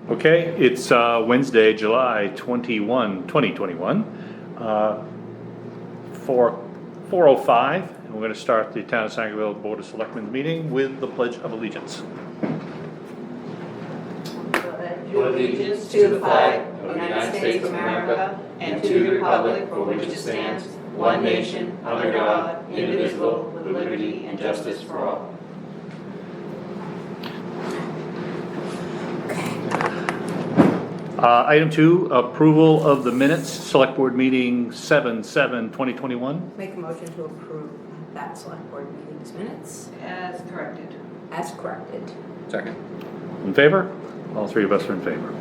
Okay, it's Wednesday, July 21, 2021, 4:05, and we're going to start the Town of Sangerville Board of Selectmen meeting with the Pledge of Allegiance. Pledge allegiance to the flag of the United States of America and to the republic for which it stands, one nation, under God, indivisible, with liberty and justice for all. Item 2, approval of the minutes, Select Board Meeting 7/7/2021. Make a motion to approve that select board meeting's minutes As corrected. as corrected. Second. In favor? All three of us are in favor.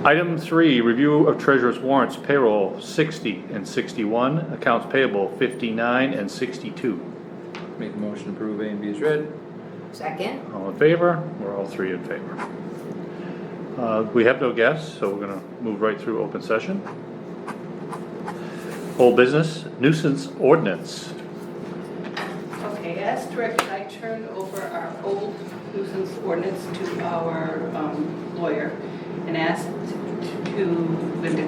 Item 3, review of treasurer's warrants, payroll 60 and 61, accounts payable 59 and 62. Make the motion to approve A and B is read. Second. All in favor? We're all three in favor. We have no guests, so we're gonna move right through open session. Whole business, nuisance ordinance. Okay, as directed, I turned over our old nuisance ordinance to our lawyer and asked them to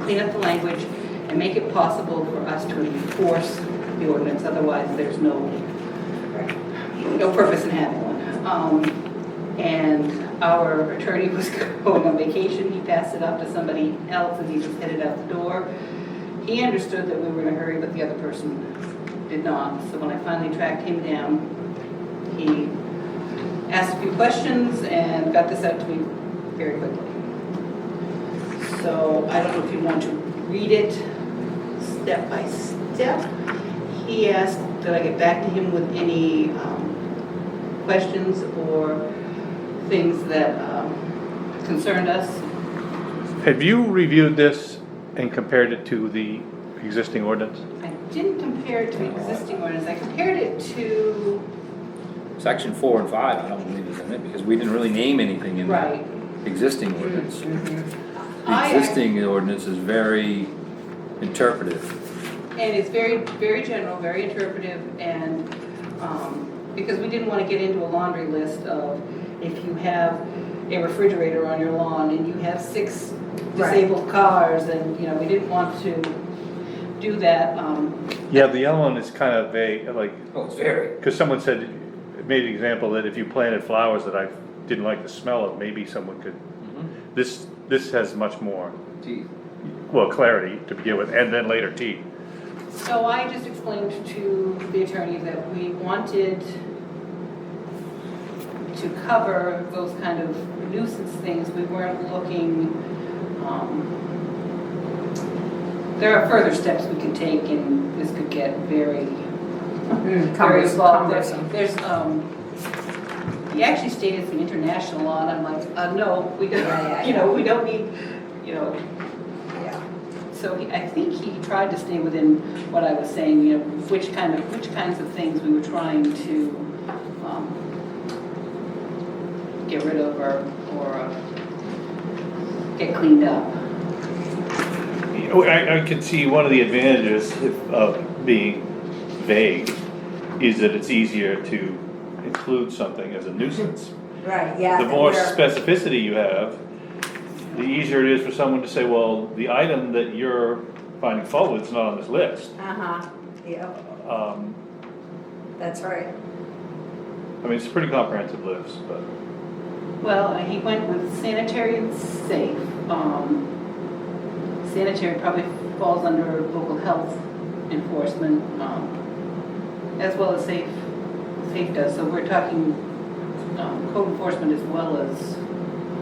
clean up the language and make it possible for us to enforce the ordinance, otherwise there's no purpose in having one. And our attorney was going on vacation, he passed it off to somebody else and he just headed out the door. He understood that we were in a hurry, but the other person did not. So when I finally tracked him down, he asked a few questions and got this out to me very quickly. So I don't know if you want to read it step by step. He asked that I get back to him with any questions or things that concerned us. Have you reviewed this and compared it to the existing ordinance? I didn't compare it to the existing ordinance, I compared it to, Section 4 and 5, I don't believe is in it, because we didn't really name anything in right. the existing ordinance. The I- existing ordinance is very interpretive. And it's very, very general, very interpretive, and because we didn't want to get into a laundry list of if you have a refrigerator on your lawn and you have 6 disabled cars, and we didn't want to do that. Yeah, the other one is kind of vague, like, Oh, it's very. because someone said, made an example that if you planted flowers that I didn't like the smell of, maybe someone could, this has much more, Teeth. well, clarity to begin with, and then later teeth. So I just explained to the attorney that we wanted to cover those kind of nuisance things. We weren't looking, there are further steps we could take, and this could get very very involved. There's, he actually stated some international law, and I'm like, no, we don't, we don't need, Yeah. So I think he tried to stay within what I was saying, which kinds of things we were trying to get rid of or get cleaned up. I could see one of the advantages of being vague is that it's easier to include something as a nuisance. Right, yeah. The more specificity you have, the easier it is for someone to say, well, the item that you're finding fault with is not on this list. Yeah, that's right. I mean, it's a pretty comprehensive list, but. Well, he went with sanitary and safe. Sanitary probably falls under local health enforcement, as well as safe does. So we're talking code enforcement as well as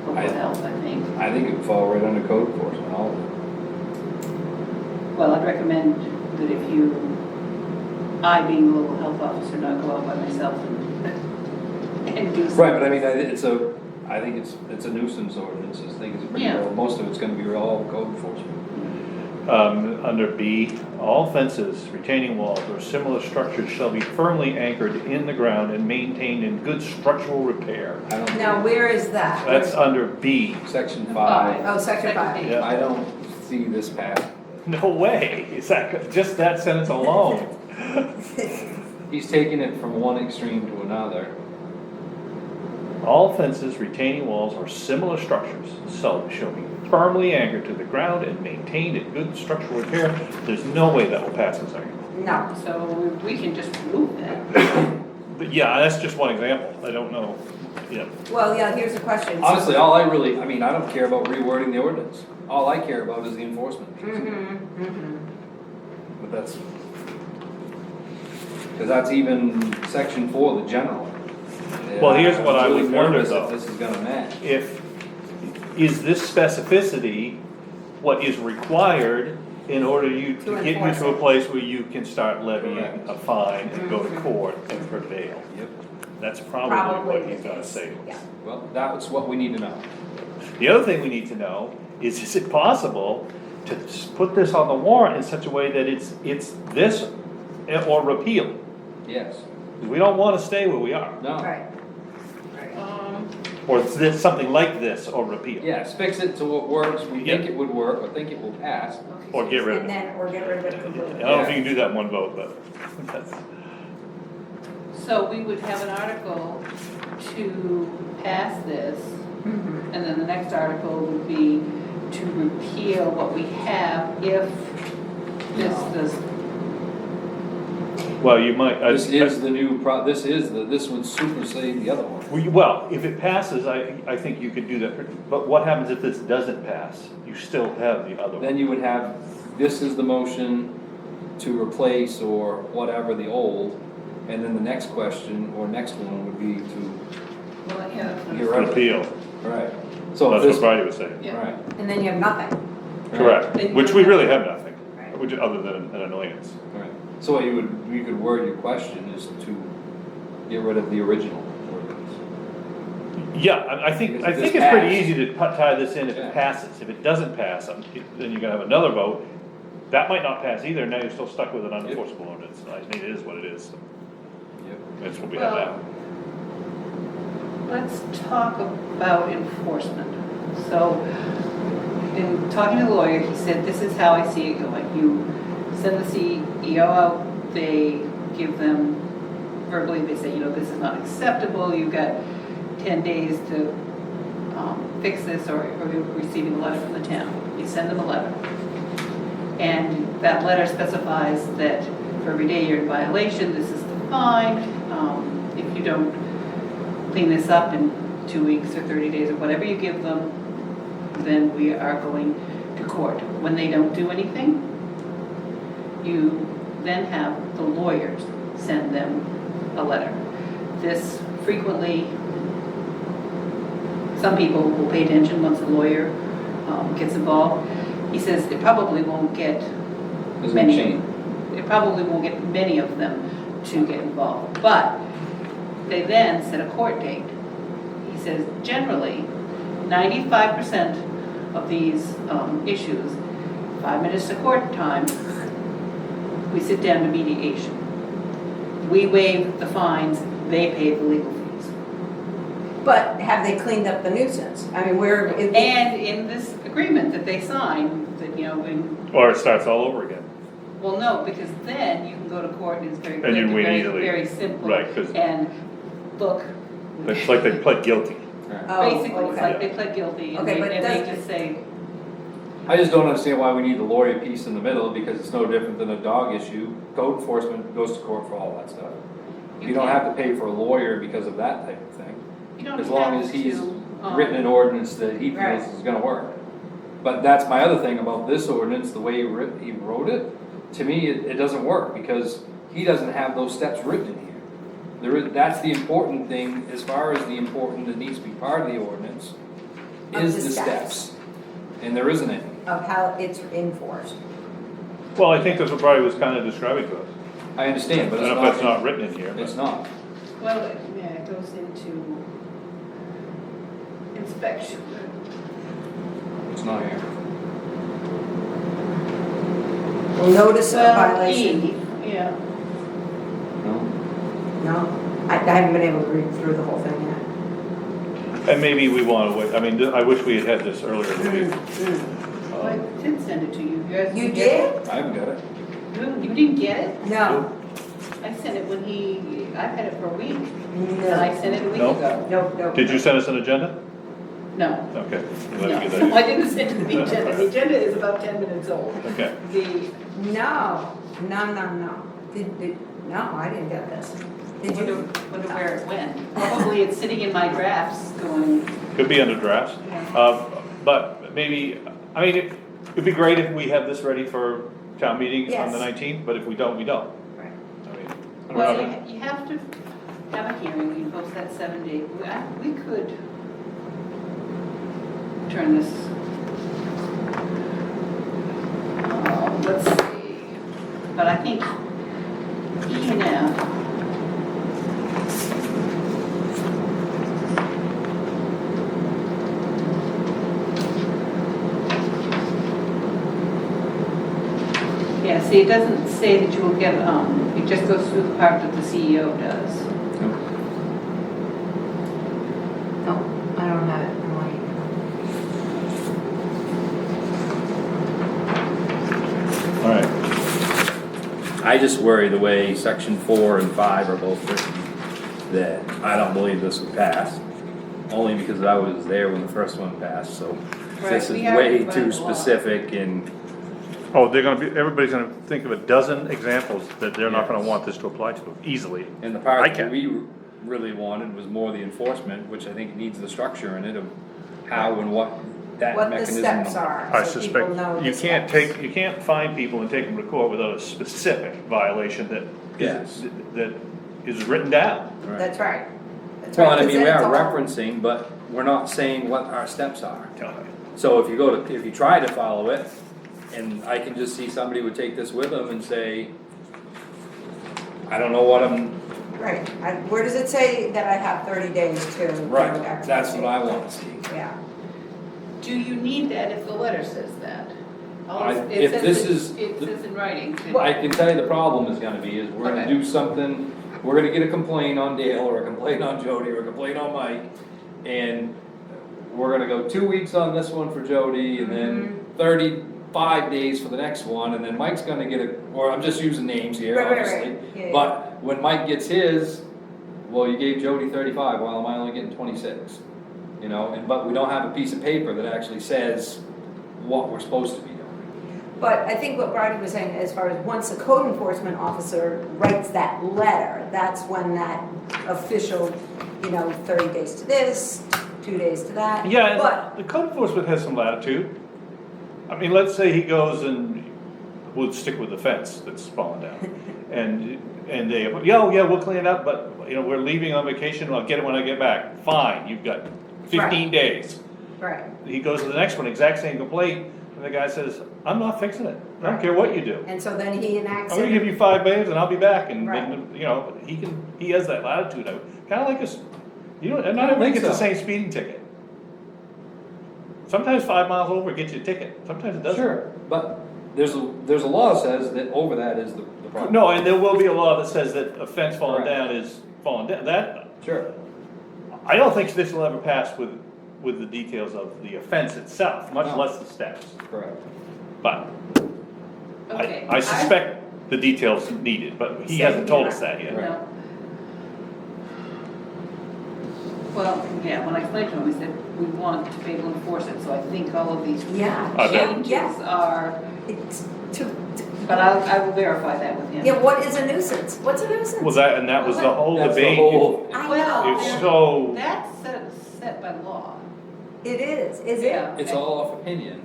local health, I think. I think it would fall right under code enforcement, all of it. Well, I'd recommend that if I being the local health officer, not go out by myself and do something. Right, but I mean, I think it's a nuisance ordinance. I think it's pretty well, most of it's gonna be all code enforcement. Under B, all fences, retaining walls, or similar structures shall be firmly anchored in the ground and maintained in good structural repair. I don't. Now, where is that? That's under B. Section 5. Oh, section 5. Yeah. I don't see this path. No way, is that, just that sentence alone. He's taking it from one extreme to another. all fences, retaining walls, or similar structures shall be firmly anchored to the ground and maintained in good structural repair. There's no way that will pass this argument. No. So we can just remove that. But yeah, that's just one example, I don't know, yeah. Well, yeah, here's the question. Honestly, I don't care about rewording the ordinance. All I care about is the enforcement. But that's, because that's even section 4, the general. Well, here's what I I'm really would wonder, nervous though. if this is gonna match. Is this specificity what is required in order to get you enforce to a it. place where you can start levying Correct. a fine and go to court and prevail? Yep. That's probably what he's gonna say to us. Yeah. Well, that's what we need to know. The other thing we need to know is it possible to put this on the warrant in such a way that it's this or repeal? Yes. We don't wanna stay where we are, No. Right. or it's this, something like this or repeal. Yes, fix it to what works, we think Yeah. it would work, or think it will pass. Or get rid of And it. then, or get rid of it I completely. don't know if you can do that in one vote, but that's. So we would have an article to pass this, Mhm. and then the next article would be to repeal what we have if this does. Well, you might. This is the new this would supersede the other one. Well, if it passes, I think you could do that, but what happens if this doesn't pass? You still have the other one. Then you would have, this is the motion to replace or whatever the old, and then the next question or next one would be to Well, yeah. get rid of it. Repeal, Right. So that's this, what Friday was saying. Yeah. right. And then you have nothing. Correct, Then you which don't we have- really have nothing, Right. which, other than an annoyance. Right. So what you could word your question is to get rid of the original ordinance. Yeah, I think Because it's this pretty passed. easy to tie this in if Yeah. it passes. If it doesn't pass, then you're gonna have another vote. That might not pass either, now you're still stuck with an unenforceable ordinance. I think it is what it is. Yep. That's what we have now. Let's talk about enforcement. So, in talking to the lawyer, he said, this is how I see it going. You send the CEO out, they give them verbally, they say, this is not acceptable, you've got 10 days to fix this, or you're receiving a letter from the town. You send them a letter. And that letter specifies that for every day you're in violation, this is the fine. If you don't clean this up in 2 weeks or 30 days or whatever you give them, then we are going to court. When they don't do anything, you then have the lawyers send them a letter. This frequently, some people will pay attention once a lawyer gets involved. He says it probably won't get Doesn't many. change. It probably won't get many of them to get involved, but they then set a court date. He says generally, 95% of these issues, 5 minutes to court time, we sit down to mediation. We waive the fines, they pay the legal fees. But have they cleaned up the nuisance? I mean, And in this agreement that they sign, that, when, Or it starts all over again. well, no, because then you can go to court and it's very And quick you and win very, easily. very simple. Right, 'cause- And look, It's like they pled guilty. Right. Oh, basically, it's like okay. they pled guilty and Okay, but they doesn't- just say, I just don't understand why we need the lawyer piece in the middle, because it's no different than a dog issue. Code enforcement goes to court for all that stuff. You don't have to pay for a lawyer because of that type of thing, you don't as long have as he's to, written an ordinance that he Right. feels is gonna work. But that's my other thing about this ordinance, the way he wrote it, to me, it doesn't work, because he doesn't have those steps written in here. That's the important thing, as far as the important that needs to be part of the ordinance, Of is the the steps. steps. And there isn't any. Of how it's enforced. Well, I think that's what Brian was kind of describing to us. I understand, I but don't know if that's not written in here, It's but not. well, yeah, it goes into inspection. It's not here. Well, notice of Well, violation. E, yeah, No? No, I haven't been able to read through the whole thing yet. and maybe we want to wait, I mean, I wish we had had this earlier in the week. well, I did send it to you. guys You didn't get did? I haven't got it. it? You didn't get it? No. I sent it when he I've had it for a week, and No, I sent it a week No? ago. no. Did you send us an agenda? No, Okay. Well, no, that's a good I idea. didn't send it the agenda, the agenda is about 10 minutes old. Okay. The, No. No, I didn't get this. Did wonder you? where it went. Probably it's sitting in my drafts going, Could be under drafts. Yeah. But maybe, I mean, it'd be great if we have this ready for town meeting on the Yes. 19th, but if we don't, we don't. Right. I mean, we're well, not gonna- you have to have a hearing, you post that 7 day. We could turn this, let's see, but I think E and F. Yeah, see, it doesn't say that you will get, it just goes through the part that the CEO does. No, I don't have it. I'm All right. I just worry the way section 4 and 5 are both written, that I don't believe this would pass. Only because I was there when the first one passed, so Right, this is we are way running too the law. specific and, Oh, everybody's gonna think of a dozen examples that they're not gonna Yes. want this to apply to, easily. and the I part can. that we really wanted was more the enforcement, which I think needs the structure in it of how and what that What the mechanism. steps are, I so people suspect, know you the can't steps. you can't find people and take them to court without a specific violation that Yes. that is written down. Right. That's right. That's Well, right, and I 'cause mean, we then are it's all- referencing, but we're not saying what our steps are. Tell me. So if you try to follow it, and I can just see somebody would take this with them and say, I don't know what I'm, Right, where does it say that I have 30 days to? right, that's what I want to see. Yeah, Do you need that if the letter says that? If this is- It says in writing. I can tell you the problem is gonna be, is we're gonna Okay. do something, we're gonna get a complaint on Dale, or a complaint on Jody, or a complaint on Mike, and we're gonna go 2 weeks on this one for Jody, and then 35 days for the next one, and then Mike's gonna get or I'm just using names here, Right, right, obviously. right. Yeah, yeah. But when Mike gets his, well, you gave Jody 35, well, am I only getting 26? You know, but we don't have a piece of paper that actually says what we're supposed to be doing. but I think what Bridie was saying, as far as once a code enforcement officer writes that letter, that's when that official, 30 days to this, 2 days to that. Yeah, But, and the code enforcement has some latitude. I mean, let's say he goes and we'll stick with the fence that's fallen down. And they, yeah, we'll clean it up, but, we're leaving on vacation, I'll get it when I get back. Fine, you've got 15 days. right, He goes to the next one, exact same complaint, and the guy says, I'm not fixing it. I don't care what you do. and so then he enacts I'm gonna give it. you 5 days and I'll be back, and, Right. he has that latitude, kinda like this, and not everybody gets the so. same speeding ticket. Sometimes 5 miles over gets you a ticket, sometimes it doesn't. Sure, but there's a law that says that over that is the problem. No, and there will be a law that says that a fence falling Correct. down is falling down, that, Sure. I don't think this will ever pass with the details of the offense itself, much No. less the steps. Correct. But Okay. I suspect the details needed, but he hasn't told us that yet. Right. No. Well, yeah, when I explained to him, I said, we want to be able to enforce it, so I think all of these Yeah, Okay. changes yeah. are, It's but I will verify that with him. yeah, what is a nuisance? What's a nuisance? Well, that was the whole That's the debate. whole, I Well, know. It's so, That's set by law. It is it? Yeah. it's all off opinion.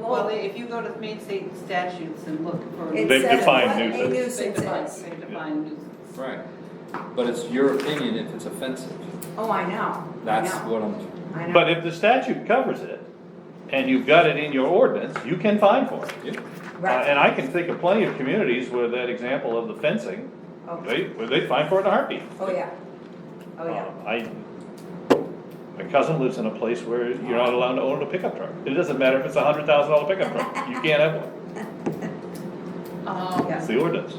Well, if you go to Maine State statutes and look for. It They've says defined what a nuisance. They nuisance define, is. they define nuisance. Right. But it's your opinion if it's offensive. Oh, I know. That's I know. what I'm, I know. but if the statute covers it, and you've got it in your ordinance, you can fine for it. yeah. Right. And I can think of plenty of communities where that example of the fencing, Okay. where they fine for it in a heartbeat. Oh, yeah. Oh, yeah. My cousin lives in a place where you're not allowed to own a pickup truck. It doesn't matter if it's $100,000 pickup truck, you can't have one, Yeah. it's the ordinance,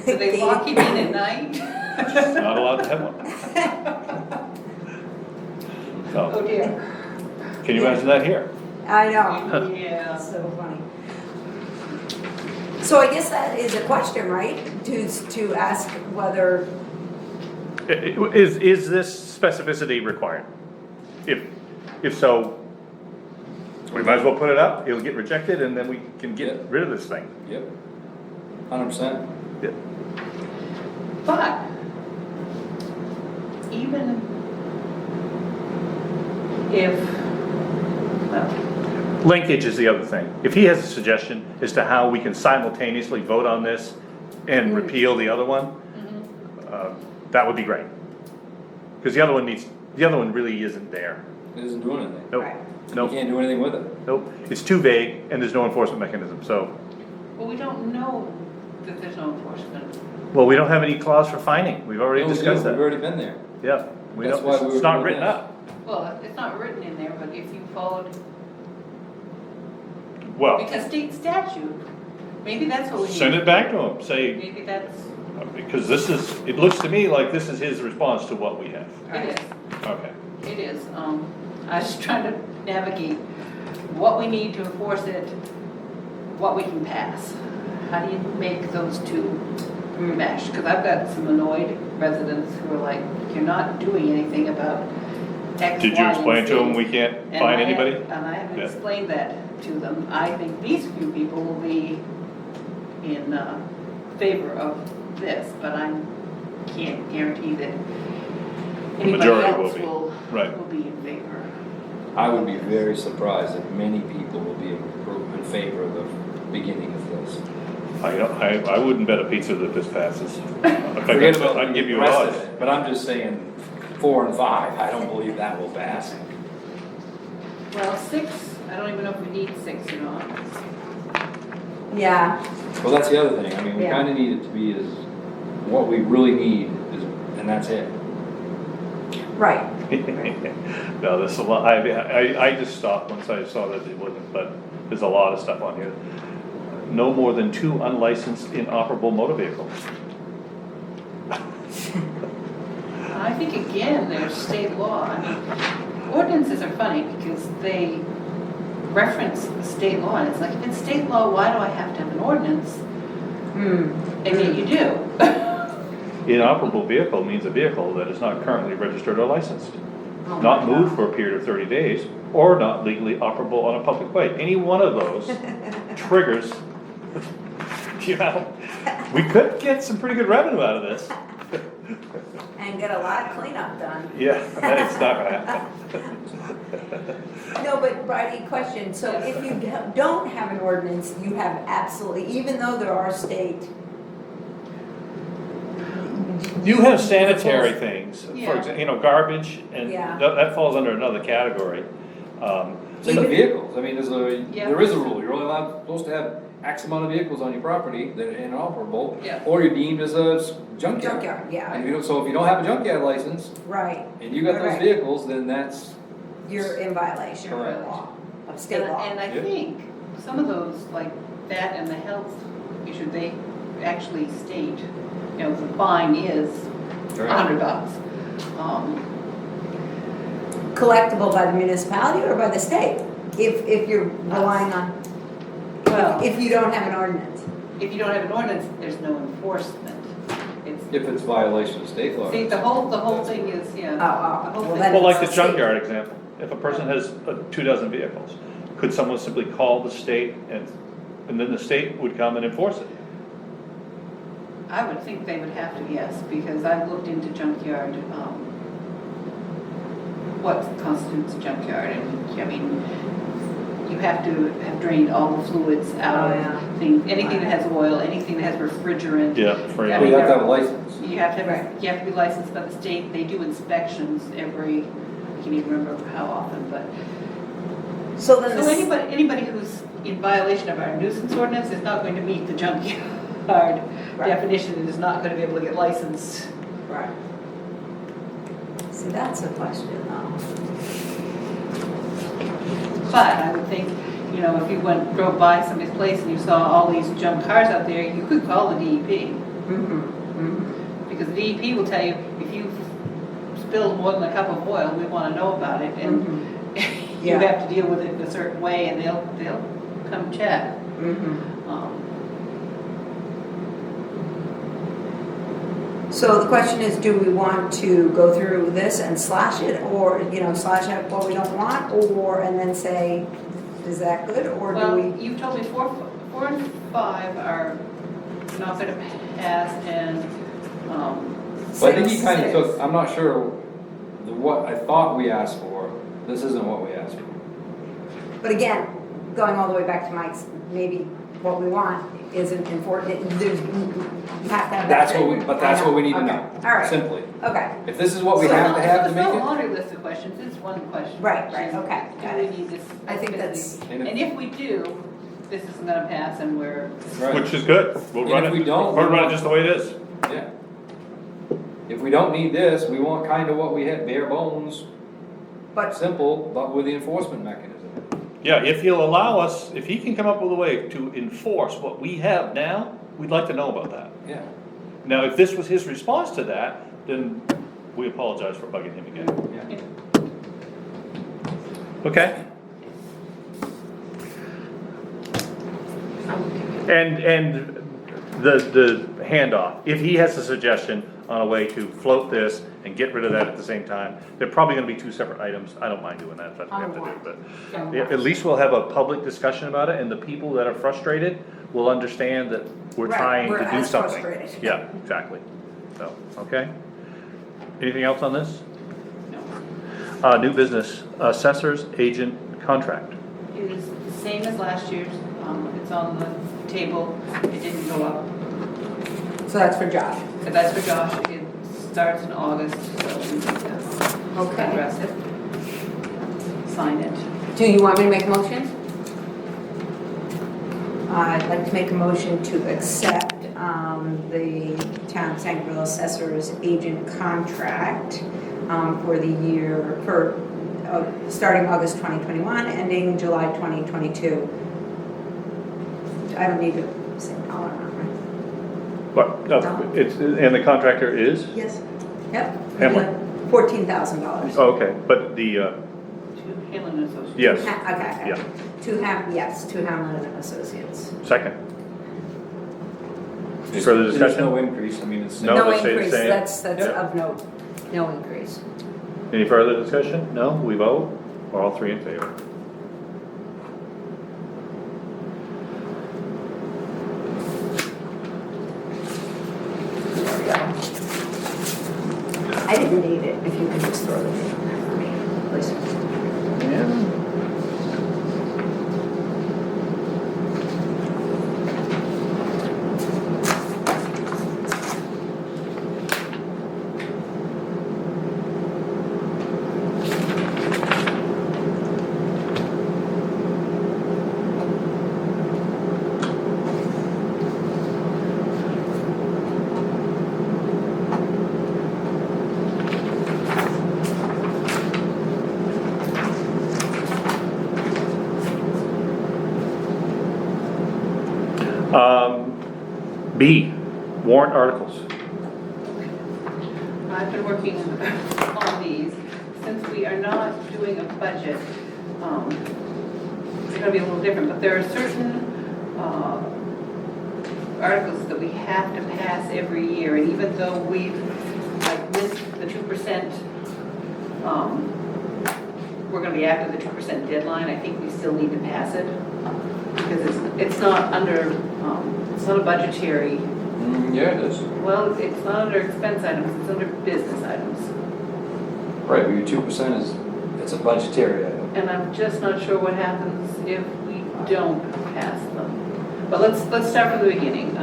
Do they lock you in at night? not allowed to have one. Oh So, dear. can you imagine that here? I know. Yeah. So funny. So I guess that is a question, right? to ask whether, Is this specificity required? If so, we might as well put it up, it'll get rejected, and then we can Yeah. get rid of this thing. Yep. 100%. Yeah. But even if, well, Linkage is the other thing. If he has a suggestion as to how we can simultaneously vote on this and repeal the other one, that would be great. Because the other one really isn't there. It doesn't do anything. Nope, Right. You nope, can't do anything with it. nope. It's too vague, and there's no enforcement mechanism, so, well, we don't know that there's no enforcement. well, we don't have any clause for fining. We've already No, we do. discussed We've that. already been there. Yeah, we That's don't, why we it's were not doing written this. up. Well, it's not written in there, but if you followed, Well, because state statute, maybe that's what we need. send it back to him, say, Maybe that's, because it looks to me like this is his response to what we have. it is. Okay. It is, I was just trying to navigate what we need to enforce it, what we can pass. How do you make those two mesh? Because I've got some annoyed residents who are like, you're not doing anything about X, Did you Y, and explain to Z." him we can't And find I have- anybody? And I haven't Yeah. explained that to them. I think these few people will be in favor of this, but I can't guarantee that anybody majority else will be. will Right. be in favor. I would be very surprised if many people will be in favor of the beginning of this. I wouldn't bet a pizza that this passes. In fact, Forget about I'd give you the rest of odds. it, but I'm just saying 4 and 5, I don't believe that will pass. Well, 6, I don't even know if we need 6 or not. yeah, Well, that's the other thing, I mean, we Yeah. kinda need it to be as, what we really need is, and that's it. right. No, there's a lot, I just stopped once I saw that it wasn't, but there's a lot of stuff on here. No more than 2 unlicensed inoperable motor vehicles. I think again, there's state law. I mean, ordinances are funny because they reference the state law, and it's like, if it's state law, why do I have to have an ordinance? And yet you do. Inoperable vehicle means a vehicle that is not currently registered or licensed, Oh my not moved God. for a period of 30 days, or not legally operable on a public way. Any one of those triggers, you know, we could get some pretty good revenue out of this. And get a lot of cleanup done. Yeah, it's not gonna happen. No, but Bridie, question, so if you don't have an ordinance, you have absolutely, even though there are state. You have sanitary things, for Yeah. example, you know, garbage, and Yeah. that falls under another category. Same with vehicles, I mean, Yeah. there is a rule, you're only supposed to have X amount of vehicles on your property that are inoperable, Yeah. or you're deemed as a junkyard. Junkyard, yeah. And so if you don't have a junkyard license, Right, and you got those Right. vehicles, then that's, you're in violation of the Correct. law, of state law. And I Yeah. think some of those, like that and the health issue, they actually state, you know, the fine is $100. Collectible by the municipality or by the state? If you're relying on, Well, if you don't have an ordinance. if you don't have an ordinance, there's no enforcement. It's, if it's violation of state law. see, the whole thing is, yeah. Oh, the whole well, thing- then- Well, like the It's state. junkyard example, if a person has 24 vehicles, could someone simply call the state and then the state would come and enforce it? I would think they would have to, yes, because I've looked into junkyard, what constitutes a junkyard, and, I mean, you have to have drained all the fluids out Oh, yeah. of things, anything that has oil, anything that has refrigerant. Yeah, for I Well, mean, you have to have a license. You have to Right. have, you have to be licensed by the state, they do inspections every, I can't even remember how often, but. So then So the, anybody who's in violation of our nuisance ordinance is not going to meet the junkyard Right. definition, and is not gonna be able to get licensed. right. See, that's a question though. But I would think, you know, if you drove by somebody's place and you saw all these junk cars out there, you could call the DEP. Because the DEP will tell you, if you spilled more than a cup of oil, we wanna know about it, and you Yeah. have to deal with it in a certain way, and they'll come check. So the question is, do we want to go through this and slash it, or, slash out what we don't want, and then say, is that good, or do Well, we? you told me 4 and 5 are not gonna pass, and, But I think he six- kinda six. took, I'm not sure, what I thought we asked for, this isn't what we asked for. But again, going all the way back to Mike's, maybe what we want isn't important, you have to have that. That's what we, written. but that's what we need to Okay. know, All right, simply. okay, If this is what we So have to have to it's make not a it, laundry list of questions, it's one question. Right, which is, okay, got do we it. need this? I think that's- And if we do, this isn't gonna pass, and we're, right, Which is good, we'll And run if it, we don't, we'll run it just the way it is. yeah. If we don't need this, we want kinda what we had, bare bones, but, simple, but with the enforcement mechanism. Yeah, if he'll allow us, if he can come up with a way to enforce what we have now, we'd like to know about that. Yeah. Now, if this was his response to that, then we apologize for bugging him again. Yeah. Okay? And the handoff, if he has a suggestion on a way to float this and get rid of that at the same time, they're probably gonna be two separate items, I don't mind doing that, if that's what we have to do, but. Yeah, at least we'll have a public discussion about it, and the people that are frustrated will understand that we're Right, trying we're to do as something. frustrated. Yeah, exactly, so, okay? Anything else on this? no. New business, assessor's agent contract. It is the same as last year's, it's on the table, it didn't go up. so that's for Josh. So that's for Josh, it starts in August, so we need to Okay. address it, sign it. Do you want me to make a motion? I'd like to make a motion to accept the town of Sangerville assessor's agent contract for the year, starting August 2021, ending July 2022. I don't need to say dollar amount, right? But, it's, and the contractor is? Yes. Yep. And what? $14,000. Oh, okay, but the, To Halen and Associates. yes, Okay. yeah, To Hamlin and Associates. second. Any further There's discussion? no increase, I mean, it's. No, No they stay the increase, same. that's Yeah. of note, no increase. Any further discussion? No, we vote, we're all three in favor. There we go. I didn't need it, if you could just throw the date on there for me, please. B, warrant articles. I've been working on these, since we are not doing a budget, it's gonna be a little different, but there are certain, articles that we have to pass every year, and even though we've, like, missed the 2%, we're gonna be after the 2% deadline, I think we still need to pass it, because it's not under, it's not a budgetary, Yeah, it is. well, it's not under expense items, it's under business items. Right, but your 2% is, it's a budgetary item. And I'm just not sure what happens if we don't pass them. But let's start from the beginning.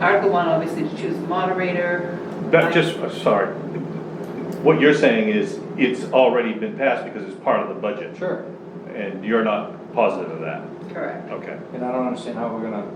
Article 1, obviously, to choose a moderator. That just, sorry, what you're saying is it's already been passed because it's part of the budget. Sure. And you're not positive of that, Correct. okay. And I don't understand how we're gonna,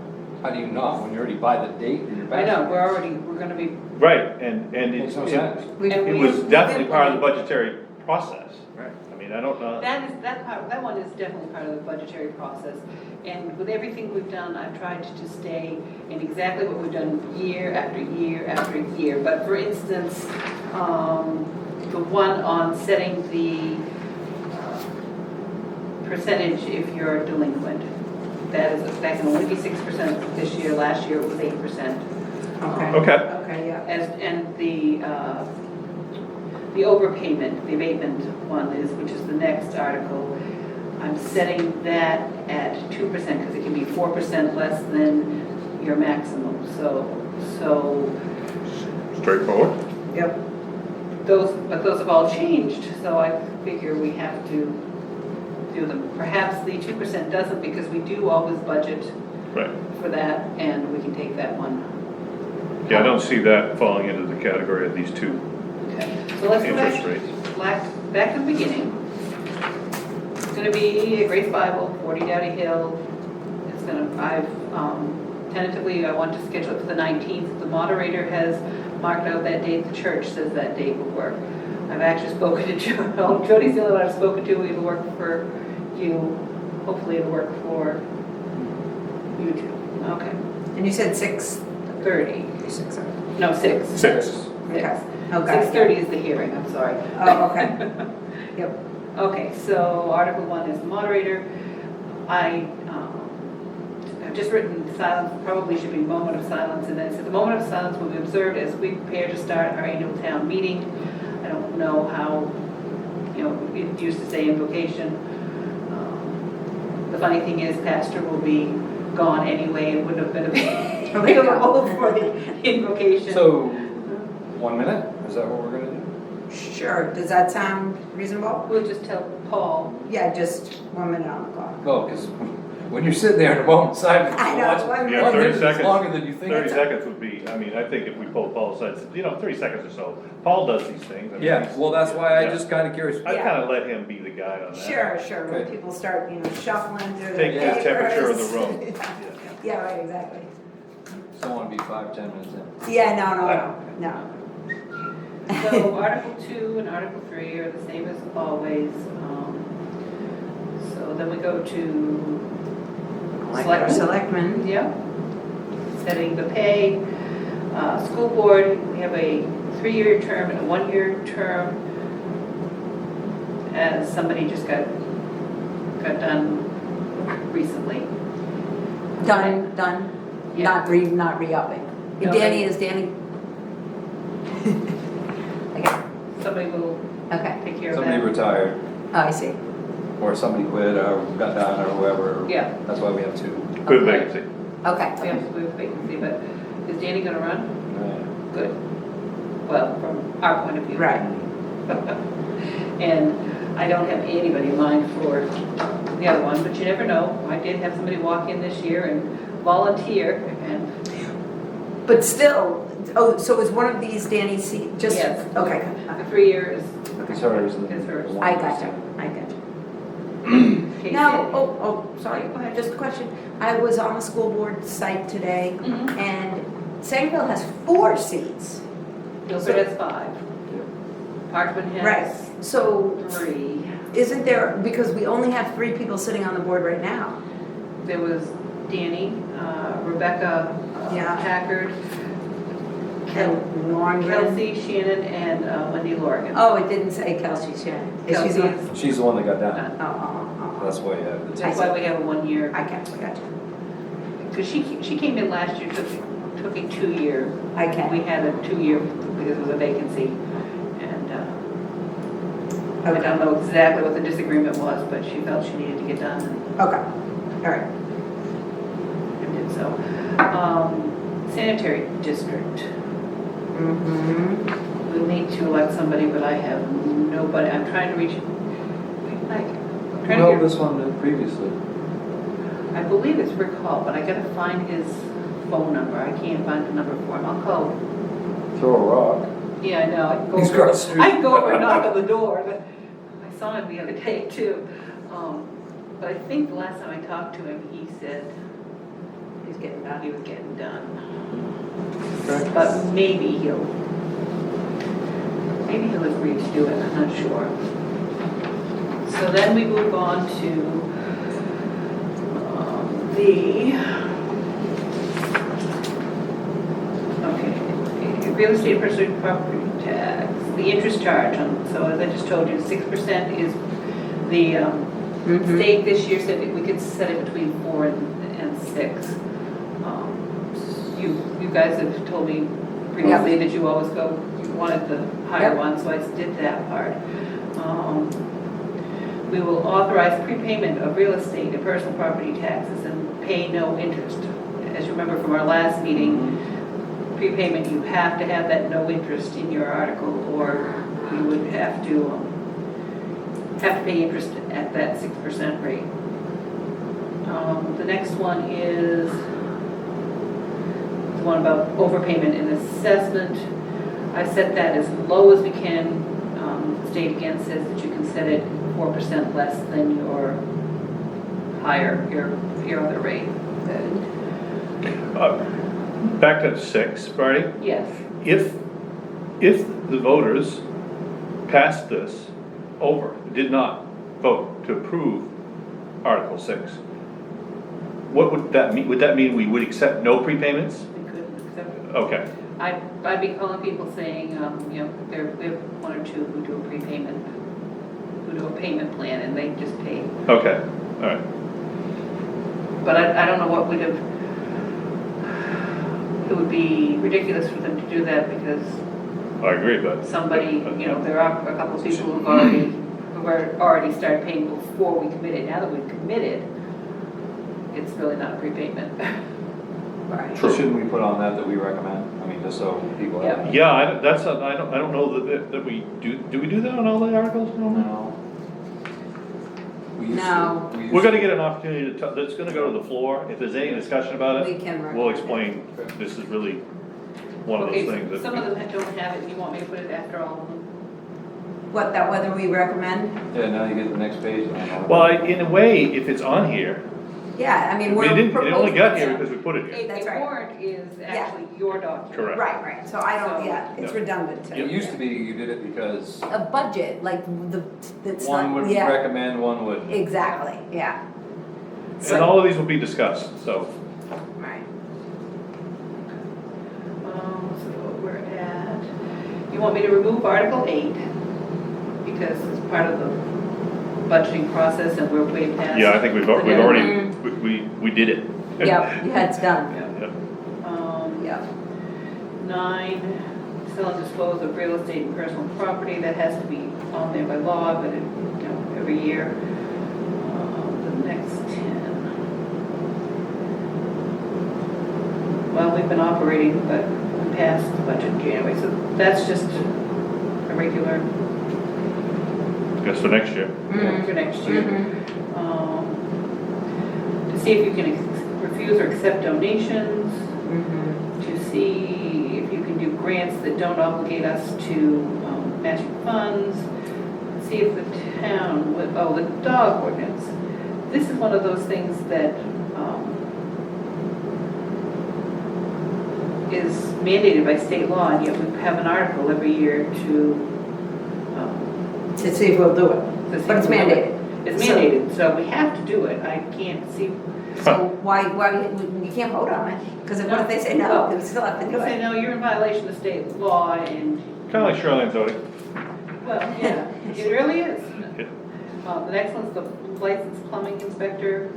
how do you not, when you already buy the date and you're I back? know, we're gonna be, Right, and Makes no sense. it was definitely part of the budgetary process. Right. I mean, I don't know. that one is definitely part of the budgetary process. And with everything we've done, I've tried to stay in exactly what we've done year after year after year. But for instance, the one on setting the percentage if you're delinquent, that can only be 6% this year. Last year it was 8%. Okay. Okay, and the overpayment, the abatement one is, which is the next article, I'm setting that at 2% because it can be 4% less than your maximum, so Straightforward. Yep. those have all changed, so I figure we have to do them. Perhaps the 2% doesn't because we do always budget Right. for that and we can take that one. Yeah, I don't see that falling into the category of these two Okay. So let's go interest back. rates. Back to the beginning. It's gonna be a grade 5, 40 Dowdy Hill. It's gonna, tentatively, I want to schedule it for the 19th. The moderator has marked out that date, the church says that date will work. I've actually spoken to Jody's the only one I've spoken to, it'll work for you. Hopefully it'll work for you too. Okay. And you said 6? 30. 6. No, 6. 6. Okay. Okay. 6:30 is the hearing, I'm sorry. Oh, okay. Yep. Okay, so Article 1 is the moderator. I've just written silence, probably should be moment of silence, and then it says the moment of silence will be observed as we prepare to start our annual town meeting. I don't know how, it used to say invocation. The funny thing is, Pastor will be gone anyway, it wouldn't have been available for the invocation. So, 1 minute, is that what we're gonna do? Sure. Does that sound reasonable? We'll just tell Paul. Yeah, just 1 minute on the clock. No, because when you're sitting there in a moment of silence, I know, watch- 1 Yeah, 1 30 minute is seconds. longer than you think. 30 seconds would be, I mean, I think if we pull Paul aside, 30 seconds or so. Paul does these things. I mean, Yeah, he's- well, that's why I Yeah. just kinda curious. I Yeah. kinda let him be the guide on that. Sure. When Okay. people start, shuffling through Take their the temperature of papers. the room. Yeah, right, exactly. Don't wanna be 5-10 minutes in. Yeah, no. So Article 2 and Article 3 are the same as always. So then we go to Selectmen. Yeah. Setting the pay. School board, we have a 3-year term and a 1-year term. As somebody just got done recently. Done. Yeah. Not re-upping. No, Danny, is Danny? Okay, Somebody will okay. take care of Somebody that. retired, Oh, I see. or somebody quit, or got down, or whoever. Yeah. That's why we have 2. Good Okay. vacancy. Okay. We have vacancy, but is Danny gonna run? Yeah. Good. Well, from our point of view. Right. And I don't have anybody in mind for the other one, but you never know. I did have somebody walk in this year and volunteer, and But still, so is one of these Danny's seat, just? Yes. Okay. the 3 years. It's hers. It's hers. I gotcha. Casey. Now, sorry, Go ahead. just a question. I was on the school board site today, Mhm. and Sangerville has 4 seats. Guilford has 5. Parkman Right. has So 3. isn't there, because we only have 3 people sitting on the board right now. There was Danny, Rebecca Yeah. Packard, And Lauren Green. Kelsey, Shannon, and Wendy Lorgan. Oh, it didn't say Kelsey Shannon. Is she Kelsey the- is, She's the one that got down. Oh. That's why you have the that's why we have a 1 year. I gotcha. Because she came in last year, took a 2-year. I We can. had a 2-year because it was a vacancy. And I Okay. don't know exactly what the disagreement was, but she felt she needed to get done Okay, all right. and did so. Sanitary district. Mm-hmm. We'll need to elect somebody, but I have nobody. I'm trying to reach, like, I'm trying to No, get, this one previously. I believe it's Rick Hall, but I gotta find his phone number. I can't find the number for him. I'll call. Throw a rock. Yeah, I know. I can go He's over- across the street. I can go over and knock on the door. I saw him the other day too. But I think the last time I talked to him, he said He's getting he done. was getting done. Okay. But maybe he'll agree to do it, I'm not sure. So then we move on to real estate personal property tax, the interest charge on, so as I just told you, 6% is the Mhm. state this year said that we could set it between 4 and 6. You guys have told me previously that you always you wanted the higher Yep. one, so I did that part. We will authorize prepayment of real estate and personal property taxes and pay no interest. As you remember from our last meeting, prepayment, you have to have that no interest in your article, or you would have to pay interest at that 6% rate. The next one is the one about overpayment and assessment. I set that as low as we can. The state again says that you can set it 4% less than your other rate. Back to 6, Barney. Yes. If the voters passed this over, did not vote to approve Article 6, what would that mean? Would that mean we would accept no prepayments? We could accept it. Okay, I'd be calling people saying, we have one or two who do a prepayment, who do a payment plan, and they just pay. okay, all right. But I don't know what would have, it would be ridiculous for them to do that because I agree, but. somebody, there are a couple of people who've already started paying before we committed. Now that we've committed, it's really not a prepayment. Right. So shouldn't we put on that we recommend? I mean, just so people have. Yeah, I don't know that we do we do that on all the articles? No. We used to- No. we used We're to- gonna get an opportunity to, that's gonna go to the floor. If there's any discussion about We it, can we'll recommend explain, this is really one of Okay, those things that. some of them don't have it, and you want me to put it after all of them? Whether we recommend? Yeah, now you get the next page. I don't know. Well, in a way, if it's on here, Yeah, I mean, it we're only proposing got here it. because we put it here. That's A right. warrant is actually your document. Correct. Right, so I don't, it's Yeah. redundant to. It used to be you did it because A budget, like that's one not, would yeah, recommend, one would. exactly, yeah. And all of these will be discussed, so. Right. So what we're at, you want me to remove Article 8 because it's part of the budgeting process and we're way past. Yeah, I think we've the already, we did it. Yep, yeah, it's done, deadline. Yeah. Yeah. yep. 9, sell and dispose of real estate and personal property, that has to be on there by law, but every year. The next 10. Well, we've been operating, but we passed the budget in January, so that's just a regular Guess for next year. for next year. To see if you can refuse or accept donations, to see if you can do grants that don't obligate us to matching funds, see if the town would, the dog ordinance. This is one of those things that is mandated by state law, and yet we have an article every year to To see if we'll do it, to see but it's if we'll do it. mandated. It's So- mandated, so we have to do it. I can't see. So why, you can't vote on it, because what if they say no, we still have to do Say, it. no, you're in violation of state law, and, Kind of like shoreline zoning. well, yeah, it really is. Yeah. The next one's the licensed plumbing inspector,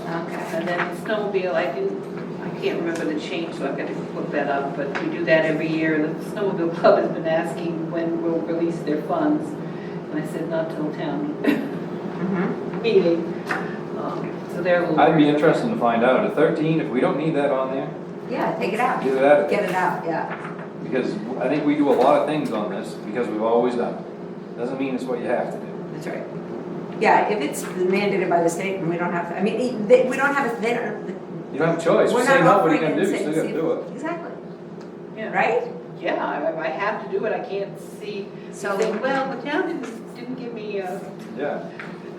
Okay. and then the snowmobile, I can't remember the change, so I've got to look that up, but we do that every year. The snowmobile club has been asking when we'll release their funds, and I said not till town meeting. So they're a little. I'd be interested to find out, at 13, if we don't need that on there, Yeah, take it out, do that. get it out, yeah. Because I think we do a lot of things on this, because we've always done it. Doesn't mean it's what you have to do. That's right. Yeah, if it's mandated by the state and we don't have to, I mean, we don't have it there. You don't have a choice, We're say not no, what are you offering gonna do, you it, still say- gotta do it. Exactly, Yeah. right? Yeah, I have to do it, I can't see, So- say, well, the town didn't give me, Yeah.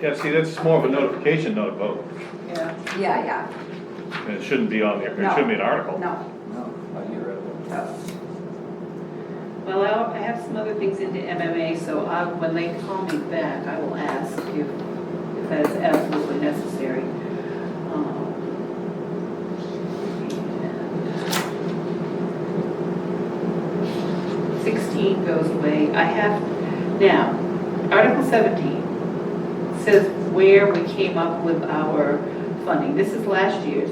Yeah, see, that's more of a notification, not a vote. yeah. Yeah, And it shouldn't be on there, it No. shouldn't be an article. no, No, I get rid of it. no. Well, I have some other things into MMA, so when they call me back, I will ask if that is absolutely necessary. And 16 goes away. Now, Article 17 says where we came up with our funding. This is last year's.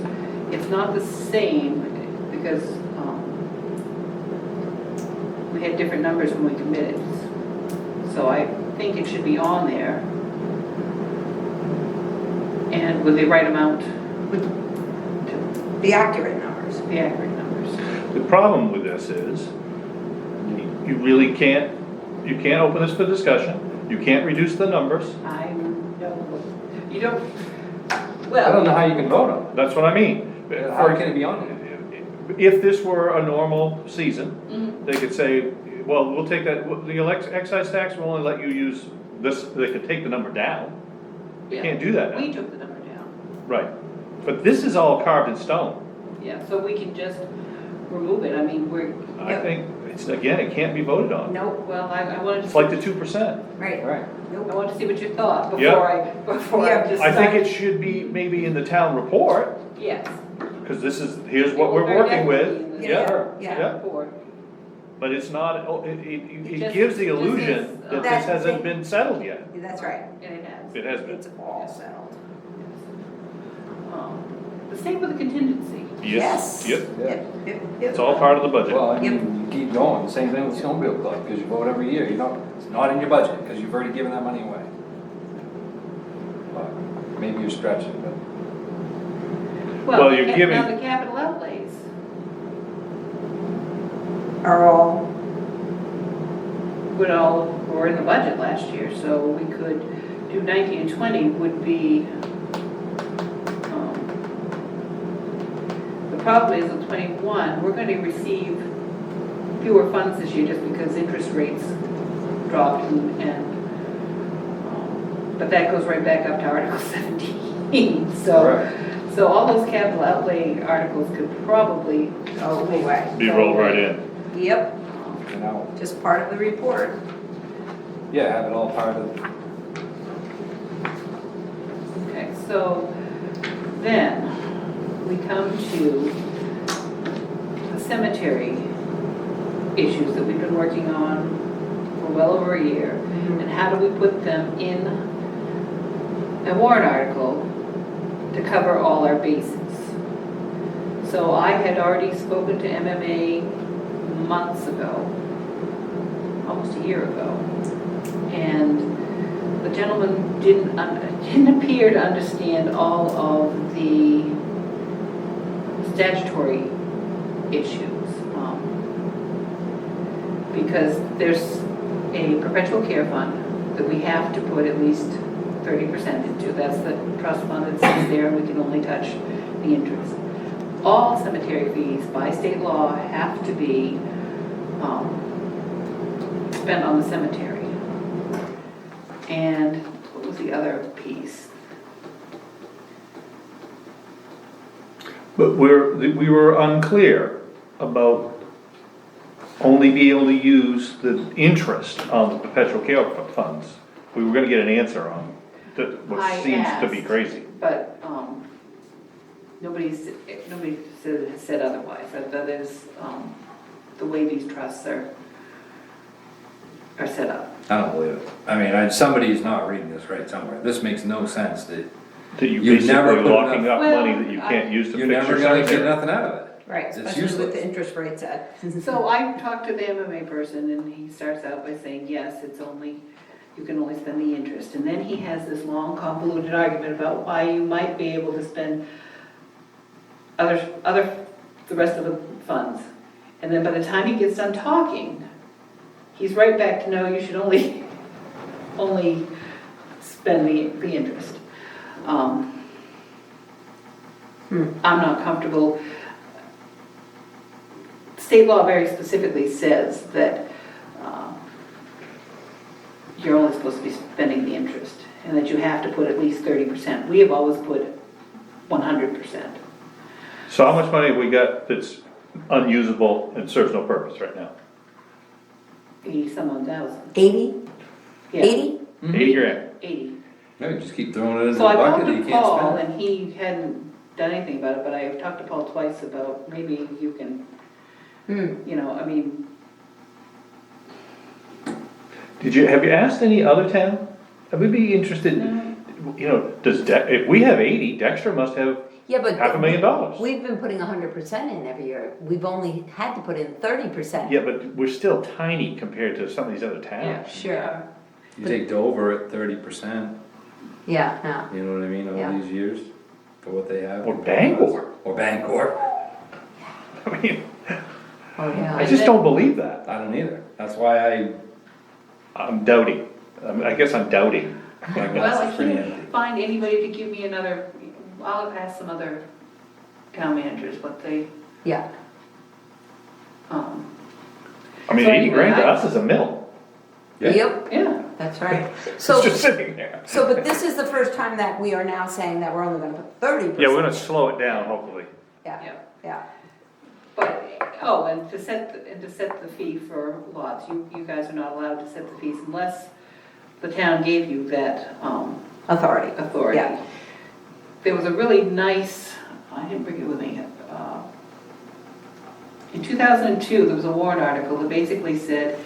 It's not the same because had different numbers when we committed. So I think it should be on there. And with the right amount, The accurate numbers. the accurate numbers. The problem with this is, you really can't, you can't open this for discussion, you can't reduce the numbers, I know, you don't, I well. don't know how you can vote on that's what I mean. it. How can it be on it? If this were a normal season, Mhm. they could say, well, we'll take that, the excise tax will only let you use this, they could take the number down. You Yeah. can't do that We now. took the number down, Right. But this is all carved in stone. yeah, so we can just remove it, I mean, I think, it's, again, it can't be voted on. Nope, well, I wanted It's to, like the 2%. right. Right. I Nope. wanted to see what you thought Yeah. before I Yeah. just. I think started. it should be maybe in the town report, Yes. because this is, here's It what will we're very working definitely with. be in the Yeah, town yeah. report. but it's not, it just- gives the just illusion as, that That this hasn't they- been settled yet. That's right. And it has. It has been. It's all settled. The same with the contingency. Yes. Yep, Yep, yep. it's all part of the budget. Well, I mean, you keep going, same thing with snowmobile club, because you vote every year, you know, it's not in your budget, because you've already given that money away. But maybe you're stretching, but. Well, you're giving- Now the capital outlays, Are all, were in the budget last year, so we could do 19 and 20 would be, the problem is with 21, we're gonna receive fewer funds this year just because interest rates dropped but that goes right back up to Article 17, so. Right. So all those capital outlay articles could probably go away. Be rolled right in. Yep, You know, just part of the report. yeah, have it all part of, Okay, so then we come to the cemetery issues that we've been working on for well over a year. And how do we put them in a warrant article to cover all our bases? So I had already spoken to MMA months ago, almost a year ago, and the gentleman didn't appear to understand all of the statutory issues. Because there's a perpetual care fund that we have to put at least 30% into. That's the trust fund that sits there, and we can only touch the interest. All cemetery fees by state law have to be spent on the cemetery. And what was the other piece? But we were unclear about only be able to use the interest on the perpetual care funds. We were gonna get an answer on that, what I seems to be asked. crazy. But nobody said otherwise. That is the way these trusts are set up. I don't believe it. I mean, somebody's not reading this right somewhere. This makes no sense that That you You're never basically putting locking up- up Well, money that you can't use to you're fix never your gonna get cemetery. nothing out of it. Right, It's especially useless. with the interest rates at. So I talked to the MMA person, and he starts out by saying, yes, you can only spend the interest. And then he has this long convoluted argument about why you might be able to spend the rest of the funds. And then by the time he gets done talking, he's right back to, no, you should only spend the interest. I'm not comfortable. State law very specifically says that you're only supposed to be spending the interest, and that you have to put at least 30%. We have always put 100%. So how much money have we got that's unusable and serves no purpose right now? 80-some-odd thousand. 80? Yeah, 80? 80 grand. 80. No, you just keep throwing it into the So I talked bucket that you to can't Paul, spend. and he hadn't done anything about it, but I talked to Paul twice about maybe you can, you know, I mean, Have you asked any other town? I would be interested, No. you know, if we have 80, Dexter must have Yeah, but. $500,000. We've been putting 100% in every year. We've only had to put in 30%. Yeah, but we're still tiny compared to some of these other Yeah, towns. Sure. You take Dover at 30%, Yeah, no. you know what I mean, Yeah. all these years, for what they have. Or Bangor. Or Bangor, I mean, Oh, yeah. I just don't believe that. I don't either, that's why I'm doubting. I guess I'm doubting. my Well, glass I is pretty couldn't empty. find anybody to give me another, I'll ask some other town managers what they, Yeah. um, I mean, So 80 grand to anyway, us is a mill. Yeah. Yep, yeah. that's right. It's So, just sitting there. but this is the first time that we are now saying that we're only gonna put 30%. Yeah, we're gonna slow it down, hopefully. Yeah, Yeah. yeah. But, and to set the fee for lots, you guys are not allowed to set the fees unless the town gave you that, Authority. authority. Yeah. There was a really nice, I didn't bring it with me, in 2002, there was a warrant article that basically said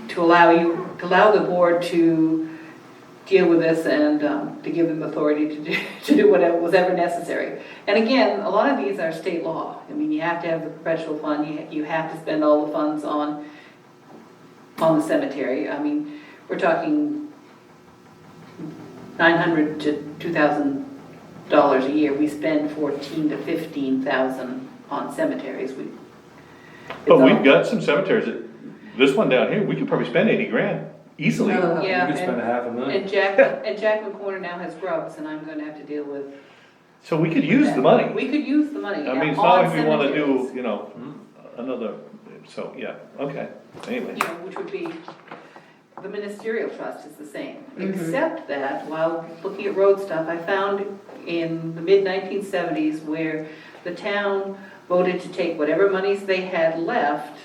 to allow the board to deal with this and to give them authority to do whatever was ever necessary. And again, a lot of these are state law. I mean, you have to have the perpetual fund, you have to spend all the funds on the cemetery. I mean, we're talking $900 to $2,000 a year. We spend $14,000 to $15,000 on cemeteries. But we've got some cemeteries, this one down here, we could probably spend 80 grand easily. No. Yeah, You could spend $500,000. and Jackman Corner now has grubs, and I'm gonna have to deal with. So we could use the money. We could use the money. I mean, it's on not like we wanna cemeteries, do, another, so, yeah, okay, anyway. You know, which would be, the ministerial trust is the same. Except that, while looking at road stuff, I found in the mid-1970s where the town voted to take whatever monies they had left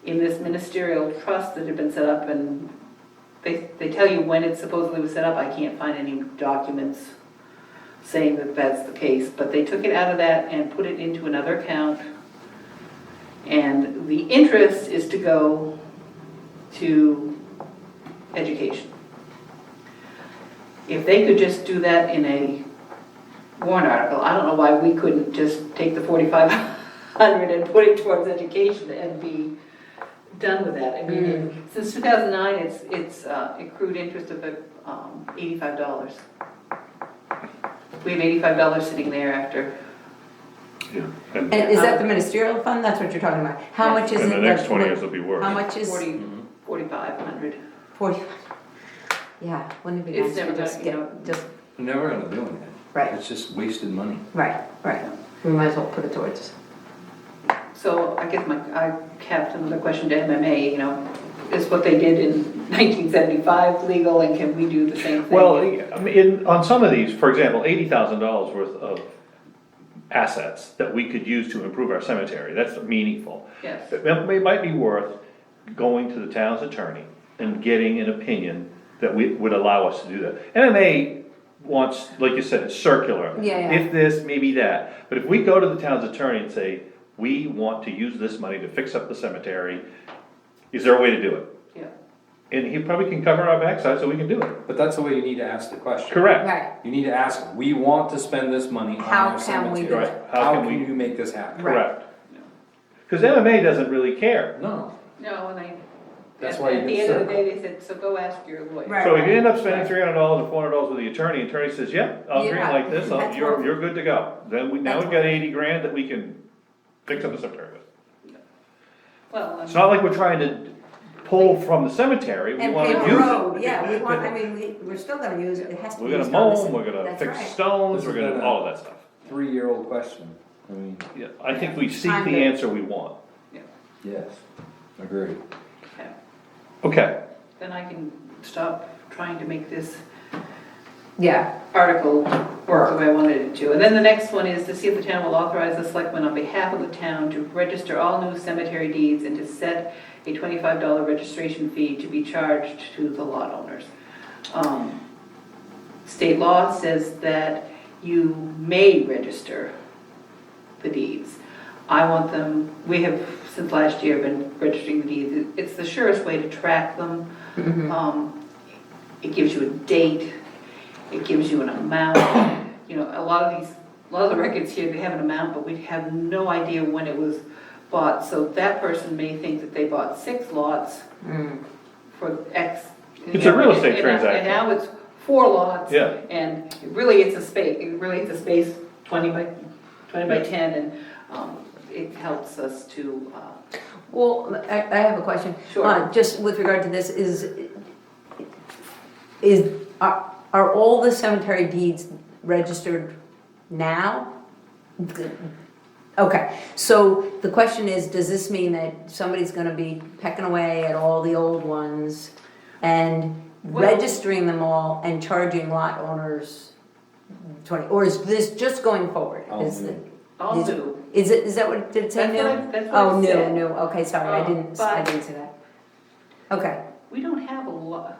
in this ministerial trust that had been set up, and they tell you when it supposedly was set up. I can't find any documents saying that that's the case, but they took it out of that and put it into another account, and the interest is to go to education. If they could just do that in a warrant article, I don't know why we couldn't just take the 4,500 and put it towards education and be done with that. I mean, since 2009, it's accrued interest of $85. We have $85 sitting there after. Yeah. And is that the ministerial fund? That's what you're talking about? How much is it? And the next left? 20 years will be worse. How much is? 4,500. 40. Yeah, wouldn't it be It's nice to never just gonna, get, you know, just, We're never gonna do anything. Right. It's just wasted money. right. We might as well put it towards. So I guess I have another question to MMA, is what they did in 1975 legal, and can we do the same thing? Well, I mean, on some of these, for example, $80,000 worth of assets that we could use to improve our cemetery, that's meaningful. Yes. It might be worth going to the town's attorney and getting an opinion that would allow us to do that. MMA wants, like you said, it's circular. Yeah. If this, maybe that. But if we go to the town's attorney and say, we want to use this money to fix up the cemetery, is there a way to do it? Yeah. And he probably can cover our backside so we can do it. But that's the way you need to ask the question. Correct. Right, You need to ask, we want to spend this money on How our can we cemetery. do Right. it? How can we, you make this happen? Right. correct. Because MMA doesn't really care. No, No, and That's at why you the get end of the circled. day, they said, so go ask your lawyer. Right. So if you end up spending $300 or $400 with the attorney says, yep, I'll agree Yeah, like this, that's you're what- good to go. Then now That's we've got 80 grand that we can fix up the cemetery with. Well, It's not like we're trying to pull from the cemetery, we and wanna pave use a it. road, yeah, we're still gonna use it, it has to be We're gonna used on mow the them, we're gonna That's fix right. stones, This we're has gonna been do a- all of that stuff. 3-year-old question. I mean, Yeah, I think we seek Time the to- answer we want. yes, agreed. okay. Okay, Then I can stop trying to make this Yeah, article work the way I wanted it to. And then the next one is to see if the town will authorize the selectmen on behalf of the town to register all new cemetery deeds and to set a $25 registration fee to be charged to the lot owners. State law says that you may register the deeds. I want them, we have since last year been registering the deeds. It's the surest way to track them. It gives you a date. It gives you an amount. A lot of these lot of the records here, they have an amount, but we have no idea when it was bought. So that person may think that they bought 6 lots for X. It's a real estate And transaction. now it's 4 lots. Yeah. And really it's a space, 20 by 10, and it helps us to, Well, I have a question. Sure. Just with regard to this, are all the cemetery deeds registered now? Okay, so the question is, does this mean that somebody's gonna be pecking away at all the old ones and Well- registering them all and charging lot owners 20, or is this just going forward? All Is new. it- I'll Is- do. Is that what, did it say That's new? what I- that's what Oh, it new, said. new, okay, sorry, I didn't But- see that. Okay, We don't have a lot,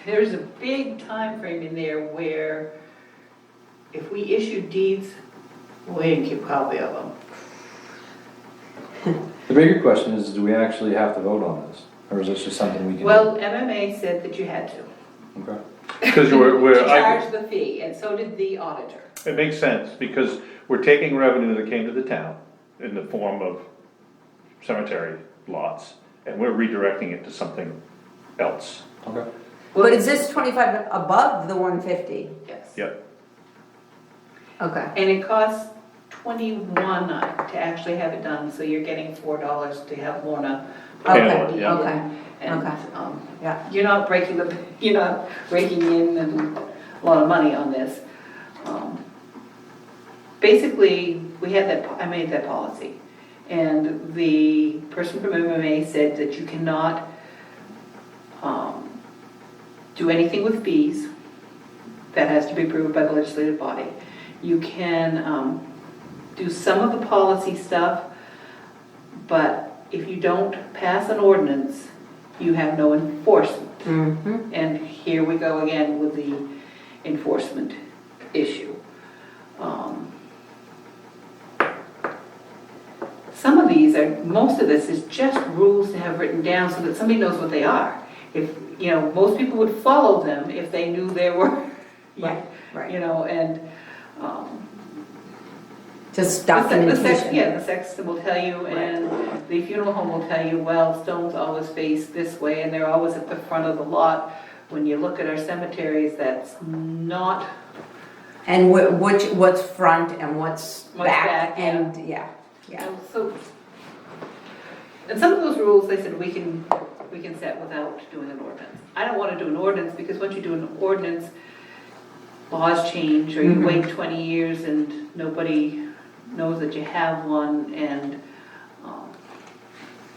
there's a big time frame in there where if we issue deeds, we didn't keep a copy of them. The bigger question is, do we actually have to vote on this? Or is this just something we can? Well, MMA said that you had to. Okay. Because To we're, charge the fee, and so did the auditor. it makes sense, because we're taking revenue that came to the town in the form of cemetery lots, and we're redirecting it to something else. Okay. but is this 25 above the 150? Yes. Yep. Okay. And it costs 21 to actually have it done, so you're getting $4 to have Lorna. Handle Okay, it, yeah. okay, And, okay. Yeah. you're not you're not raking in a lot of money on this. Basically, I made that policy, and the person from MMA said that you cannot do anything with fees. That has to be approved by the legislative body. You can do some of the policy stuff, but if you don't pass an ordinance, you have no enforcement. Mm-hmm. And here we go again with the enforcement issue. Some of these most of this is just rules to have written down so that somebody knows what they are. If, most people would follow them if they knew there were, Right, right. and, Just the documentation. sexton will tell you, and the funeral home will tell you, well, stones always face this way, and they're always at the front of the lot. When you look at our cemeteries, that's not. And what's front and what's What's back, back, yeah. and, yeah. So, and some of those rules, they said we can set without doing an ordinance. I don't want to do an ordinance, because once you do an ordinance, laws change, or you wait 20 years and nobody knows that you have one, and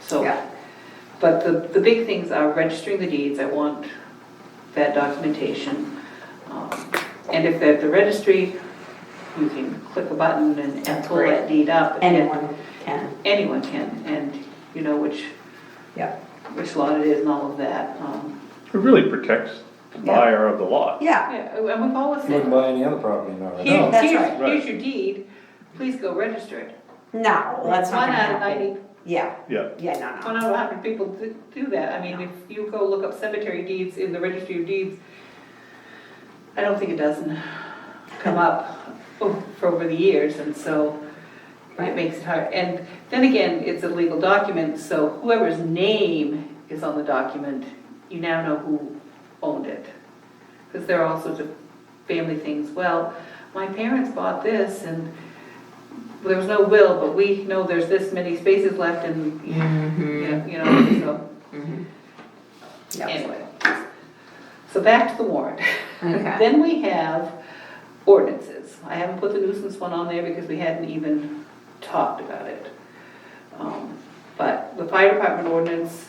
so. Yeah. But the big things are registering the deeds. I want that documentation. And if they're at the registry, you can click a button and That's pull great. that deed up. and Anyone can, Anyone can, and you know which lot it is and all of that. It really protects the buyer of the lot. yeah, Yeah, and we've always You said, wouldn't buy any other property now, right? No, that's right. here's your deed, please go register it. no, that's not One gonna out of happen. 90, Yeah, Yeah. yeah, one no. out of 100 people do that. I mean, if you go look up cemetery deeds in the registry of deeds, I don't think it doesn't come up for over the years, and so it makes it hard. And then again, it's a legal document, so whoever's name is on the document, you now know who owned it. Because there are all sorts of family things. Well, my parents bought this, and there was no will, but we know there's this many spaces left, and so Yep. anyway. So back to the warrant. Okay. Then we have ordinances. I haven't put the nuisance one on there because we hadn't even talked about it. But the fire department ordinance,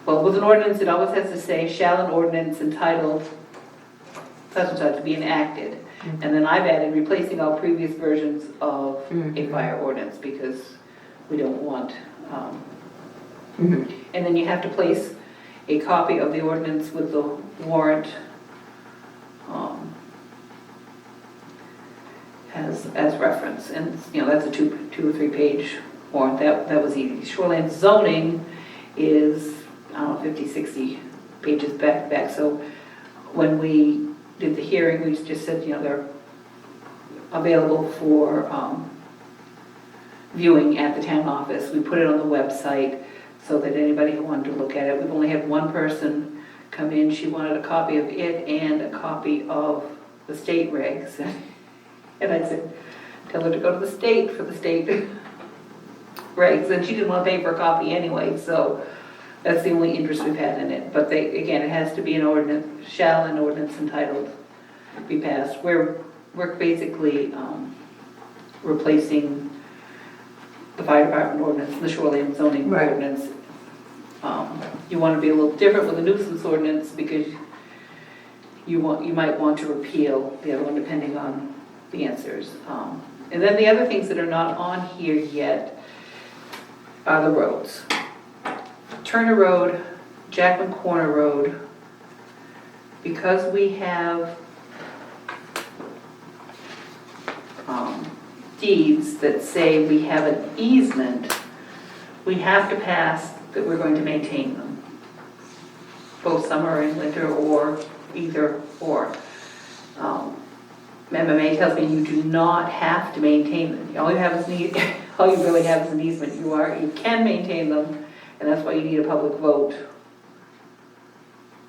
well, with an ordinance, it always has to say, shall an ordinance entitled such and such be enacted. And then I've added replacing all previous versions of a fire ordinance, because we don't want, and then you have to place a copy of the ordinance with the warrant as reference, and that's a two or 3 page warrant. That was easy. Shoreline zoning is, I don't know, 50, 60 pages back. So when we did the hearing, we just said, there available for viewing at the town office. We put it on the website so that anybody who wanted to look at it, we've only had one person come in, she wanted a copy of it and a copy of the state regs. And I said, tell her to go to the state for the state regs, and she didn't want to pay for a copy anyway, so that's the only interest we've had in it. But again, it has to be an ordinance, shall an ordinance entitled be passed. We're basically replacing the fire department ordinance, the shoreline zoning Right. ordinance. You want to be a little different with the nuisance ordinance because you might want to repeal the other one depending on the answers. And then the other things that are not on here yet are the roads. Turner Road, Jackman Corner Road, because we have deeds that say we have an easement, we have to pass that we're going to maintain them, both summer and winter, or either or. MMA tells me you do not have to maintain them. All you have is all you really have is an easement. You can maintain them, and that's why you need a public vote.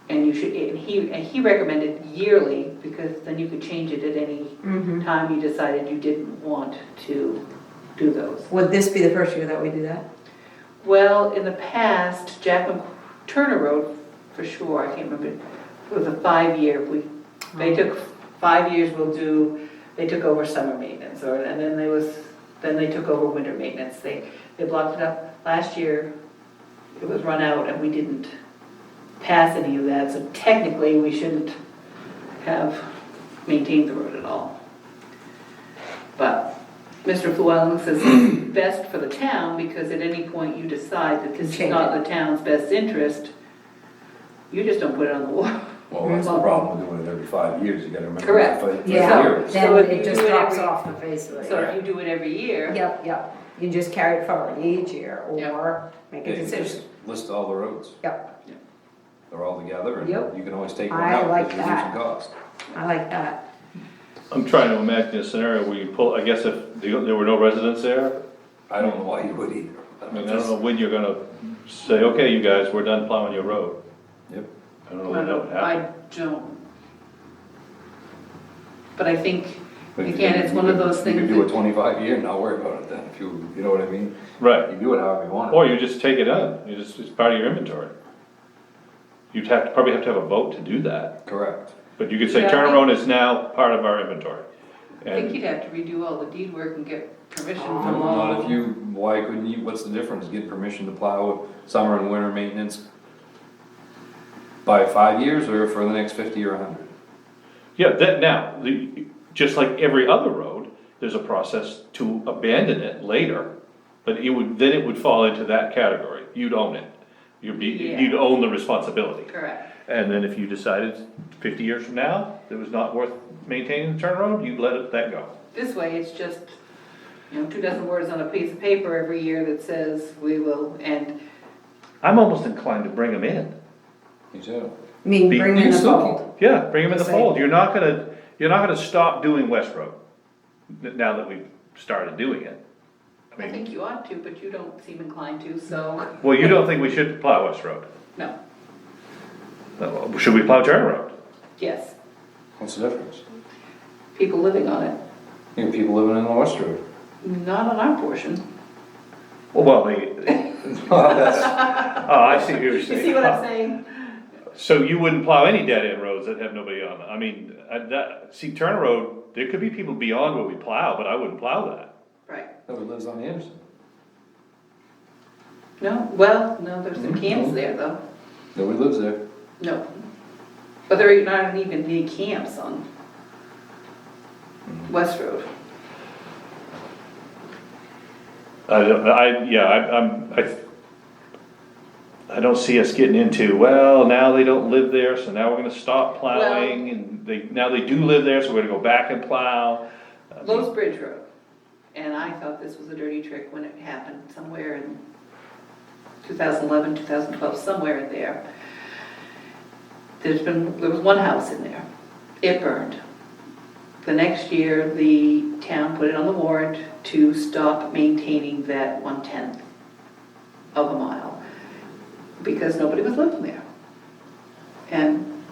And you should. And he recommended yearly because then you could change it at any time you decided you didn't want to do those. Would this be the first year that we do that? Well, in the past, Jackman Turner Road, for sure, I can't remember, it was a 5-year. They took 5 years. They took over summer maintenance, and then they took over winter maintenance. They blocked it up. Last year, it was run out, and we didn't pass any of that. So technically, we shouldn't have maintained the road at all. But Mr. Llewellyn says it's best for the town because at any point you decide that this is not the town's best interest, you just don't put it on the wall. Well, that's the problem with doing it every 5 years, you gotta remember. Correct. that for Yeah, years. then So if it you just do it drops every- off the face of it. So if you do it every year, Yep, you just carry it forward each year, Yep. or make Yeah, a you decision. just list all the roads, Yep, they're all together, and Yep. you can always take one I out, like because you're that. reducing cost. I like that. I'm trying to imagine a scenario where you pull, I guess if there were no residents there, I don't know why you would either. I mean, I don't know when you're gonna say, okay, you guys, we're done plowing your road. Yep. I don't know when that would happen. I don't. But I think, But if again, you- it's one of those You things could do a that, 25 year and not worry about it then, if you know what I mean? Right, You do it however you want. or you just take it on, it's part of your inventory. You'd probably have to have a vote to do that, Correct. but you could say Yeah, I Turner think- Road is now part of our inventory. I think And you'd have to redo all the deed work and get permission Oh. from No, all. not if you, why couldn't you, what's the difference, get permission to plow summer and winter maintenance by 5 years, or for the next 50 or 100? yeah, just like every other road, there's a process to abandon it later, but then it would fall into that category, you'd own it. Yeah. You'd own the responsibility. Correct. And then if you decided 50 years from now, it was not worth maintaining the turn road, you'd let that go. This way, it's just, 2 dozen words on a piece of paper every year that says we will, and I'm almost inclined to bring them in. Me too. I mean, Be- bring in you the still fold. Yeah, bring them in the Same. fold. You're not gonna stop doing West Road, now that we've started doing it. I think you ought to, but you don't seem inclined to, so, Well, you don't think we should plow West Road? no, Should we plow Turner Road? yes, What's the difference? people living on it, You have people living in the West Road. not on our portion. Well, That's- oh, I see what you're You saying. see what I'm saying? So you wouldn't plow any dead-end roads that have nobody on them? I mean, Turner Road, there could be people beyond where we plow, but I wouldn't plow that. Right. Nobody lives on the Anderson. No, well, no, there's some camps there, though. Nobody lives there. No. But there are not even any camps on West Road. I don't see us getting into, well, now they don't live there, so now we're gonna stop plowing, and now they do live there, so we're gonna go back and plow. Lowe's Bridge Road. And I thought this was a dirty trick when it happened somewhere in 2011, 2012, somewhere in there. There was one house in there. It burned. the next year, the town put it on the warrant to stop maintaining that 1/10 of a mile, because nobody was living there. And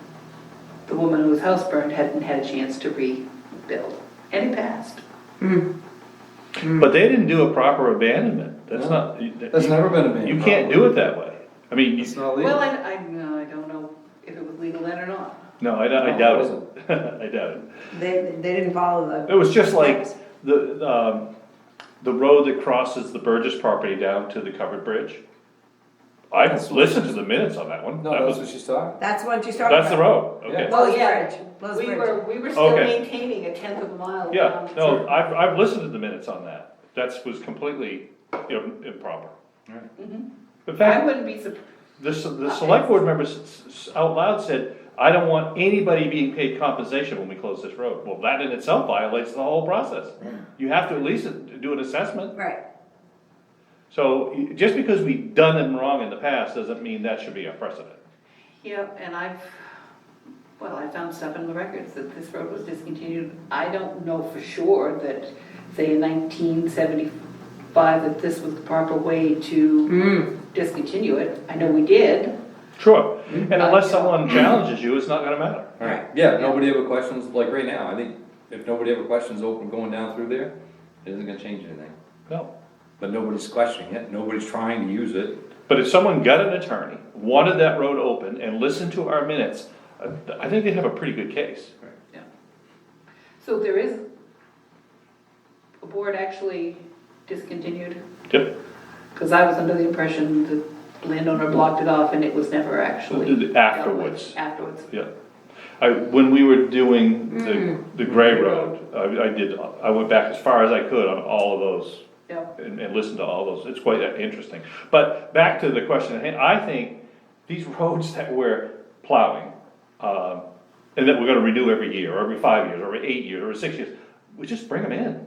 the woman whose house burned hadn't had a chance to rebuild, and it passed. But they didn't do a proper abandonment, that's No. not. That's never been abandoned. You can't do it that way. I mean, It's not legal. Well, no, I don't know if it was legal then or not. no, I No, it doubt wasn't. it. I doubt it. They didn't follow the. It was just like the road that crosses the Burgess property down to the covered bridge. I listened to the minutes on that one. No, That that's was, what she's talking. That's what she's talking about. that's the road, okay. Yeah. Lowe's yeah, Bridge, Lowe's We Bridge. were still Okay. maintaining 1/10 of a mile. Yeah, down. no, I've listened to the minutes on that. That was completely improper. In I fact, wouldn't be surprised. the select board members out loud said, I don't want anybody being paid compensation when we close this road. Well, that in itself violates the whole process. You have to at least do an assessment. Right. So just because we've done them wrong in the past doesn't mean that should be a precedent. Yeah, and I found stuff in the records that this road was discontinued. I don't know for sure that, say in 1975, that this was the proper way to discontinue it. I know we did. Sure, and unless someone challenges you, it's not gonna matter. Alright, yeah, if nobody ever questions, like right now, I think if nobody ever questions open going down through there, it isn't gonna change anything. No. But nobody's questioning it, nobody's trying to use it. But if someone got an attorney, wanted that road open, and listened to our minutes, I think they'd have a pretty good case. Yeah. So there is, a board actually discontinued? Yep. Because I was under the impression that the landowner blocked it off and it was never actually. Afterwards. Afterwards. Yeah. When we were doing the Gray Road, I went back as far as I could on all of those Yeah. and listened to all those. It's quite interesting. But back to the question at hand, I think these roads that we're plowing, and that we're gonna renew every year, or every 5 years, or every 8 years, or every 6 years, we just bring them in.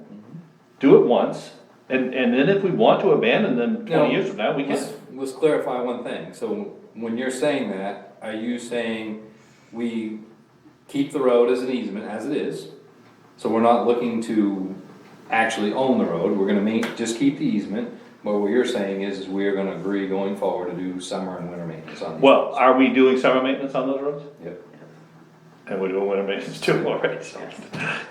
Do it once, and then if we want to abandon them 20 years from now, we can. Let's clarify one thing, so when you're saying that, are you saying we keep the road as an easement as it is? So we're not looking to actually own the road, we're gonna just keep the easement, but what you're saying is we're gonna agree going forward to do summer and winter maintenance on these. Well, are we doing summer maintenance on those roads? Yep. And we're doing winter maintenance too already, so,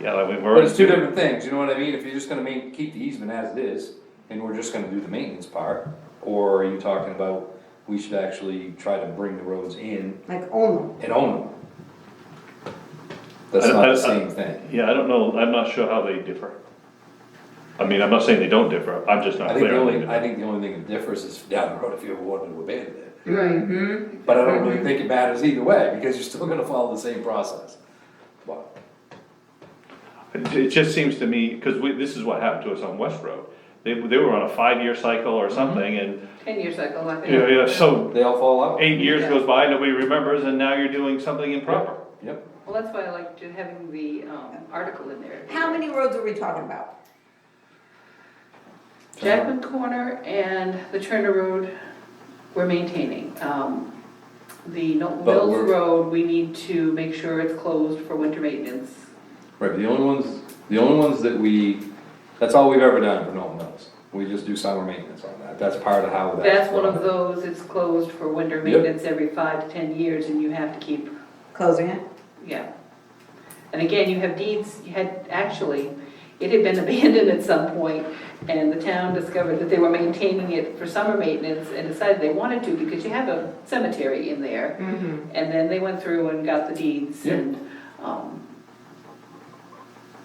yeah, I mean, But it's two different things, you know what I mean? If you're just gonna keep the easement as it is, and we're just gonna do the maintenance part, or are you talking about we should actually try to bring the roads in Like own and own them? That's not the same thing. Yeah, I don't know, I'm not sure how they differ. I mean, I'm not saying they don't differ, I'm just not I think clear. I think the only thing that differs is down the road if you ever wanted to abandon it. Right. But I don't really think it matters either way, because you're still gonna follow the same process. But, It just seems to me, because this is what happened to us on West Road. They were on a 5-year cycle or something, and, 10-year cycle, I think. yeah, so they all fall out? 8 years goes by, nobody remembers, and now you're doing something improper. Yep. Well, that's why I liked having the article in there. them. How many roads are we talking about? Jackman Corner and the Turner Road, we're maintaining. The Knowlton But Mills we're- Road, we need to make sure it's closed for winter maintenance. Right, but the only ones that that's all we've ever done for Knowlton Mills. We just do summer maintenance on that. That's part of how That's one of run. those, it's closed for winter Yep. maintenance every 5 to 10 years, and you have to keep, Closing it? yeah. And again, you have deeds, it had been abandoned at some point, and the town discovered that they were maintaining it for summer maintenance and decided they wanted to because you have a cemetery in there. And then they went through and got the deeds Yeah. and,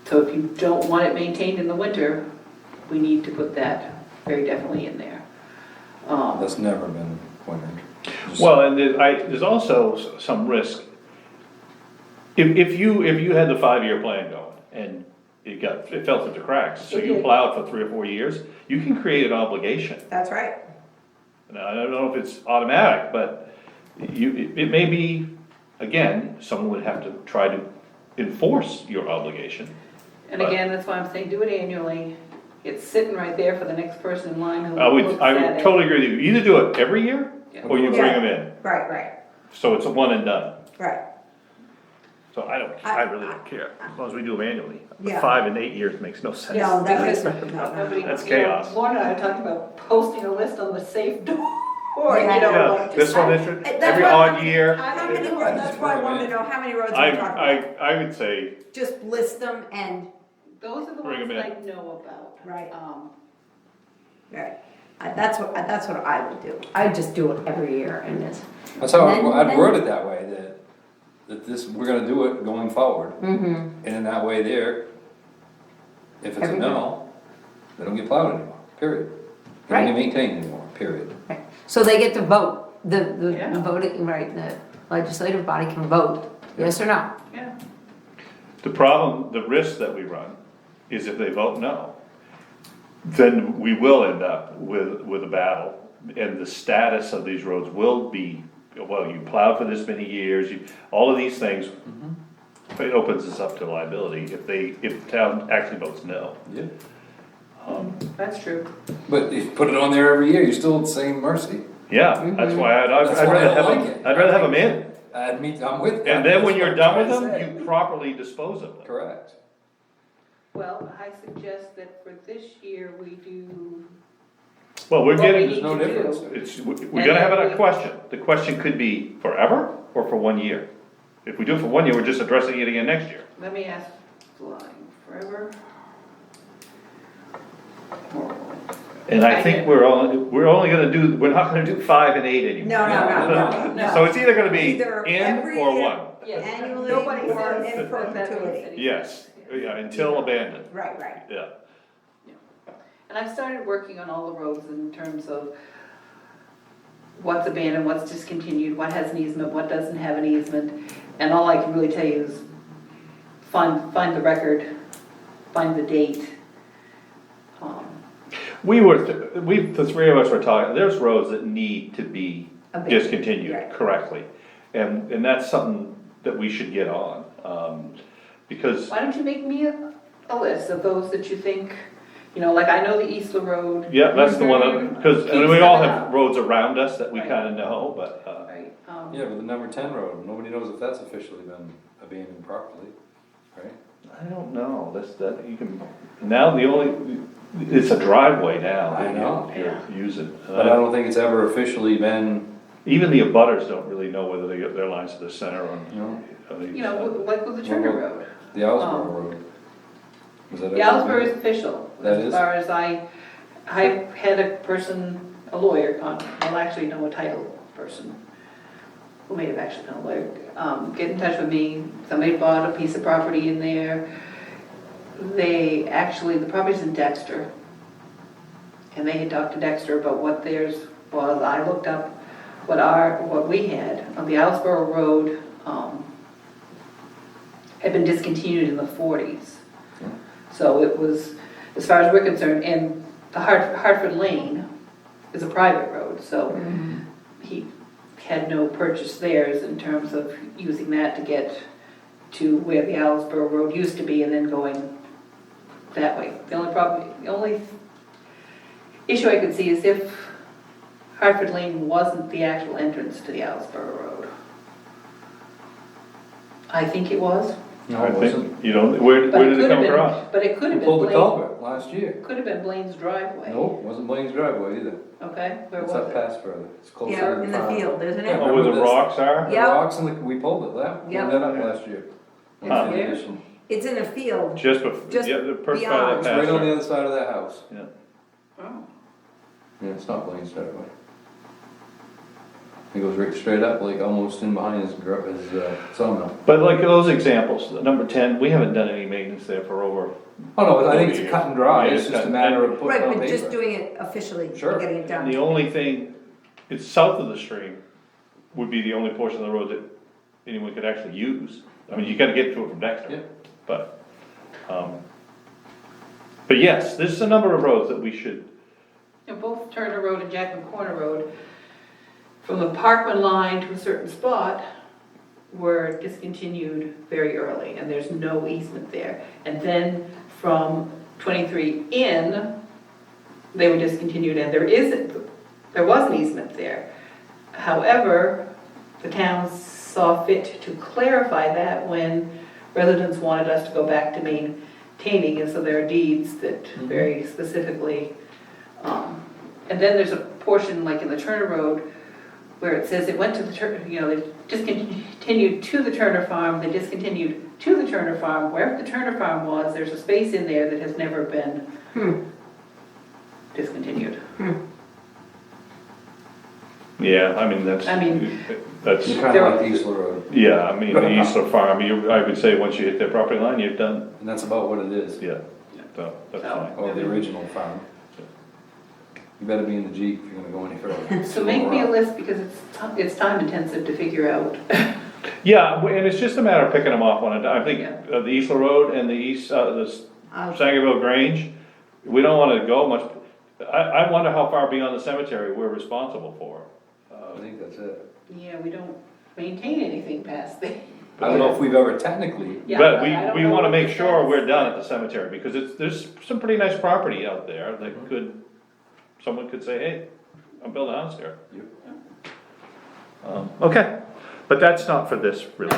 so if you don't want it maintained in the winter, we need to put that very definitely in there. That's never been wintered. Just- Well, and there's also some risk. If you had the 5-year plan going, and it fell through the cracks, so It you did. plowed for 3 or 4 years, you can create an obligation. That's right. Now, I don't know if it's automatic, but it may be, again, someone would have to try to enforce your obligation. And again, that's why I'm saying do it annually. It's sitting right there for the next person in line who I would looks at it. totally agree with you, either do it every year, Yeah. or you bring Yeah. them in, Right, right, so it's a one and done. right. So I really don't care, as long as we do them annually. Yeah. 5 and 8 years makes no sense. No, that makes, Because no, no. nobody, That's you know, chaos. Warren and I talked about posting a list on the safe door, Yeah. you know, Yeah, like this just. one, That's every what- odd year. How many roads, that's why I wanted to know how many roads I, we're talking about. I would say, Just list them and, Those are the Bring ones 'em that I know about. Right. Right. that's what I would do. I'd just do it every year and it's. That's how And then- I'd word it that way, that this, we're gonna do it going forward. Mm-hmm. And in that way there, if it's a Every no, they don't get plowed anymore, period. They don't get maintained anymore, period. Right. So they get to vote, the Yeah. voting, right, the legislative body can vote, yes or no? Yeah. the problem, the risk that we run is if they vote no, then we will end up with a battle, and the status of these roads will be, well, you plowed for this many years, all of these things. It opens us up to liability if the town actually votes no. Yeah. That's true. But if you put it on there every year, you're still at the same mercy. Yeah, that's why That's I'd why I rather don't have like them, it. I'd rather have them in. I'm with. And then when you're that's done with what I'm them, trying to you properly dispose of them. say. Correct. Well, I suggest that for this year, we do Well, we're what we getting, need no to difference. do. we're gonna have a question. The question could be forever or for 1 year. If we do it for 1 year, we're just addressing it again next year. Let me ask Flying Forever. And I think we're only we're not gonna do 5 and 8 anymore. No. So it's either gonna be Either in every or year. 1. Yes, Annually nobody or says in that that means perpetuity. anything. Yes, yeah, until abandoned, Right, yeah. And I've started working on all the roads in terms of what's abandoned, what's discontinued, what has an easement, what doesn't have an easement. And all I can really tell you is find the record, find the date. The three of us were talking, there's roads that need to be Abandoned, discontinued right. correctly. And that's something that we should get on, because, Why don't you make me a list of those that you think, you know, like I know the Eastler Road. yeah, that's the one, because, and we all have roads around us that we Right. kinda know, but, Right, Yeah, but the number 10 road, nobody knows if that's officially been abandoned properly, right? I don't know, you can, now it's a driveway now. I know. You're using. But I don't think it's ever officially been, Even the abutters don't really know whether they get their lines to the center or. you know, you know, like with the Turner Road. the Ellsboro Road. Was that The ever Ellsbury is been- official, That as is? far as I had a person, a lawyer, well, actually, no, a title person, who may have actually been a lawyer, get in touch with me. Somebody bought a piece of property in there. The property's in Dexter. And they had talked to Dexter about what theirs was. I looked up what we had on the Ellsboro Road, had been discontinued in the 40s. So it was, as far as we're concerned, and the Hartford Lane is a private road, so he had no purchase theirs in terms of using that to get to where the Ellsboro Road used to be and then going that way. The only issue I could see is if Hartford Lane wasn't the actual entrance to the Ellsboro Road. I think it was. No, I it wasn't. think, where But did it come across? But it could We have been pulled the Blaine, culvert last year. could have been Blaine's driveway. Nope, wasn't Blaine's driveway either. Okay, where It's was up it? past further. It's closer to Yeah, the in the farm. field, isn't Yeah. it? Oh, where the rocks are? The Yeah. rocks and we pulled it, we Yeah. pulled that up last year. It's Huh. where? Addition. It's in a field. Just before, Just yeah, the first beyond. part of It's that right on the pasture. other side of that house. Yeah. Oh. Yeah, it's not Blaine's driveway. It goes right straight up, like almost in behind his sawmill. But like those examples, number 10, we haven't done any maintenance there for over, Oh, no, I think 40 it's cut and dry, years. it's just a matter of putting Right, it on but just paper. doing it officially, Sure. getting it done. and the only thing, it's south of the stream would be the only portion of the road that anyone could actually use. I mean, you gotta get to it from Dexter. Yeah. But yes, there's a number of roads that we should, You know, both Turner Road and Jackman Corner Road, from the Parkman line to a certain spot, were discontinued very early, and there's no easement there. And then from 23 in, they were discontinued, and there was an easement there. However, the town saw fit to clarify that when residents wanted us to go back to maintaining, and so there are deeds that very specifically, and then there's a portion like in the Turner Road where it says it went to the they discontinued to the Turner Farm, they discontinued to the Turner Farm, wherever the Turner Farm was, there's a space in there that has never been discontinued. Yeah, I mean, that's, I mean, that's, It's kind of like the Eastler Road, yeah, I mean, the Eastler Farm, I would say once you hit their property line, you're done, and that's about what it is, yeah, so, that's fine. or the original farm. You better be in the Jeep if you're gonna go any further. so make me a list because it's time intensive to figure out. Yeah, and it's just a matter of picking them off one at a time. I think Yeah. the Eastler Road and the Sangerville Grange, we don't wanna go much, I wonder how far beyond the cemetery we're responsible for. I think that's it. Yeah, we don't maintain anything past there. I don't know if we've ever technically, Yeah, But I don't we know wanna what make the sure status we're done is. at the cemetery, because there's some pretty nice property out there that someone could say, hey, I'm building a house here. Okay, but that's not for this, really.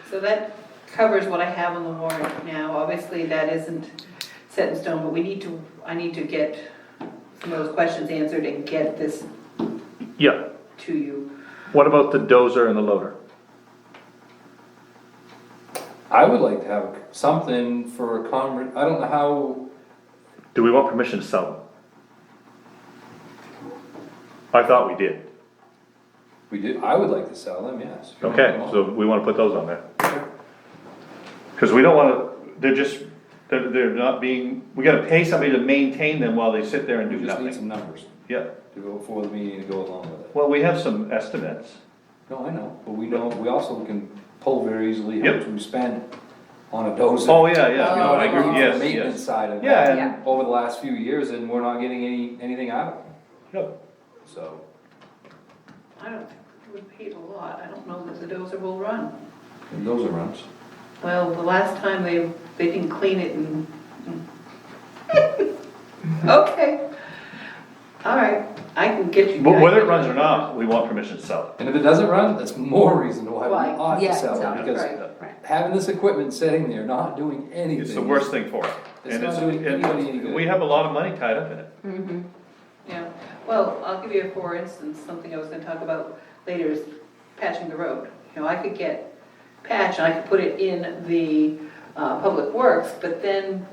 So that covers what I have on the warrant now. Obviously, that isn't set in stone, but I need to get some of those questions answered and get this Yeah, to you. what about the dozer and the loader? I would like to have something for a I don't know how, Do we want permission to sell them? I thought we did. we do, I would like to sell them, yes. if you want Okay, them all. so we wanna put those on there. Cause we don't wanna, they're not being, we gotta pay somebody to maintain them while they sit there and do We just need nothing. some numbers Yeah, to go for the meeting to go along with it. well, we have some estimates. No, I know, but we also can pull very easily how Yep. much we spend on a dozer. Oh, yeah, yeah, Oh, no, I You know, agree, the yes, maintenance yes. side of Yeah, that, Yeah. over the last few years, and we're not getting anything out of it, Yep. so. I don't think we would pay a lot. I don't know that the dozer will run. And those are runs. Well, the last time they didn't clean it and. Okay. All right, I can get you. But whether it runs or not, we want permission to sell And if it doesn't run, that's more reason why we Why? ought to Yeah, sell sell it, it, because right. Right. having this equipment sitting there, not doing it. anything. It's the worst thing for it. It's And not doing anybody any good. we have a lot of money tied up in it. Yeah, well, I'll give you, for instance, something I was gonna talk about later is patching the road. You know, I could get patch, and I could put it in the public works, but then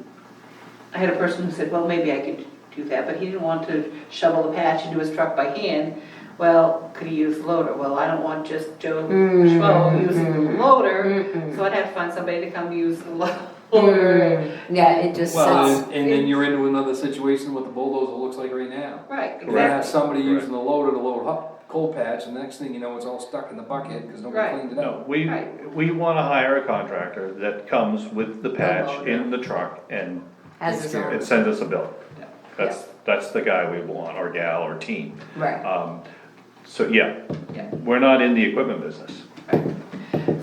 I had a person who said, well, maybe I could do that, but he didn't want to shovel the patch into his truck by hand. Well, could he use the loader? Well, I don't want just Joe Schmo using the loader, so I'd have to find somebody to come use the loader. Yeah, it just Well, sits. and then you're into another situation with the bulldozer looks like right now. Right, You're gonna have exactly. somebody Correct. using the loader to load coal patch, and the next thing you know, it's all stuck in the bucket, because nobody Right. cleaned it No, out. Right. we wanna hire a contractor that comes with the patch loader. in the truck and Has his own. it sends us a bill. Yeah. That's the guy we want, or gal, or team. Right. So, yeah, Yeah. we're not in the equipment business.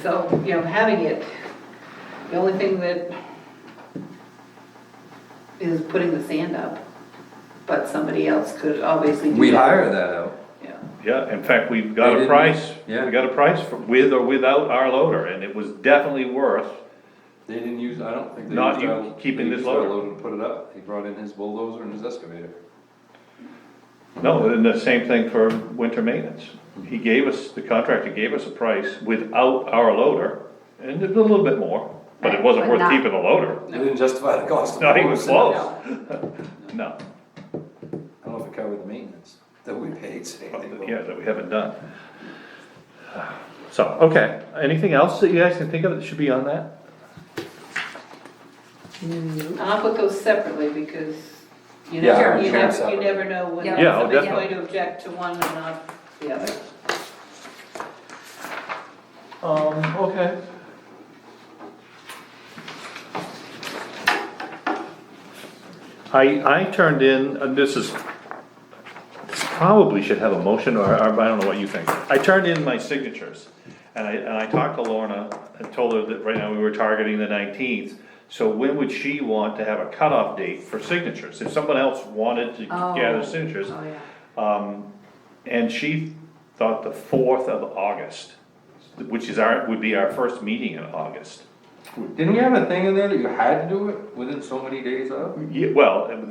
So, having it, the only thing that is putting the sand up, but somebody else could obviously do that. We hired that out. Yeah, Yeah, in fact, we've They got a didn't- price, yeah. we got a price for, with or without our loader, and it was definitely worth, They didn't use, I don't think they Not used you our, keeping they this used our loader. loader to put it up. He brought in his bulldozer and his excavator. no, and the same thing for winter maintenance. The contractor gave us a price without our loader, and it was a little bit more, but it Right, wasn't but worth not- keeping the loader. It didn't justify the cost of the Not loader. even so- close. No, I don't know if it covered the maintenance that we paid, say anything about. yeah, that we haven't done. So, okay, anything else that you guys can think of that should be on that? and I'll put those separately because you Yeah, never, you sure, never, separate. you never know when Yeah. Yeah, oh, somebody's definitely. going to object to one and not the other. Okay. I turned in, this probably should have a motion, or I don't know what you think. I turned in my signatures, and I talked to Lorna and told her that right now we were targeting the 19th. So when would she want to have a cutoff date for signatures? If someone else wanted to gather signatures. Oh, yeah. And she thought the 4th of August. which would be our first meeting in August. Didn't we have a thing in there that you had to do it within so many days of? Yeah, well, we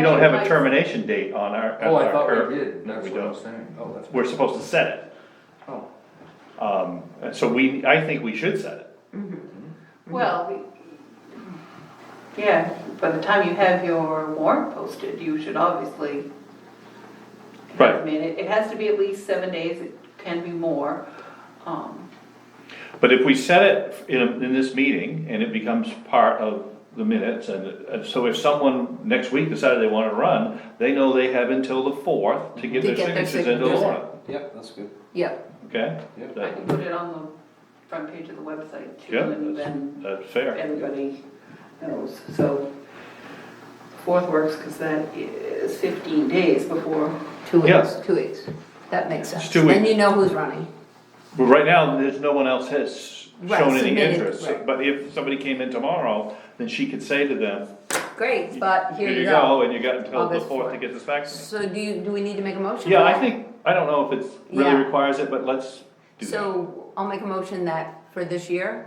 don't have a termination date on our. Oh, I thought our- we did, that's we what I don't. was saying, oh, that's. We're supposed to set it. Oh. And so I think we should set it. Well, yeah, by the time you have your warrant posted, you should obviously. Right. I mean, it has to be at least 7 days, it can be more. But if we set it in this meeting and it becomes part of the minutes, and so if someone next week decided they wanna run, they know they have until the 4th to get To their get their signatures into the signatures in. warrant, Yep, that's good. Yep, okay? Yep. I can put it on the front page of the website too, Yeah, and then that's fair. everybody knows. So 4th works because that is 15 days before. 2 weeks, Yeah. 2 weeks. That makes sense. 2 Then weeks. you know who's running. But right now, there's no one else has Right, shown any submitted, interest, right. but if somebody came in tomorrow, then she could say to them, Great, but here here you you go, go. and you got until the August 4th to 4th. get this back to me. So do we need to make a motion? Yeah, for I that? I don't know if it's really Yeah. requires it, but let's do that. So I'll make a motion that for this year,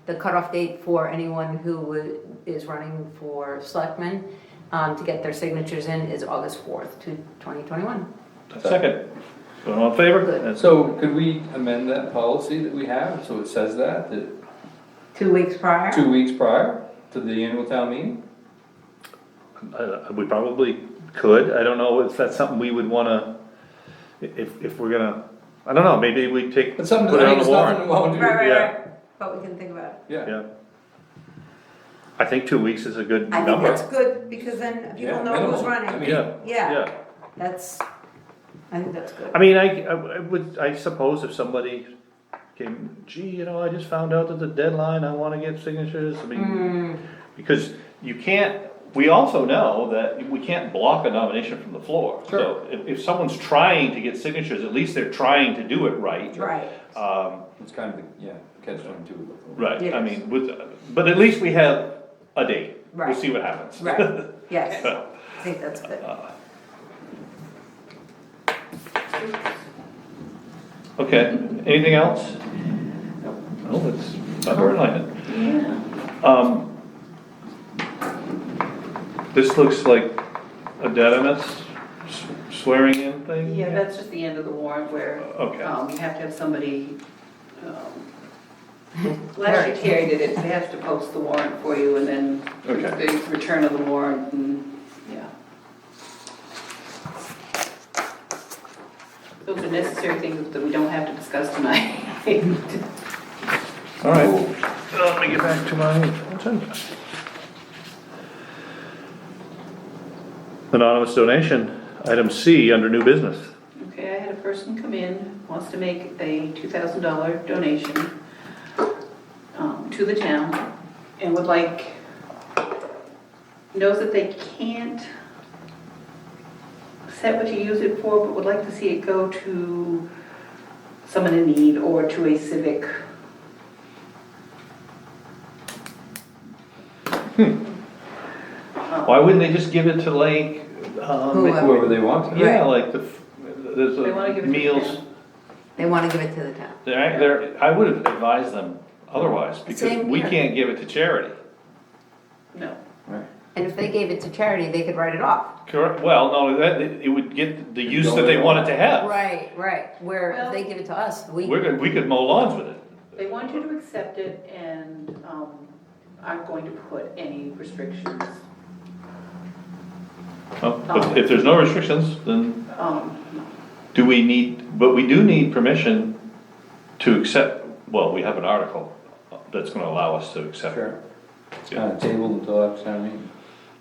the cutoff date for anyone who is running for selectmen, to get their signatures in is August 4th to 2021. Second, all in favor? Good. That's- So could we amend that policy that we have, so it says that 2 weeks prior? 2 weeks prior to the annual town meeting? We probably could, I don't know if that's something we would wanna, if we're gonna, I don't know, maybe we take, put It's it something, on I mean, the it's nothing warrant. we won't do. Right, right, Yeah. right. But we can think about it. Yeah, Yeah. I think 2 weeks is a good I think number. that's good, because then Yeah, people know who's minimum. I running. mean, Yeah, Yeah, yeah. I think that's good. I mean, I suppose if somebody came, gee, I just found out that the deadline, I wanna get signatures, I mean, because you can't, we also know that we can't block a nomination from the floor. So if someone's trying to get signatures, at least they're trying to do it right. Right, it's kind of, catch 22. Right, I Yes. mean, but at least we have a date. We'll Right. see what happens. right, yes, I think that's good. Okay, anything else? No, it's underlined it. Yeah. This looks like a dedimus swearing in thing? Yeah, that's just the end of the warrant where, Okay. you have to have somebody, last year Terry did it, they have to post the warrant for you and then Okay. the return of the warrant and, yeah. Those are necessary things that we don't have to discuss tonight. All right, let me get back to my agenda. Anonymous donation, item C, under new business. Okay, I had a person come in, wants to make a $2,000 donation to the town and would like, knows that they can't set what you use it for, but would like to see it go to someone in need or to a civic. Why wouldn't they just give it to like, Whoever. Whoever they want to. yeah, like there's They wanna give it to the meals. town. They wanna give it to the town. I would have advised them otherwise, because Same we here. can't give it to charity. No. Right. And if they gave it to charity, they could write it off. Correct, well, no, it would get the use that they want it to have. Right, right, where if they give it to us, we We could mow lawns with it. They want you to accept it and aren't going to put any restrictions. Well, if there's no restrictions, then No. do we need, but we do need permission to accept, well, we have an article that's gonna allow us to accept. Sure. It's kind of tabled until after town meeting.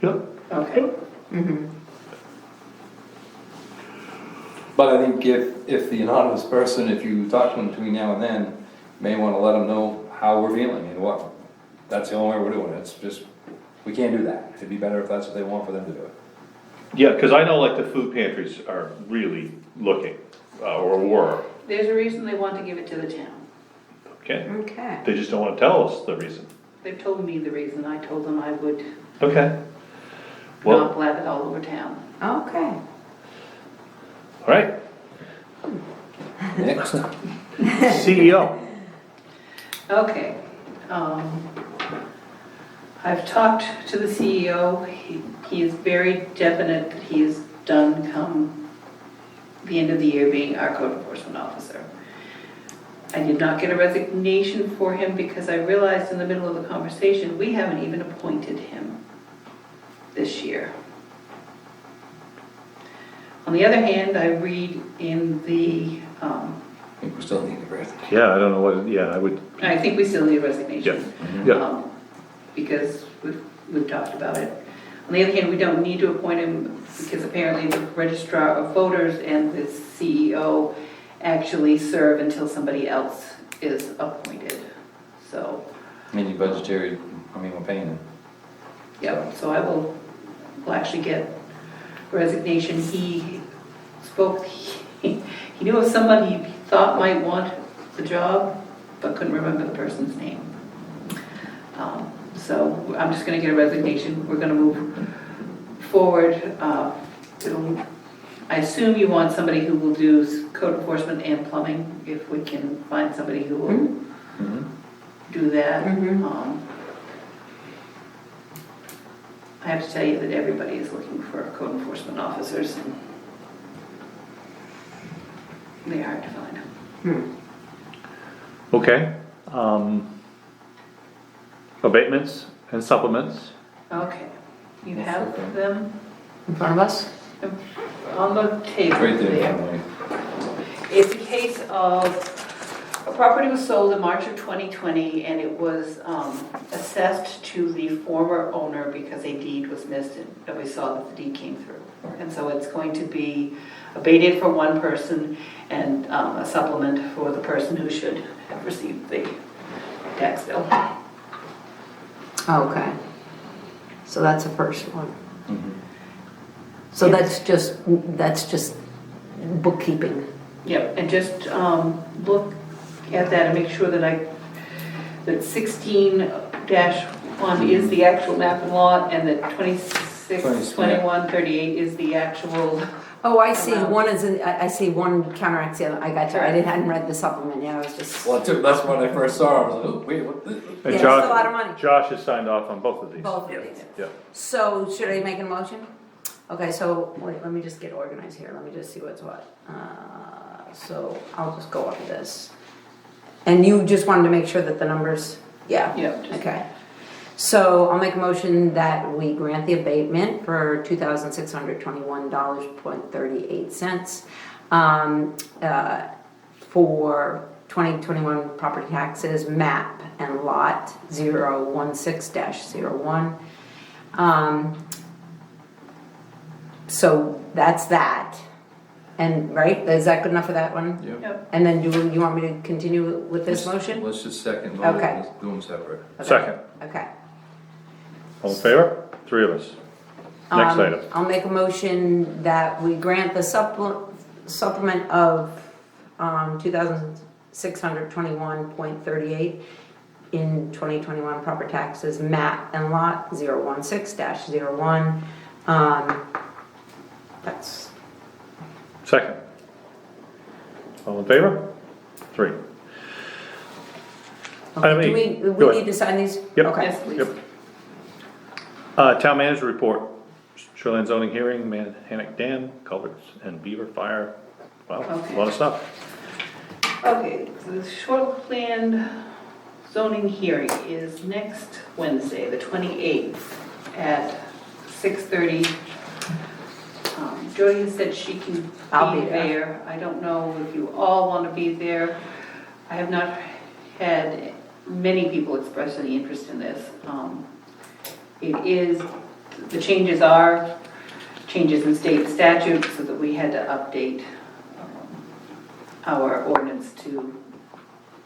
Yep. Okay. But I think if the anonymous person, if you talk to them between now and then, may want to let them know how we're feeling and what, that's the only way we're doing it, it's just, we can't do that. It'd be better if that's what they want for them to do it. Yeah, cause I know like the food pantries are really looking, or were, There's a reason they want to give it to the town. okay? Okay. They just don't wanna tell us the reason. They've told me the reason, I told them I would Okay. not Well, blab it all over town. Okay. alright, Next. CEO. Okay. I've talked to the CEO. He is very definite that he is done come the end of the year being our code enforcement officer. I did not get a resignation for him because I realized in the middle of the conversation, we haven't even appointed him this year. On the other hand, I read in the, I think we still need the rest. Yeah, I don't know what, yeah, I would, I think we still need a resignation. yeah. Because we've talked about it. On the other hand, we don't need to appoint him because apparently the registrar of voters and the CEO actually serve until somebody else is appointed. So, I mean, you budgetary, I mean, we're paying them. yeah, so I will actually get resignation. He spoke, he knew of somebody he thought might want the job, but couldn't remember the person's name. So I'm just gonna get a resignation. We're gonna move forward. I assume you want somebody who will do code enforcement and plumbing, if we can find somebody who will do that. I have to tell you that everybody is looking for code enforcement officers, and they're hard to find. Okay. Abatements and supplements. Okay, you have them In front of us? on the table Right there, there. Emily. It's a case of, a property was sold in March of 2020, and it was assessed to the former owner because a deed was missed, and we saw that the deed came through. And so it's going to be abated for one person and a supplement for the person who should have received the tax bill. Okay. So that's the first one. Mhm. So that's just bookkeeping. Yep, and just look at that and make sure that that 16-1 is the actual map and lot, and that 26, 21, 38 is the actual. Oh, I see, one is, I see one counteracts the other, I got you, I hadn't read the supplement yet, I was just. Well, that's when I first saw it, I was like, oh, wait, what the? And Yeah, it's Josh- a lot of money. Josh has signed off on both of these. Both of these. Yeah. So should I make a motion? Okay, so, wait, let me just get organized here, let me just see what's what. So I'll just go off of this. And you just wanted to make sure that the numbers, yeah? Yep, just- Okay. So I'll make a motion that we grant the abatement for $2,621.38 for 2021 property taxes, map and lot 016-01. So that's that. And, right, is that good enough for that one? Yep. Yep. And then do you want me to continue with this motion? Let's just second, Okay. let's do them separate. Okay. Second. Okay. All in favor? Three of us. Next item. I'll make a motion that we grant the supplement of 2,621.38 in 2021 proper taxes, map and lot 016-01. That's, Second. All in favor? Three. I okay, mean, do go we ahead. need to sign these? Yep. Okay. Yes, please. Yep. Town manager report, shoreline zoning hearing, Manhattan Dam, culverts and beaver fire. Wow, a Okay. lot of stuff. Okay, so the shoreland zoning hearing is next Wednesday, the 28th at 6:30. Jody has said she can I'll be be there. there. I don't know if you all want to be there. I have not had many people express any interest in this. The changes are changes in state statute, so that we had to update our ordinance to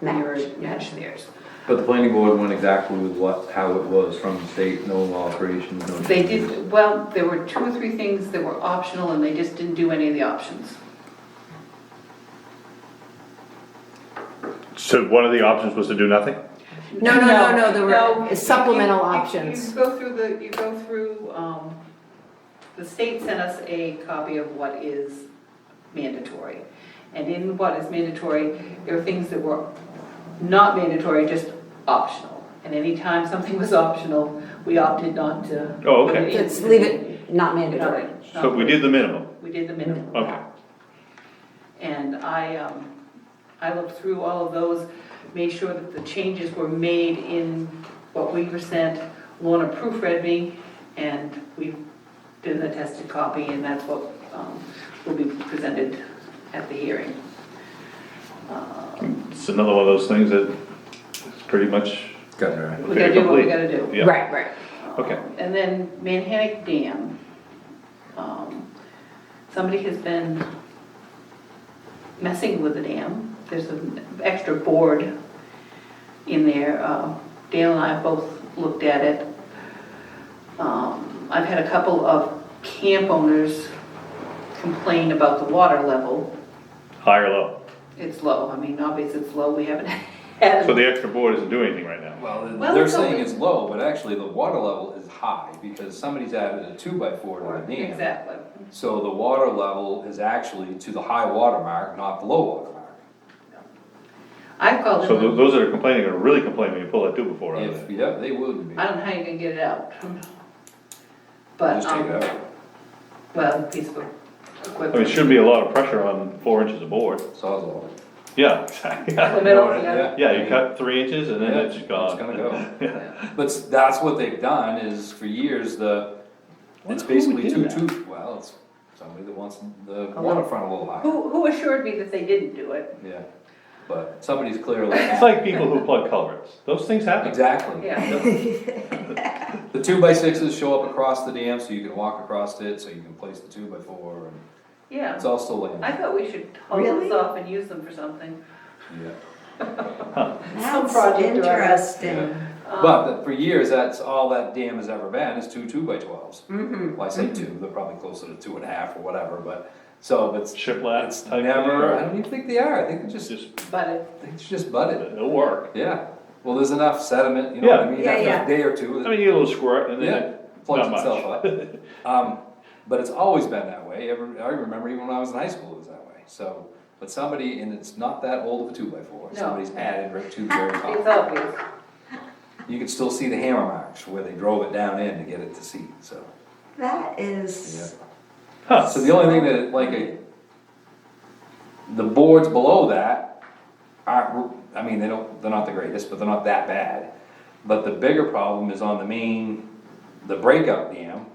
match theirs. But the planning board went exactly with how it was from the state, no alterations, no changes. They did, well, there were 2 or 3 things that were optional, and they just didn't do any of the options. So one of the options was to do nothing? No, there were supplemental options. You go through, the state sent us a copy of what is mandatory. And in what is mandatory, there are things that were not mandatory, just optional. And anytime something was optional, we opted not to. Oh, put okay. it in. Let's leave it not mandatory. So we did the minimum, We did the minimum. okay. And I looked through all of those, made sure that the changes were made in what we were sent. Lorna proofread me, and we did an attested copy, and that's what will be presented at the hearing. It's another one of those things that is pretty much. Got it right. We gotta do what we gotta do. Yeah. Right. Okay. And then Manhattan Dam. Somebody has been messing with the dam. There's an extra board in there. Dale and I both looked at it. I've had a couple of camp owners complain about the water level. High or low? It's low. I mean, obviously it's low. We haven't had. So the extra board isn't doing anything right now? Well, Well, they're it's saying only- it's low, but actually the water level is high, because somebody's added a 2x4 to the dam. Exactly. So the water level is actually to the high water mark, not the low water mark. I called So them. those that are complaining are really complaining when you pull that 2x4 out of If, there. yeah, they would be. I don't know how you can get it out. But, Just take it out. well, piece of I mean, equipment. it shouldn't be a lot of pressure on 4 inches of board. Sawzall. Yeah, exactly. The middle, yeah. Yeah, you cut 3 inches and then Yeah, it's gone. It's gonna go. Yeah. But that's what they've done, is for years, it's basically did that? well, it's somebody that wants the waterfront a little higher. Who assured me that they didn't do it? Yeah, but somebody's clearly. It's like people who plug culverts. Those things happen. Exactly. Yeah. The 2x6s show up across the dam, so you can walk across it, so you can place the 2x4, and Yeah. it's all still land. I thought we should haul those Really? off and use them for something. Yeah. That's project or other. interesting. But for years, that's all that dam has ever been, is 2x12s. Mm-hmm. Well, I say 2, they're probably closer to 2.5 or whatever, but, so it's, Shiplap it's type never, thing? I don't even think they are, I think it's Just, But I think it's just budded. it'll work. Yeah, well, there's enough sediment, you know what I Yeah. mean, Yeah, after yeah. a day or two, I mean, you get a little squirt and then yeah, it plugs not itself much. up. But it's always been that way, I remember even when I was in high school, it was that way, so, but somebody, and it's not that old of a 2x4, No. somebody's added right to the very it's top. obvious. You can still see the hammer marks where they drove it down in to get it to seat, so, That yeah. is, Huh. So the only thing that, the boards below that aren't, I mean, they're not the greatest, but they're not that bad. But the bigger problem is on the main, the breakout dam,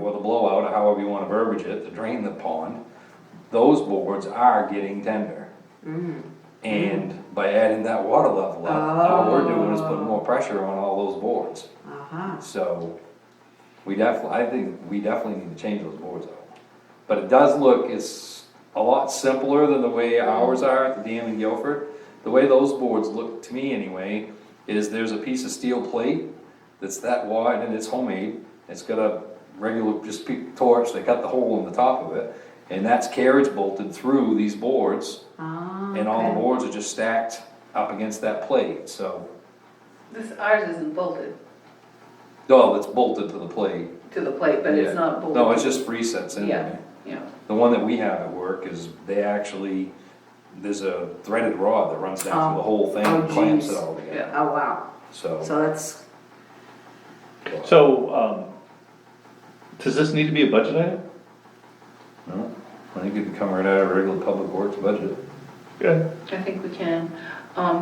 or the blowout, or however you wanna verbiage it, to drain the pond. Those boards are getting tender. And by adding that water level up, all we're doing is putting more pressure on all those boards. uh-huh. So, I think we definitely need to change those boards out. But it does look, it's a lot simpler than the way ours are at the dam in Guilford. The way those boards look, to me anyway, is there's a piece of steel plate that's that wide, and it's homemade. It's got a regular, just torch, they cut the hole in the top of it, and that's carriage bolted through these boards, Ah, and all the okay. boards are just stacked up against that plate, so, Ours isn't bolted oh, it's bolted to the plate. to the plate, but it's Yeah. not bolted. No, it's just presets in Yeah, there. yeah. The one that we have at work is, there's a threaded rod that runs down through the whole thing and Oh, clamps geez. it all together, Yeah. Oh, wow. so. So that's, So, does this need to be a budget item? No, I think it can come right out of regular public works budget. Good. I think we can.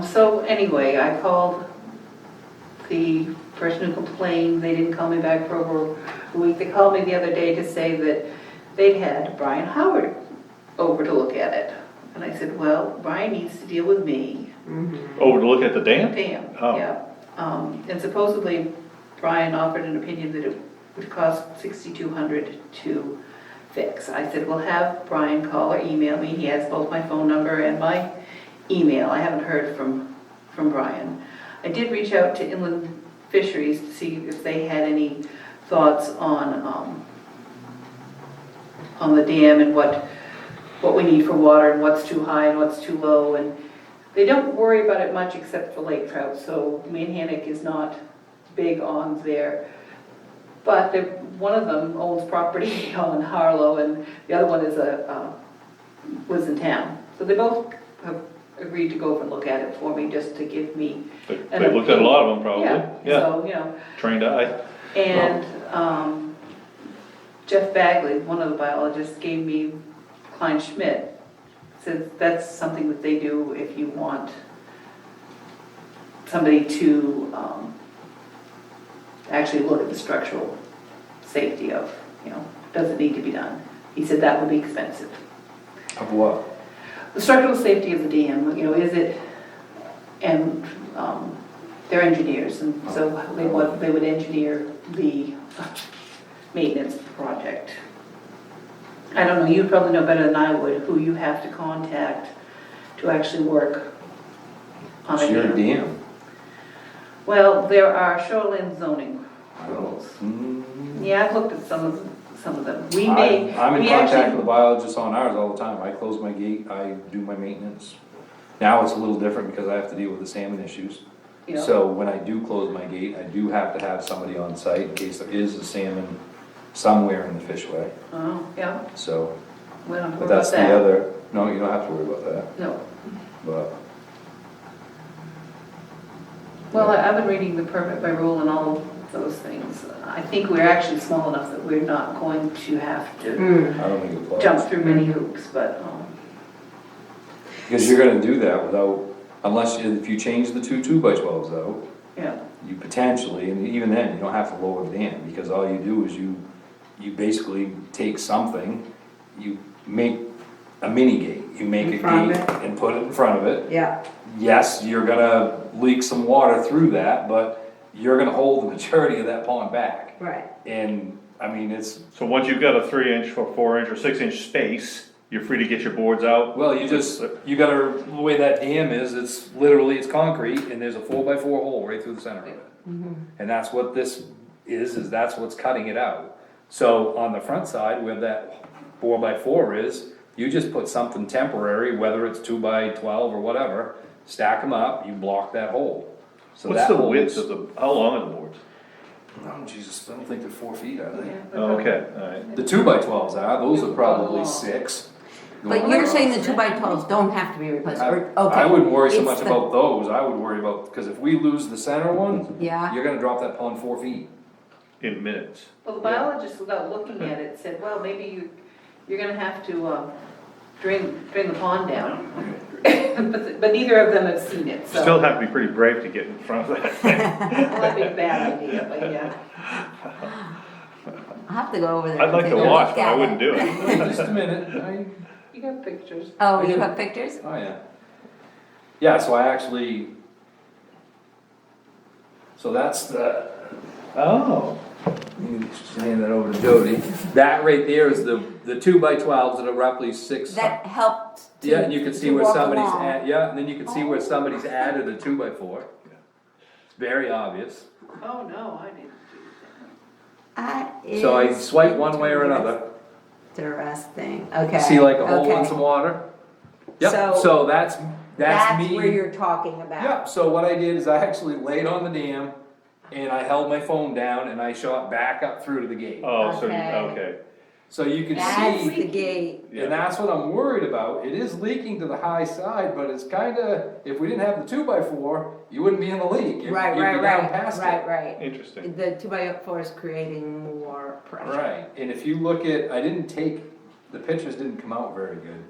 So anyway, I called the person who complained, they didn't call me back for over a week. They called me the other day to say that they'd had Brian Howard over to look at it. And I said, well, Brian needs to deal with me. Over to look at the dam? Damn, Oh. yeah. And supposedly Brian offered an opinion that it would cost $6,200 to fix. I said, well, have Brian call or email me. He has both my phone number and my email. I haven't heard from Brian. I did reach out to Inland Fisheries to see if they had any thoughts on the dam and what we need for water and what's too high and what's too low. And they don't worry about it much except for lake trout, so Manhattan is not big on there. But one of them owns property on Harlow, and the other one is lives in town. So they both have agreed to go over and look at it for me, just to give me. They looked at a lot of them probably, yeah, So, you know, trained eye. and, Jeff Bagley, one of the biologists, gave me Klein Schmidt. Said that's something that they do if you want somebody to, actually look at the structural safety of, you know, does it need to be done? He said that would be expensive. Of what? The structural safety of the dam, you know, is it, and they're engineers, and so they would engineer the maintenance project. I don't know, you probably know better than I would who you have to contact to actually work on a It's your dam. dam. Well, there are shoreline zoning I don't- rules. Mm. Yeah, I've looked at some of them. We I'm may, in we contact actually, with the biologists on ours all the time. I close my gate, I do my maintenance. Now it's a little different because I have to deal with the salmon issues. you know, So when I do close my gate, I do have to have somebody on site in case there is a salmon somewhere in the fishway, oh, yeah, so. we don't have to But worry that's about the that. other, no, you don't have to worry about that, No. but. Well, I've been reading the permit by rule and all those things. I think we're actually small enough that we're not going to have to I don't think it applies. jump through many hoops, but, Because you're gonna do that without, unless, if you change the two 2x12s out, yeah, you potentially, and even then, you don't have to lower the dam, because all you do is you basically take something, you make a mini gate, you make In a front of gate and put it in front of it. Yeah, Yes, you're gonna leak some water through that, but you're gonna hold the majority of that pond back. right. And, I mean, it's, So once you've got a 3-inch or 4-inch or 6-inch space, you're free to get your boards out. well, you gotta, the way that dam is, it's literally, it's concrete, and there's a 4x4 hole right through the center of it. And that's what this is that's what's cutting it out. So on the front side, where that 4x4 is, you just put something temporary, whether it's 2x12 or whatever, stack them up, you block that hole. So What's that the hole width is- of the, how long are the boards? Oh, Jesus, I don't think they're 4 feet, are they? yeah. Oh, okay, alright. The 2x12s are, those are probably 6. But you're saying the 2x12s don't have to be replaced, or, okay. I wouldn't worry so It's much the- about those, I would worry about, because if we lose the center one, Yeah, you're gonna drop that pond 4 feet. In minutes. Well, the biologist, without looking at it, said, well, maybe you're gonna have to, drain the pond down. But neither of them have seen it, so. Still have to be pretty brave to get in front of that thing. Well, that'd be a bad idea, but yeah. I'll have to go over there. I'd like and to take a watch, look but I at wouldn't do it. Just a minute, You got pictures. Oh, you have pictures? oh yeah. Yeah, so I actually, so that's the, Oh. you can just hand that over to Jody. That right there is the 2x12s that are roughly 6. That helped to. Yeah, and you can see to where walk somebody's along. yeah, and then you can see where somebody's added a 2x4. It's very obvious. Oh, no, I didn't do That So I is swipe one way or another. Interesting, okay. See like a hole in okay. some water? Yep, So- so that's me. That's where you're talking about. Yep, so what I did is I actually laid on the dam and I held my phone down and I shot back up through to the gate. Oh, so, Okay. okay. So you can That's see, the gate. and that's what I'm worried about. It is leaking to the high side, but it's kinda, if we didn't have the 2x4, you wouldn't be in the leak. You'd Right, be right, down right, past it. right. Interesting. The 2x4 is creating more pressure. Right, and if you look at, I didn't take, the pictures didn't come out very good,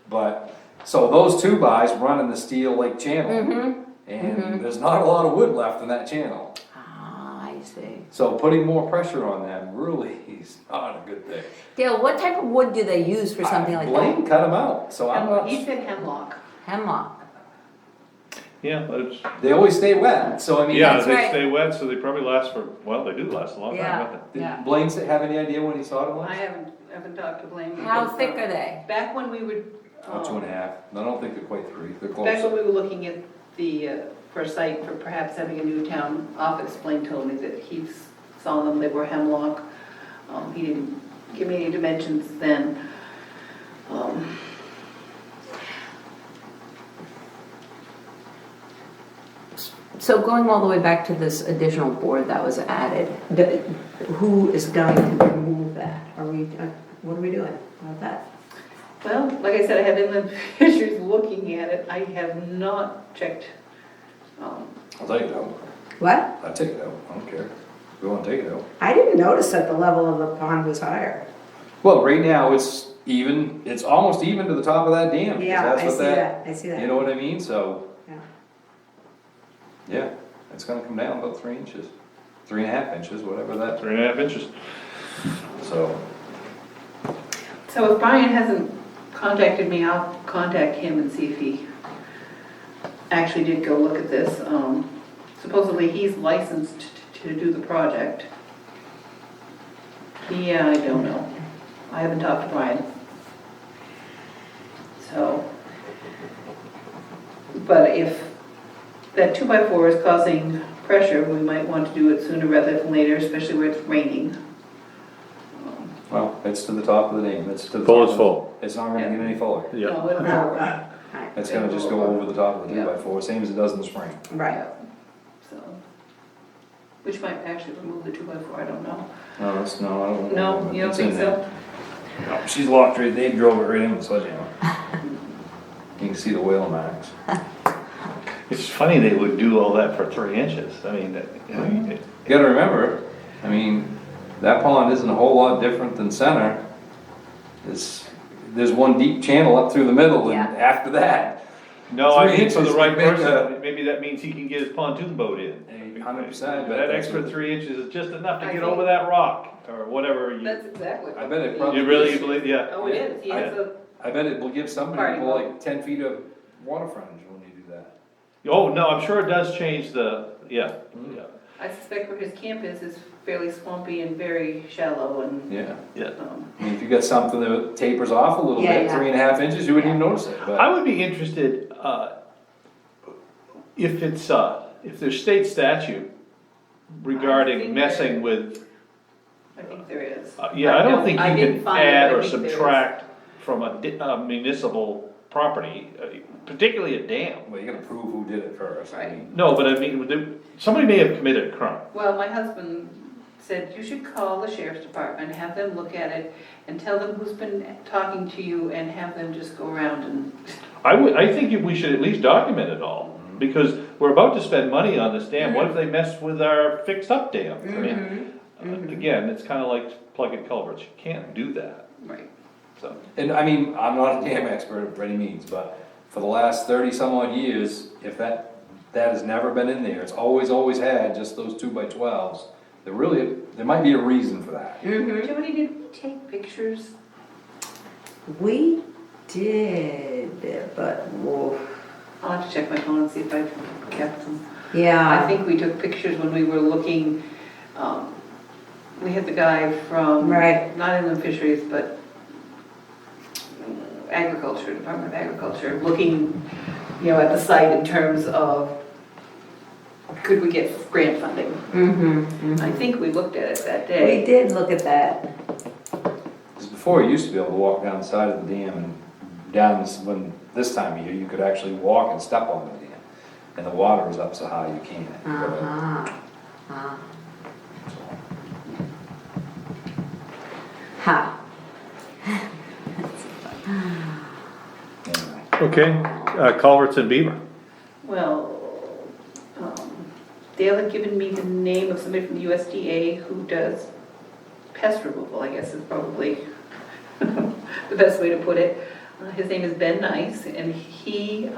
but, so those 2x run in the steel like channel. Mm-hmm, And there's not a lot of wood left in that channel. ah, I see. So putting more pressure on them really is not a good thing. Dale, what type of wood do they use for something like that? Blaine cut them out, so I'm that. not, He said hemlock. Hemlock. Yeah, it's, they always stay wet, so I mean. yeah, That's they right. stay wet, so they probably last for, well, they do last a long Yeah. time, don't Yeah. Did Blaine have any idea when he saw them I last? haven't talked to Blaine. How because, thick are they? Back when we were, Oh, 2.5, I don't think they're quite 3, they're back close. when we were looking at the, for a site for perhaps having a new town office, Blaine told me that he saw them, they were hemlock. He didn't give me any dimensions then. So going all the way back to this additional board that was added, who is going to remove that? Are we, what are we doing about that? Well, like I said, I have inland fishers looking at it. I have not checked. I'll take it out. What? I'll take it out, I don't care. If you wanna take it out. I didn't notice that the level of the pond was higher. Well, right now, it's even, it's almost even to the top of that dam. 'cause Yeah, that's I what see that, I see that. You know what I mean, so, Yeah. yeah, it's gonna come down about 3 inches, 3.5 inches, whatever that, 3.5 inches. so. So if Brian hasn't contacted me, I'll contact him and see if he actually did go look at this. Supposedly he's licensed to do the project. Yeah, I don't know. I haven't talked to Brian. So, but if that 2x4 is causing pressure, we might want to do it sooner rather than later, especially where it's raining. Well, it's to the top of the dam, it's to the. Full top is of- full. It's not gonna get any fuller. Yeah. No, it'll No, go. right. It's gonna just go over the top of the Yeah. 2x4, same as it does in the spring. Right. So, which might actually remove the 2x4, I don't know. No, that's, no, I don't. No, you don't It's in think there. so? No, she's locked right, they drove it right in with a sledgehammer. You can see the whale marks. It's funny they would do all that for 3 inches. I mean, You gotta remember, I mean, that pond isn't a whole lot different than center. There's one deep channel up through the middle, and Yeah. after that, no, I 3 mean, for the inches right could make person, maybe that means he can get his pontoon boat in. 100%, but That that's extra what- 3 inches is just enough to I get think- over that rock, or whatever you, That's exactly. I bet it probably. you really believe, yeah. Oh, it is, he has a, I bet it will give somebody Party boat. like 10 feet of water frontage when you do that. Oh, no, I'm sure it does change the, yeah, yeah, I suspect where his camp is fairly swampy and very shallow and, Yeah. yeah. I mean, if you got something that tapers off a little Yeah, bit, yeah. 3.5 inches, you wouldn't even notice it, I but. would be interested, if it's, if there's state statute I regarding think messing with, I think there is. yeah, I don't think I you didn't can find it, add but I or think there is. subtract from a municipal property, particularly a dam. Well, you gotta prove who did it first. I Right. mean, No, but I mean, somebody may have committed a crime. Well, my husband said you should call the sheriff's department, have them look at it, and tell them who's been talking to you, and have them just go around and, I think we should at least document it all, because we're about to spend money on this dam, what if they mess with our fixed-up dam? I mean, again, it's kinda like plugging culverts, you can't do that, right. so. And I mean, I'm not a dam expert by any means, but for the last 30 some odd years, if that has never been in there, it's always had just those 2x12s. There might be a reason for that. Jody, did we take pictures? We did, but, whoa. I'll have to check my phone and see if I kept them. Yeah. I think we took pictures when we were looking, we had the guy from, Right. not inland fisheries, but agriculture, Department of Agriculture, looking, at the site in terms of, could we get grant funding? I think we looked at it that We day. did look at that. Because before, you used to be able to walk down the side of the dam and down this time of year, you could actually walk and step on the dam. And the water was up so high you can't. Ha. Anyway. Okay, culverts and beaver. Well, Dale had given me the name of somebody from the USDA who does pest removal, I guess is probably the best way to put it. His name is Ben Nice, and he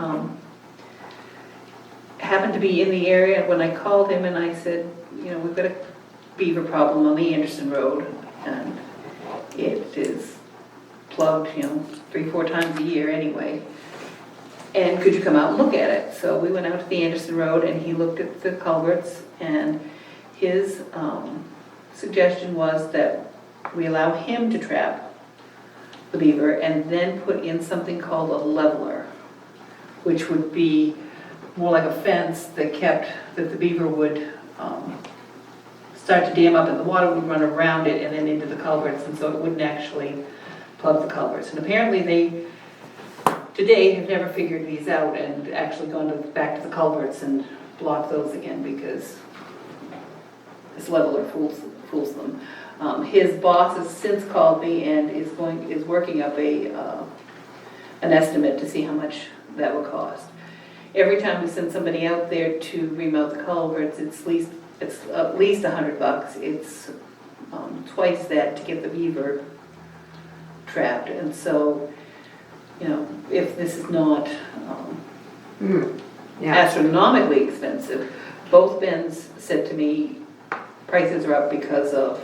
happened to be in the area when I called him and I said, we've got a beaver problem on the Anderson Road, and it is plugged, 3-4 times a year anyway. And could you come out and look at it? So we went out to the Anderson Road and he looked at the culverts, and his suggestion was that we allow him to trap the beaver and then put in something called a leveler, which would be more like a fence that the beaver would start to dam up and the water would run around it and then into the culverts, and so it wouldn't actually plug the culverts. And apparently they, today, have never figured these out and actually gone back to the culverts and blocked those again because this leveler fools them. His boss has since called me and is working up a an estimate to see how much that will cost. Every time we send somebody out there to remount the culverts, it's at least $100. It's twice that to get the beaver trapped. And so, you know, if this is not Yeah, astronomically expensive, both Bens said to me, prices are up because of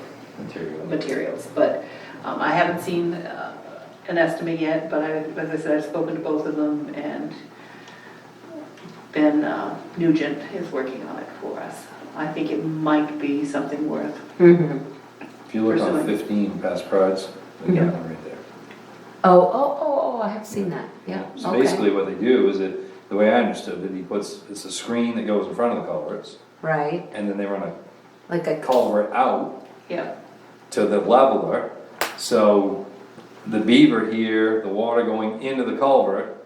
materials. But I haven't seen an estimate yet, but as I said, I've spoken to both of them, and Ben Nugent is working on it for us. I think it might be something worth. If you look on Pursuing. 15 past Pride's, they got one right there. oh, I have seen that, yeah, So okay. basically what they do is that, the way I understood it, he puts, it's a screen that goes in front of the culverts, Right, and then they run a like a, culvert out Yeah, to the leveler. So the beaver here, the water going into the culvert,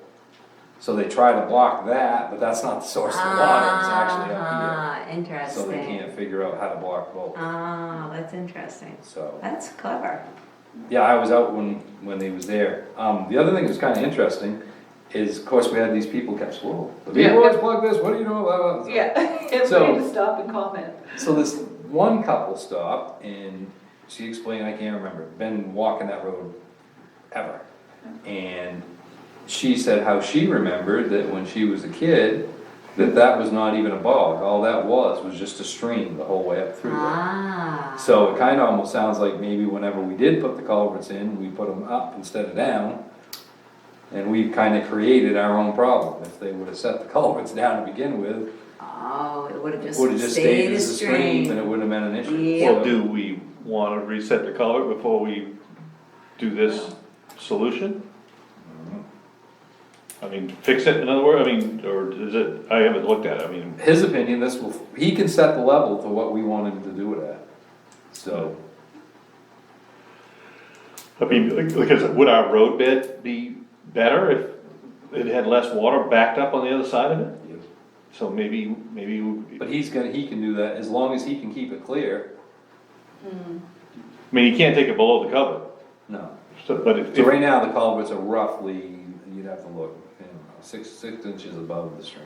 so they try to block that, but that's not the source of the water, it's actually up here. Interesting. So they can't figure out how to block both. Oh, that's interesting. So, That's clever. yeah, I was out when he was there. The other thing that was kinda interesting is, of course, we had these people kept, whoa, the beaver Yeah. always plug this, what do you know about that? yeah, everybody So- had to stop and comment. So this one couple stopped and she explained, I can't remember, been walking that road ever. And she said how she remembered that when she was a kid, that was not even a bog, all that was just a stream the whole way up through there. Ah. So it kinda almost sounds like maybe whenever we did put the culverts in, we put them up instead of down. And we've kinda created our own problem. If they would've set the culverts down to begin with, Oh, it would've just would've just stayed stayed a as a stream, then it wouldn't have been an issue. Yeah. Well, do we wanna reset the culvert before we do this solution? I mean, fix it, in other words, I mean, or is it, I haven't looked at it, I mean, His opinion, he can set the level to what we want him to do it at. So, because would our road bed be better if it had less water backed up on the other side of it? So maybe, but he can do that as long as he can keep it clear. I mean, you can't take it below the cover, No. so, but if, So right now, the culverts are roughly, you'd have to look, I don't know, 6 inches above the stream.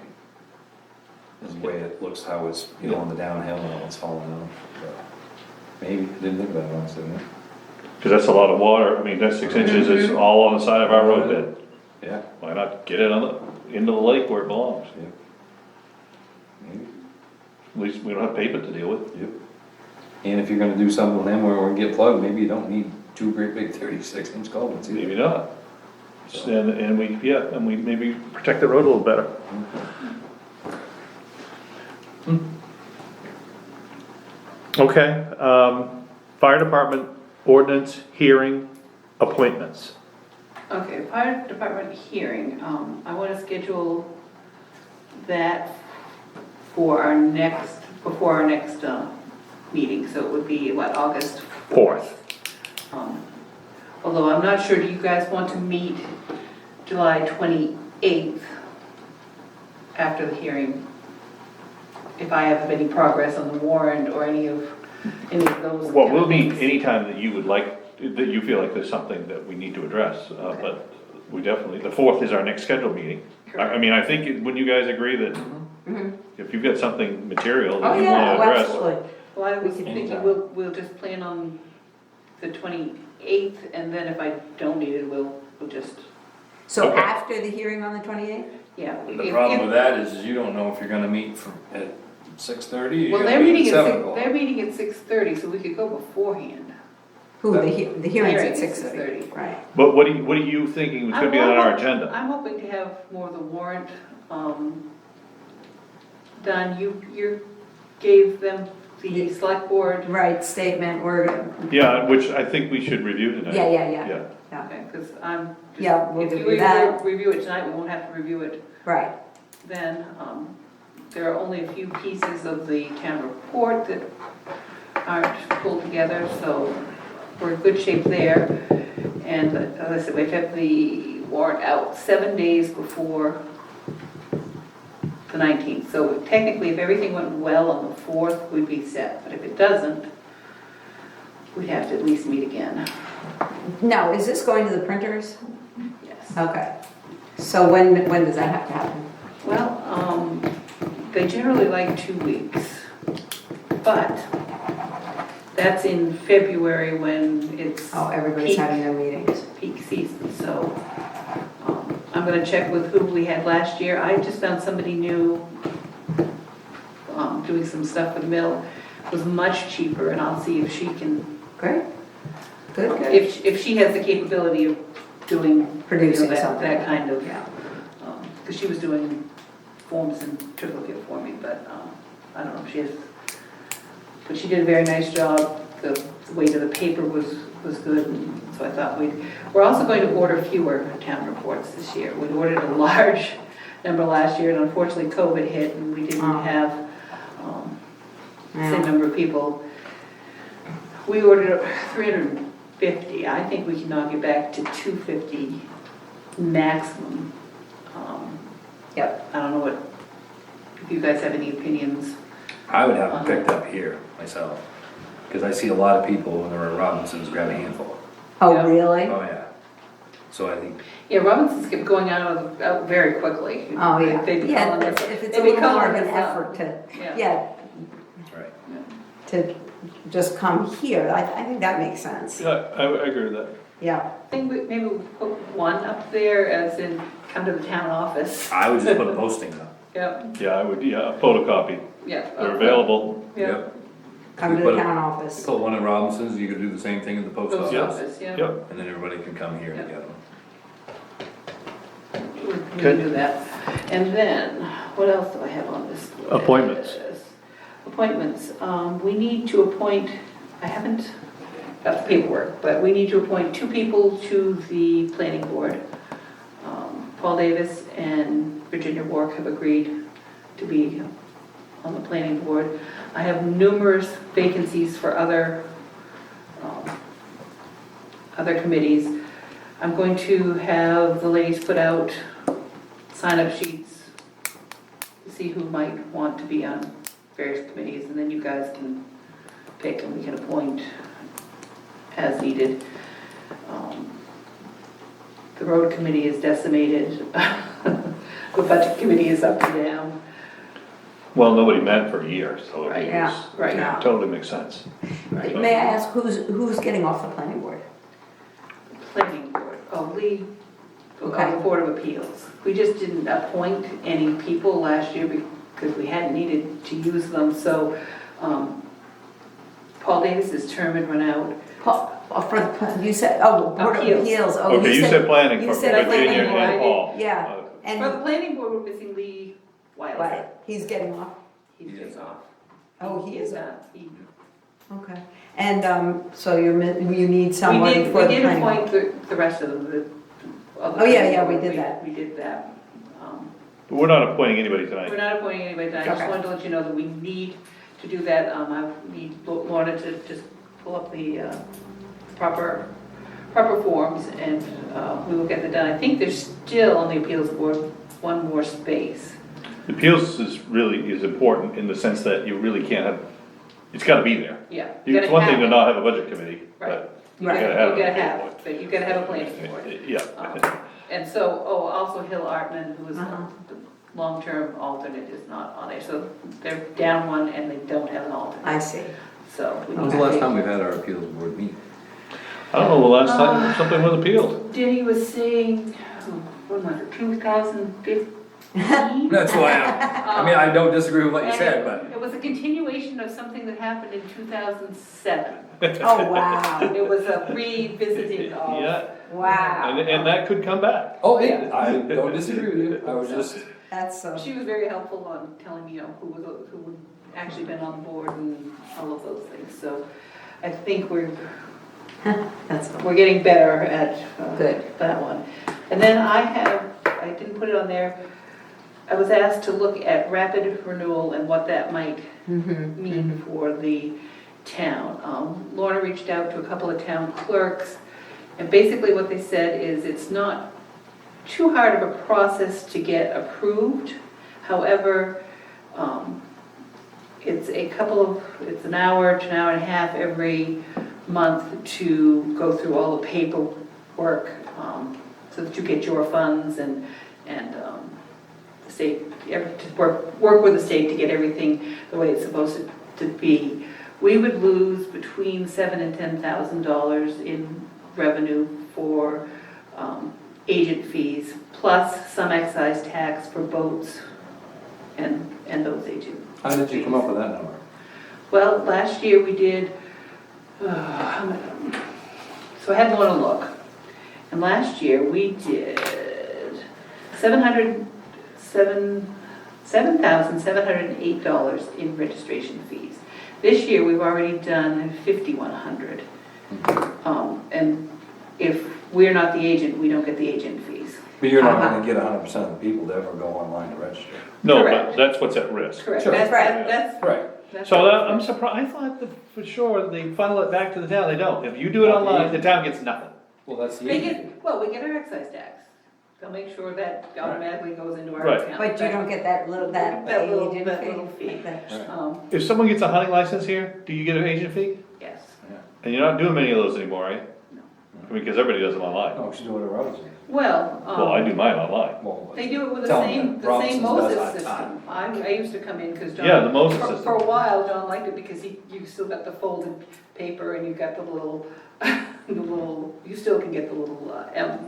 Is the way it looks, how it's, on the downhill and how it's falling out. But maybe, didn't think about it honestly, no? cause that's a lot of water, I mean, that 6 inches is all on the side of our road bed. Yeah, Why not get it into the lake where it belongs? yeah. Maybe, At least we don't have paper to deal with. yep. And if you're gonna do something with them where we're gonna get plugged, maybe you don't need 2 great big 36-inch culverts either. Maybe not. And we maybe protect the road a little better. Okay, fire department ordinance hearing appointments. Okay, fire department hearing, I wanna schedule that for before our next meeting, so it would be, what, August 4th. Although I'm not sure, do you guys want to meet July 28th after the hearing? If I have any progress on the warrant or any of those. Well, kind we'll of meet things. anytime that you would like, that you feel like there's something that we need to address, but we definitely, the 4th is our next scheduled meeting. I mean, I think, wouldn't you guys agree that if you've got something material Oh, that you yeah, wanna oh, address? absolutely. Well, I was We can thinking anytime. we'll just plan on the 28th, and then if I don't need it, we'll just, So Okay. after the hearing on the 28th? yeah. The problem with that is you don't know if you're gonna meet at 6:30 or you're Well, gonna they're meet meeting at at 7 o'clock. they're meeting at 6:30, so we could go beforehand. Who, the hearing's Hearing at is 6:30? 6:30. Right. But what are you thinking was gonna be on our agenda? I'm hoping to have more of the warrant, done. You gave them the select board, Right, statement, we're, Yeah, which I think we should review tonight. yeah, Yeah. okay, because I'm. Yeah, we'll if give you you that. Review it tonight, we won't have to review it right. then. There are only a few pieces of the town report that aren't pulled together, so we're in good shape there. And as I said, we've had the warrant out 7 days before the 19th. So technically, if everything went well on the 4th, we'd be set. But if it doesn't, we'd have to at least meet again. Now, is this going to the printers? Yes. Okay, So when does that have to happen? Well, they generally like 2 weeks, but that's in February when it's. Oh, everybody's peak- having their meetings. Peak season, so, I'm gonna check with who we had last year. I just found somebody new, doing some stuff with Mill, was much cheaper, and I'll see if she can, Great. Good, good. if she has the capability of doing. Producing that- something. That kind of, Yeah. because she was doing forms in triplicate for me, but, I don't know if she has, but she did a very nice job. The weight of the paper was good, and so I thought we're also going to order fewer town reports this year. We ordered a large number last year, and unfortunately COVID hit, and we didn't Oh. have, the same Yeah. number of people. We ordered 350. I think we can knock it back to 250 maximum. Yep. I don't know if you guys have any opinions. I would have them picked up here myself, because I see a lot of people when they're at Robinson's grab a handful. Oh, Yeah. really? Oh, yeah. So I think, Yeah, Robinsons kept going out very quickly. Oh, yeah. They've been Yeah, calling us- if it's a they've been little more of calling an us up. effort to, Yeah. yeah, that's right. to just come here, I think that makes sense. Yeah, I agree with that. Yeah. I think maybe we'll put one up there as in come to the town office. I would just put a posting up. Yeah, Yeah, I would, yeah, a photocopy. yeah. They're available. Yeah. Come You to put the it- town office. Put one at Robinson's, you could do the same thing at the post Post office, office, yeah. Yep. and then everybody can come here Yeah. together. We can do that. And then, what else do I have on this list? Appointments. Appointments, we need to appoint, I haven't got the paperwork, but we need to appoint 2 people to the planning board. Paul Davis and Virginia Wark have agreed to be on the planning board. I have numerous vacancies for other committees. I'm going to have the ladies put out sign-up sheets to see who might want to be on various committees, and then you guys can pick and we can appoint as needed. The road committee is decimated. The budget committee is up and down. Well, nobody met for a year, so Right, it yeah, was, right. Yeah. totally makes sense. May I ask, who's getting off the planning board? Planning board, Lee, Okay. on the Board of Appeals. We just didn't appoint any people last year because we hadn't needed to use them, so Paul Davis's term had run out. You said, Board of Appeals. Appeals. Oh, Okay, you said planning you for said Virginia planning board, I and did. Paul. Yeah, Uh, For the and, planning board, we're missing Lee Wiley. right, he's getting off. He's just off. Oh, he is not. He- Okay. And, so you need somebody for the We did planning appoint board. the rest of them, the other. Oh, yeah, we did that. We did that. But we're not appointing anybody We're tonight. not appointing anybody tonight. I just Okay. wanted to let you know that we need to do that. I need Lorna to just pull up the proper forms, and we will get that done. I think there's still on the appeals board one more space. Appeals is important in the sense that you really can't have, it's gotta be there. Yeah. It's one thing to not have a budget committee, Right. but you Right. gotta have. You gotta a- have, but you gotta have a planning board. Yeah. And so, also Hill Artman, who was Uh-huh. the long-term alternate, is not on there. So they're down one and they don't have an alternate. I see. So. we When was need the to last take- time we've had our appeals board meet? I don't know the last time something was appealed. Denny was saying, what was it, 2015? That's why I mean, I don't disagree with what you And said, but. It was a continuation of something that happened in 2007. Oh, wow, It was a revisiting of. Yeah, wow. and that could come back. Oh, hey, I don't disagree with you, I was just, That's, She was very helpful on telling me, who would actually been on board and all of those things. So I think we're getting better at Good. that one. And then I didn't put it on there, I was asked to look at rapid renewal and what that might mean for the town. Lorna reached out to a couple of town clerks, and basically what they said is it's not too hard of a process to get approved. However, it's it's an hour to an hour and a half every month to go through all the paperwork, so that you get your funds and and the state, to work with the state to get everything the way it's supposed to be. We would lose between $7,000 and $10,000 in revenue for agent fees, plus some excise tax for boats and those agent. How did you come up with that number? Well, last year we did, so I had more to look. And last year we did $7,708 in registration fees. This year we've already done $5,100. And if we're not the agent, we don't get the agent fees. But you're not gonna get 100% of the people to ever go online to register. No, Correct. but that's what's at risk. Correct. Sure. That's Right. Right. So I'm surprised, I thought that for sure they funnel it back to the town, they don't. If you do it online, the town gets nothing. Well, that's the They easy. get, well, we get our excise tax. They'll make sure that automatically goes into our Right. account. But you don't get that little agent little fee. fee. Right. If someone gets a hunting license here, do you get an agent fee? Yes. And you're not doing many of those anymore, right? No. I mean, because everybody does them online. No, she's doing it right. Well, Well, I do mine online. Well, they do it with the tell them same that Robinson's does Moses our system. time. I used to come in because John. Yeah, the Moses for- system. For a while, John liked it because you still got the folded paper and you got the little, you still can get the little,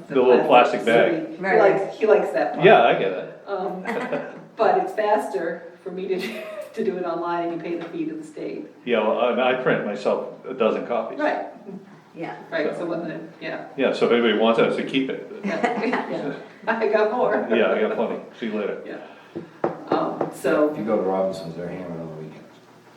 The little plastic bag. So he Right. he likes that part. Yeah, I get it. But it's faster for me to do it online and you pay the fee to the state. Yeah, well, I print myself a dozen copies. Right, Yeah. right, so when the, yeah. Yeah, so if anybody wants it, so keep it. Yeah. I got more. Yeah, I got plenty. See you later. Yeah. If So, you go to Robinson's, they're hammered on the weekends.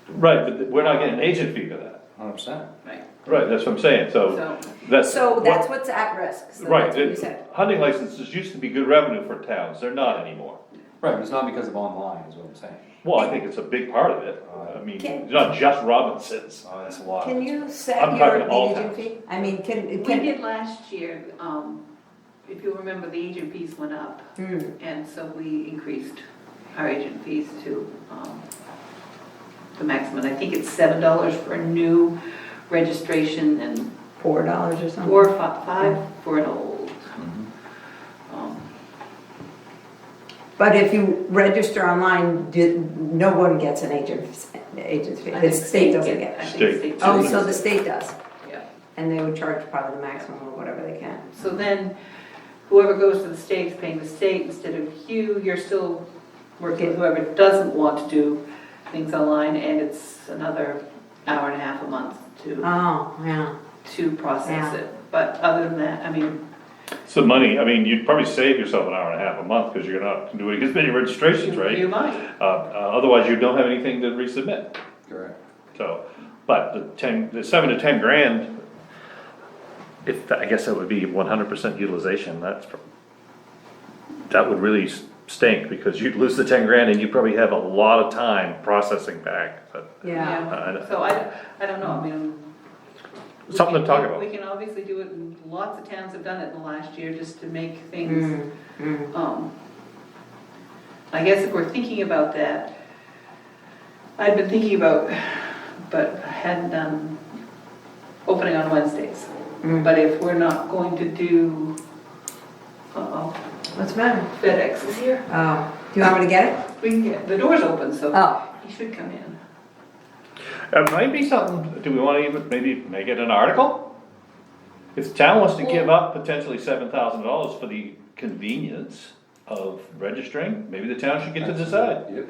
Right, but we're not getting an agent fee for that. 100%. right, Right, that's what I'm saying, so so, that's. So that's what's at risk, so Right, that's what you said. hunting licenses used to be good revenue for towns, they're not anymore. Right, but it's not because of online, is what I'm saying. Well, I think it's a big part of it, I mean, Can- it's not just Robinsons. Oh, that's a lot. Can you set I'm your talking all agent towns. fee? I mean, we can, did last year, if you remember, the agent fees went up. And so we increased our agent fees to the maximum. I think it's $7 for a new registration and $4 or something? $4 or $5 for an old. But if you register online, no one gets an agent's fee, I the think state doesn't I get it. think the state. Oh, does. so the state does, Yeah. and they would charge probably the maximum or whatever they can. So then whoever goes to the state is paying the state instead of you. You're still working with whoever doesn't want to do things online, and it's another hour and a half a month Oh, yeah. to process Yeah. it. But other than that, I mean, So money, I mean, you'd probably save yourself an hour and a half a month, because you're not doing as many registrations, you right? might. Otherwise, you don't have anything to resubmit, Correct. so, but the 7 to 10 grand, I guess that would be 100% utilization, that would really stink, because you'd lose the 10 grand and you probably have a lot of time processing back, but. Yeah. So I don't know, I mean. we Something to can- talk about. We can obviously do it, and lots of towns have done it in the last year, just to make things, I guess if we're thinking about that, I've been thinking about, but I hadn't done opening on Wednesdays. But if we're not going to do, What's the matter? FedEx is here, Oh, do you want me to get it? we can get, the door's open, so Oh, he should come in. It might be something, do we wanna even maybe make it an article? If the town wants to give up potentially $7,000 for the convenience of registering, maybe the town should get to decide. Yep.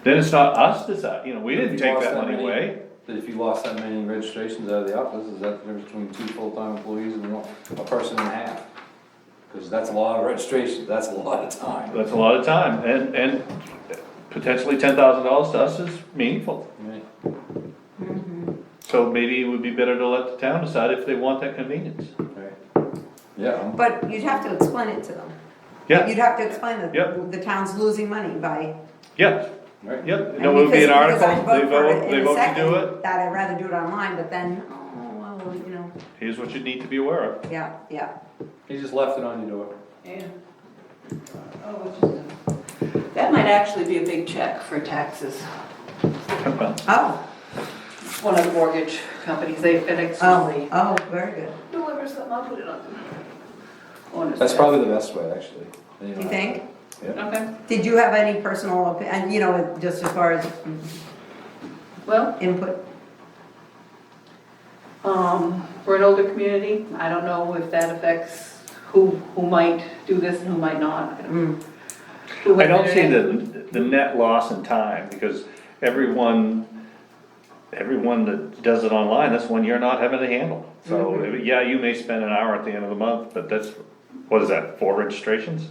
Then it's not us decide, we didn't If you take lost that money many- away. But if you lost that many registrations out of the office, is that the difference between 2 full-time employees and a person and a half? Because that's a lot of registrations, that's a lot of time. That's a lot of time, and potentially $10,000 to us is meaningful. Right. So maybe it would be better to let the town decide if they want that convenience. Right. Yeah. but you'd have to explain it to them. Yeah, You'd have to explain that Yep. the town's losing money by. yeah, Right. yep, And there would be an because I article, they vote for it vote in a to do second, it, That I'd rather do it online, but then, oh, well, here's what you need to be aware of. yeah. He just left it on your door. Yeah. Oh, it's just that might actually be a big check for taxes. Oh, One of the mortgage companies, FedEx oh, usually oh, very good. delivers them, I'll put it on. owner's That's tax. probably the best way, actually. You think? Yeah. Okay, Did you have any personal, and you know, just as far as well, input? we're an older community, I don't know if that affects who might do this and who might not. Who I has don't see internet. the net loss in time, because everyone that does it online, that's one you're not having to handle. So, yeah, you may spend an hour at the end of the month, but that's, what is that, 4 registrations?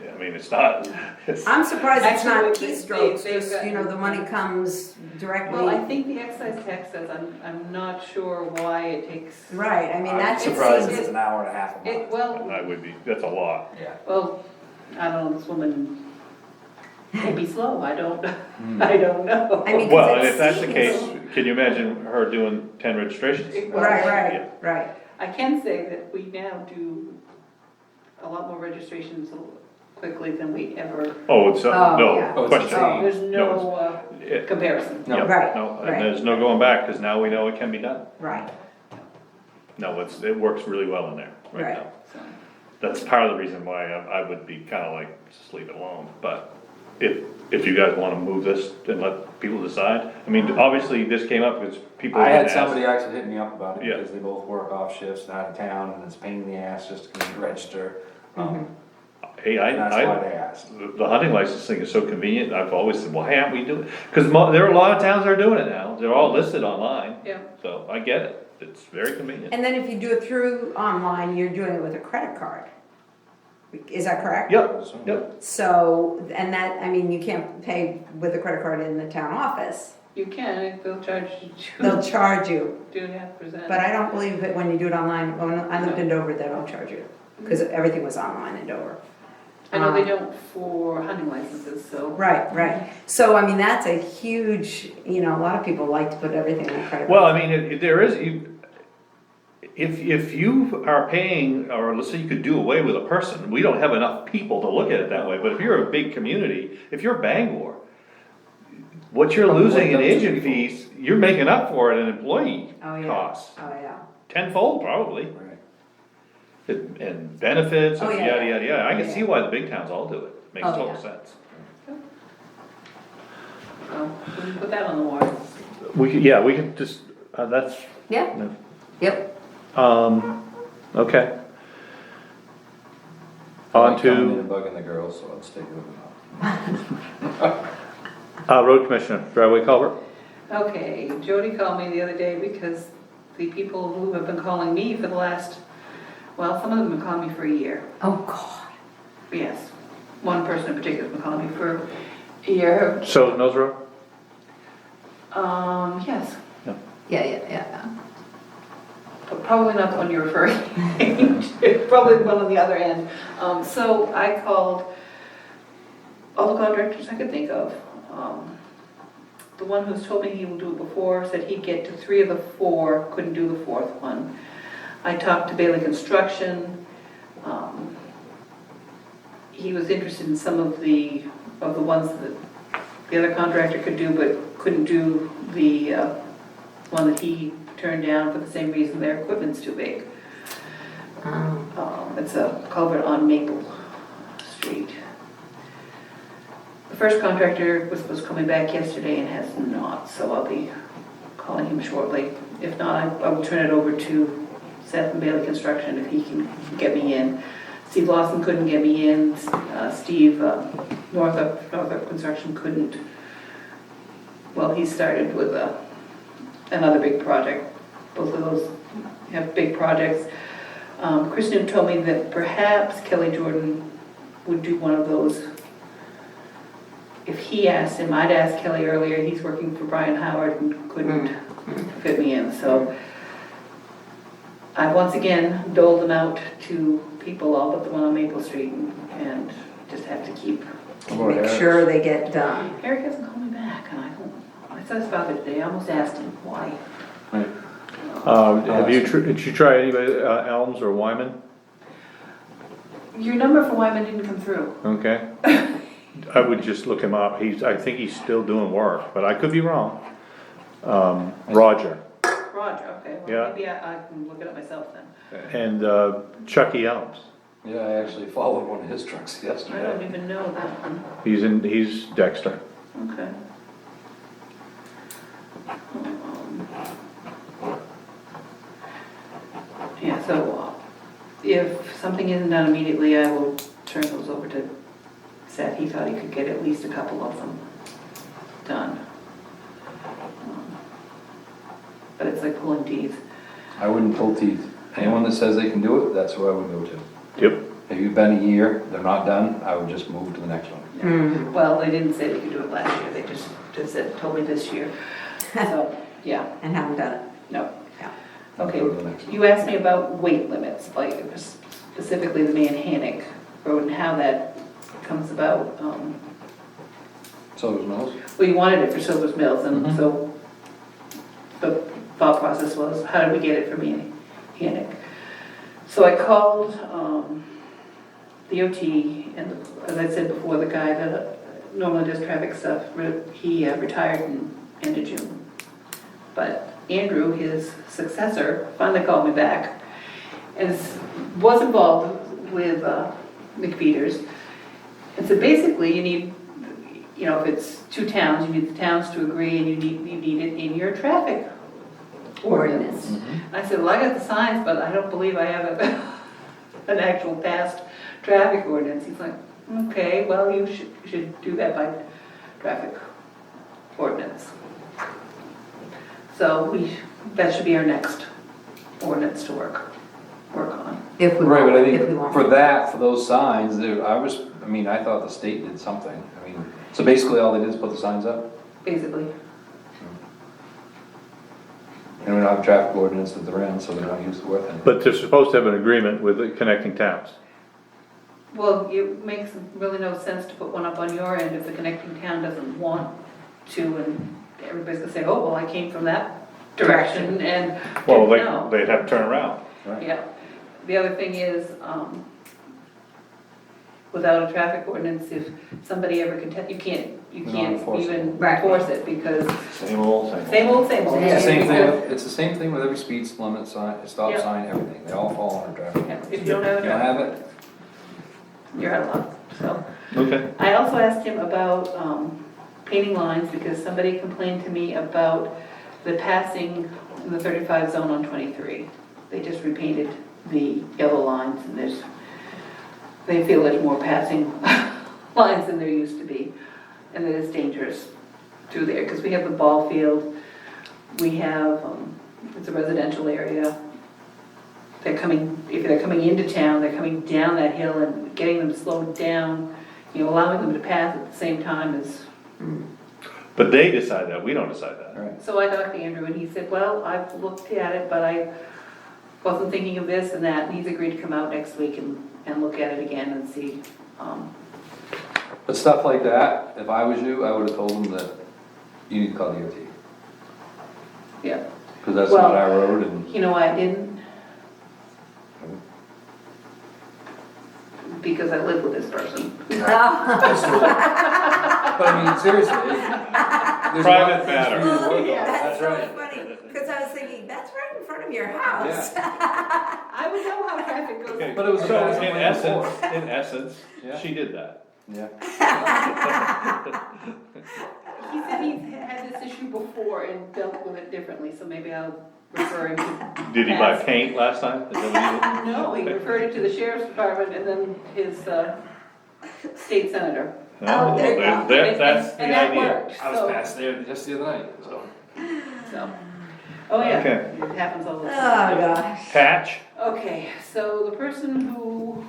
I mean, it's not, it's, I'm surprised it's not Actually, keystrokes, they've just, got- you know, the money comes directly. Well, I think the excise tax says, I'm not sure why it takes. Right, I mean, I'm that's. surprised it's an hour and a half a It, month. well, I would be, that's a lot. Yeah. well, I don't know, this woman may be slow, I don't, I don't know. I mean, Well, and it if that's the seems- case, can you imagine her doing 10 registrations? Right, right. I can say that we now do a lot more registrations quickly than we ever, Oh, it's, Oh, yeah. no Oh, it's question. insane. there's No, no It- comparison. No. Yep, Right, no, right. and there's no going back, because now we know it can be done. Right, No, it works really well in there right Right. now. So, That's part of the reason why I would be kinda like, just leave it alone, but if you guys wanna move this and let people decide, I mean, obviously, this came up because people. I had didn't ask. somebody actually hit me up about it Yeah. because they both work off shifts and out of town and it's a pain in the ass just to come and register. Hey, And that's why they asked. the hunting license thing is so convenient, I've always said, why aren't we doing it? Cause there are a lot of towns that are doing it now, they're all listed online. Yeah. So I get it, it's very convenient. and then if you do it through online, you're doing it with a credit card. Is that correct? Yep. So, and that, I mean, you can't pay with a credit card in the town office. you can, they'll charge you They'll charge you, 2.5%. but I don't believe that when you do it online, when I lived in Dover, they don't charge you. Because everything was online in Dover. I know they don't for hunting licenses, so. Right. So, I mean, that's a huge, you know, a lot of people like to put everything on a credit card. Well, I mean, there is, if you are paying, or let's say you could do away with a person, we don't have enough people to look at it that way, but if you're a big community, if you're Bangor, what you're losing in agent fees, you're making up for it in employee Oh, yeah. costs, Oh, yeah. tenfold probably. Right. And benefits, Oh, and yeah. yada, yada, yada, I can Yeah. see why the big towns all do it, makes Oh, total yeah. sense. So, we can put that on the warrant. We could just, that's, Yeah, yep. okay. I On like coming in to, and bugging the girls, so I'd stay with them. road commissioner, driveway culvert. Okay, Jody called me the other day because the people who have been calling me for the last, well, some of them have been calling me for a year. Oh, God. Yes, one person in particular has been calling me for a year. So, Nose Road? Yes, Yeah. but probably not the one you're referring to, probably the one on the other end. So I called all the contractors I could think of. The one who's told me he will do it before said he'd get to 3 of the 4, couldn't do the 4th one. I talked to Bailey Construction. He was interested in some of the ones that the other contractor could do, but couldn't do the one that he turned down for the same reason, their equipment's too big. It's a culvert on Maple Street. The first contractor was coming back yesterday and has not, so I'll be calling him shortly. If not, I will turn it over to Seth and Bailey Construction if he can get me in. Steve Lawson couldn't get me in, Steve Northup Construction couldn't. Well, he started with another big project. Both of those have big projects. Kristen told me that perhaps Kelly Jordan would do one of those. If he asked him, I'd asked Kelly earlier, he's working for Brian Howard and couldn't fit me in, so. I once again doled them out to people, all but the one on Maple Street, and just have to keep. Make sure they get done. Eric hasn't called me back, and I saw his father today, I almost asked him why. Did you try anybody, Elms or Wyman? Your number for Wyman didn't come through. Okay. I would just look him up, I think he's still doing work, but I could be wrong. Roger, Roger, okay, Yeah. well, maybe I can look it up myself then. and Chucky Elms. Yeah, I actually followed one of his trucks I don't yesterday. even know that one. He's Dexter. Okay. Yeah, so if something isn't done immediately, I will turn those over to Seth. He thought he could get at least a couple of them done. But it's like pulling teeth. I wouldn't pull teeth. Anyone that says they can do it, that's who I would go to. Yep. If you've been a year, they're not done, I would just move to the next one. Well, they didn't say they could do it last year, they just said, told me this year. So, yeah, And haven't done it. no. Yeah. Okay, Go to the next one. you asked me about weight limits, like specifically the Manhattan Road and how that comes about. So does Mills. Well, you wanted it for Silver's Mills, and Mhm. so the thought process was, how do we get it for Manhattan? So I called DOT, and as I said before, the guy that normally does traffic stuff, he retired in end of June. But Andrew, his successor, finally called me back and was involved with Nick Peters. And so basically you need, you know, if it's two towns, you need the towns to agree, and you need it in your traffic ordinance. And I said, well, I got the signs, but I don't believe I have an actual passed traffic ordinance. He's like, okay, well, you should do that by traffic ordinance. So that should be our next ordinance to work on. If we Right, want, but I if we think want. for that, for those signs, I thought the state did something. I mean, so basically all they did is put the signs up? Basically, And we don't have a traffic ordinance that they're in, so they don't use the word thing. But they're supposed to have an agreement with the connecting towns. well, it makes really no sense to put one up on your end if the connecting town doesn't want to, and everybody's gonna say, oh, well, I came from that direction, and Well, no. they'd have to turn around. Right. Yeah, the other thing is, without a traffic ordinance, if somebody ever you can't enforce it. even Right. enforce it, because Same old, same old. same old, same old. It's the same Because- thing, it's the same thing with every speed limit sign, stop Yeah. sign, everything. They all fall under traffic. Yeah, if you don't have You don't have it, it? you're out of luck, so. Okay. I also asked him about painting lines, because somebody complained to me about the passing in the 35 zone on 23. They just repainted the yellow lines, and they feel there's more passing lines than there used to be, and that it's dangerous through there, because we have the ball field, we have, it's a residential area. If they're coming into town, they're coming down that hill, and getting them slowed down, allowing them to pass at the same time is. But they decide that, we don't decide that. Right. So I talked to Andrew, and he said, well, I've looked at it, but I wasn't thinking of this and that, and he's agreed to come out next week and look at it again and see. But stuff like that, if I was you, I would've told them that you need to call DOT. Yeah, Cause that's Well- not our road and. you know why I didn't? Because I live with this person. But I mean, seriously. there's Private a lot of things matter. for you to work on. That's That's so right. funny, because I was thinking, that's right in front of your house. I would know how traffic goes. Okay, But it was a so pass on in my essence, Yeah. she did that. Yeah. He said he's had this issue before and dealt with it differently, so maybe I'll refer him to. Did he buy past. paint last time? Is that what he did? No, he referred it to the sheriff's department and then his state senator. Oh, there you well, go. that's the And that idea. worked, I was so, past there just the other night, so. oh yeah, Okay. it happens all the Oh, time. gosh. Patch? Okay, so the person who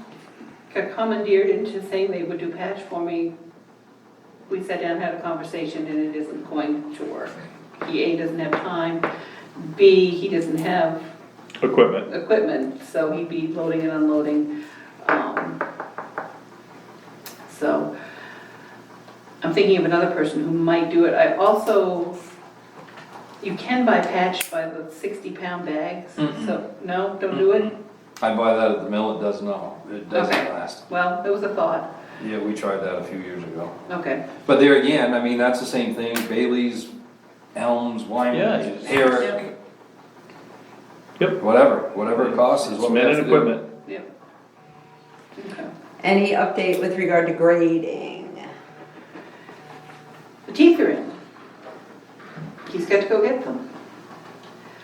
got commandeered into saying they would do patch for me, we sat down and had a conversation, and it isn't going to work. He A, doesn't have time, B, he doesn't have Equipment. equipment, so he'd be loading and unloading. So I'm thinking of another person who might do it. I also, you can buy patch by the 60-pound bags, so, no, don't do it? I buy that at the mill, it does not, it doesn't Okay. last. Well, it was a thought, Yeah, we tried that a few years ago. okay. But there again, I mean, that's the same thing, Bailey's, Elms, Yeah, Wyman's, you just- Herrick, Yep. whatever it costs is what we Men have and to do. equipment. Yep. Okay. Any update with regard to grading? The teeth are in. He's got to go get them.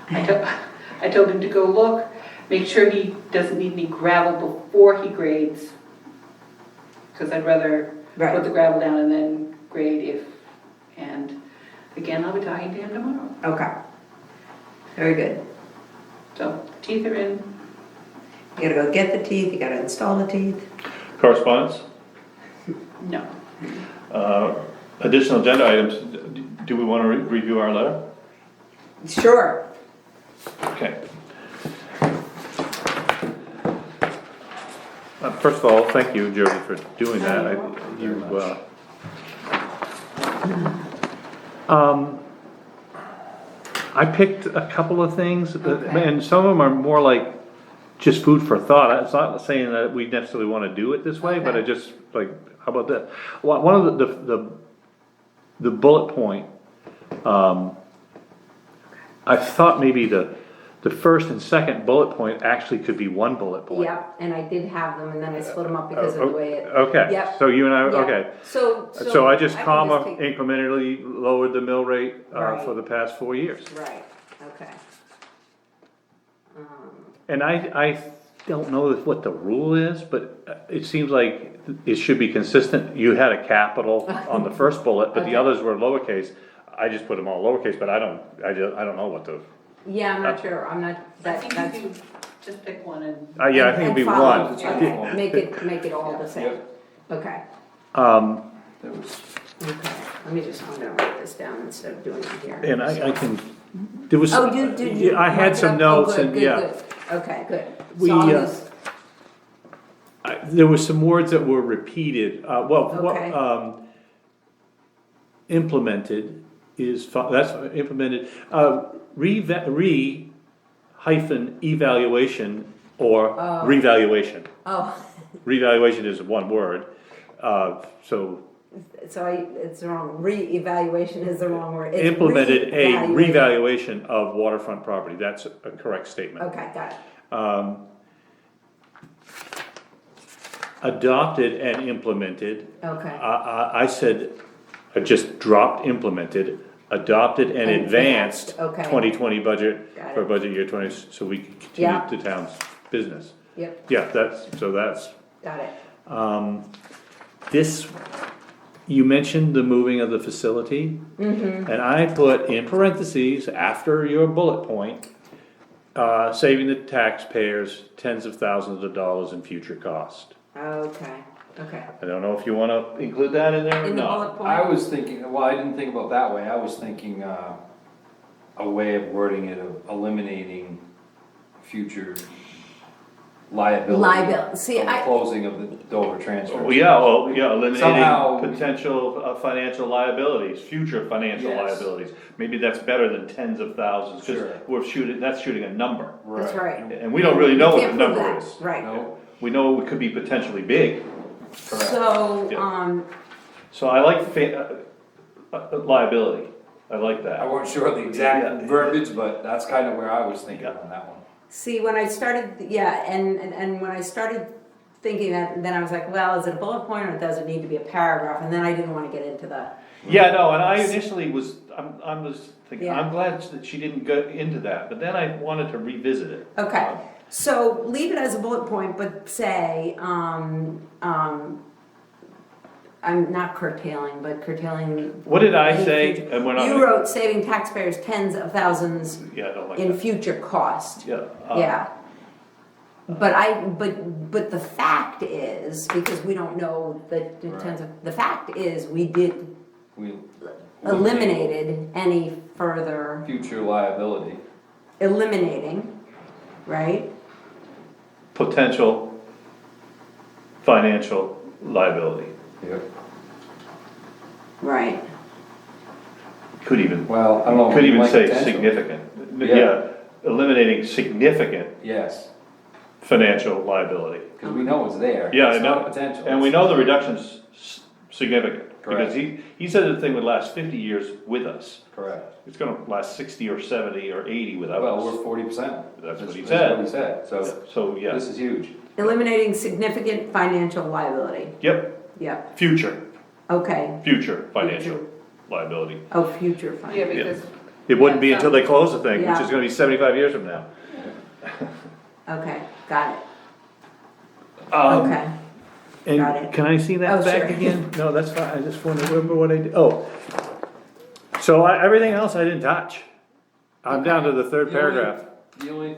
I told him to go look, make sure he doesn't need any gravel before he grades. Because I'd rather Right. put the gravel down and then grade if, and again, I'll be talking to him tomorrow. Okay. Very good. So, teeth are in. You gotta go get the teeth, you gotta install the teeth. Correspondence? No. Additional agenda items, do we want to review our letter? Sure. Okay. First of all, thank you, Jody, for doing that. I picked a couple of things, and some of them are more like just food for thought. It's not saying that we necessarily want to do it this way, but I just, like, how about this? One of the bullet point, I thought maybe the first and second bullet point actually could be one bullet point. Yep, and I did have them, and then I split them up because of the way it. Okay, Yep. so you and I, Yep. okay. So I just can comma take- incrementally lowered the mill rate Right. for the past 4 years. Right, okay. And I don't know what the rule is, but it seems like it should be consistent. You had a capital on the first bullet, but the Okay. others were lowercase. I just put them all lowercase, but I don't know what the, Yeah, I'm not sure, I'm not, I think that's. you can just pick one and. yeah, I think it'd be and follow. one. Okay, make it all the same, Yep. okay. There was, Okay, let me just, I'm gonna write this down instead of doing it here. And I can, there was. Oh, you. I had marked it some up? notes Oh, good, and, good, yeah. good. Okay, good. We, So I'll just- There were some words that were repeated, Okay. Implemented is, that's implemented, hyphen evaluation or Oh. revaluation. Oh, Revaluation is one word, so so it's wrong, re-evaluation is the wrong word. It's implemented a revaluation. revaluation of waterfront property, that's a correct statement. Okay, got it. Adopted and implemented. Okay. I said, I just dropped implemented, adopted and advanced Okay. 2020 budget Got for it. budget year 20, so we can Yeah. continue the town's business. Yep, Yeah, that's, got it. this, you mentioned the moving of the facility. Mm-hmm. And I put in parentheses, after your bullet point, saving the taxpayers tens of thousands of dollars in future cost. Okay, okay. I don't know if you wanna include that in there or In the bullet not. point? I was thinking, well, I didn't think about that way, I was thinking, a way of wording it, of eliminating future liability. Liability. See, of the I- closing of the Dover transfer. Well, eliminating Somehow- potential financial liabilities, future financial Yes. liabilities. Maybe that's better than tens of thousands, cause Sure. that's shooting a number. That's right. And we don't really know what the Can't prove number that. is. Right. No, We know it could be potentially big, correct. So, Yeah. So I like liability, I like I that. wasn't sure of the Yeah. exact verbiage, but that's kind of where I was thinking on that one. see, when I started, yeah, and when I started thinking that, then I was like, well, is it a bullet point or does it need to be a paragraph? And then I didn't wanna get into the, Yeah, no, and I initially was, I was thinking, Yeah. I'm glad that she didn't go into that, but then I wanted to revisit it. okay. So leave it as a bullet point, but say, I'm not curtailing, but curtailing. What did I any say? future- And we're not- You wrote saving taxpayers tens of thousands Yeah, I don't like in that. future cost. Yeah. Yeah. But the fact is, because we don't know the tens of, the fact is, we did We eliminated any further, future liability. eliminating, right? Potential financial liability. Yep. Right. Could even, Well, I don't know. could even like say potential. significant. Yeah. Yeah, eliminating significant Yes, financial liability. because we know it's there. Yeah, I It's not know, potential. and we know the reduction's significant. Correct. Because he said the thing would last 50 years with us. Correct. It's gonna last 60 or 70 or 80 without Well, we're us. 40%. That's what he That's said. what he said, so So, yeah. this is huge. Eliminating significant financial liability. Yep, Yep, future okay. financial liability. Oh, future Yeah, financial. because. It wouldn't be until they close the thing, which Yeah. is gonna be 75 years from now. Okay, got it. Um, Okay. Got And it. can I see Oh, that back sure. again? No, that's fine, I just wanted to remember what I did, oh. So everything else I didn't touch. I'm down to the third The only- paragraph. The only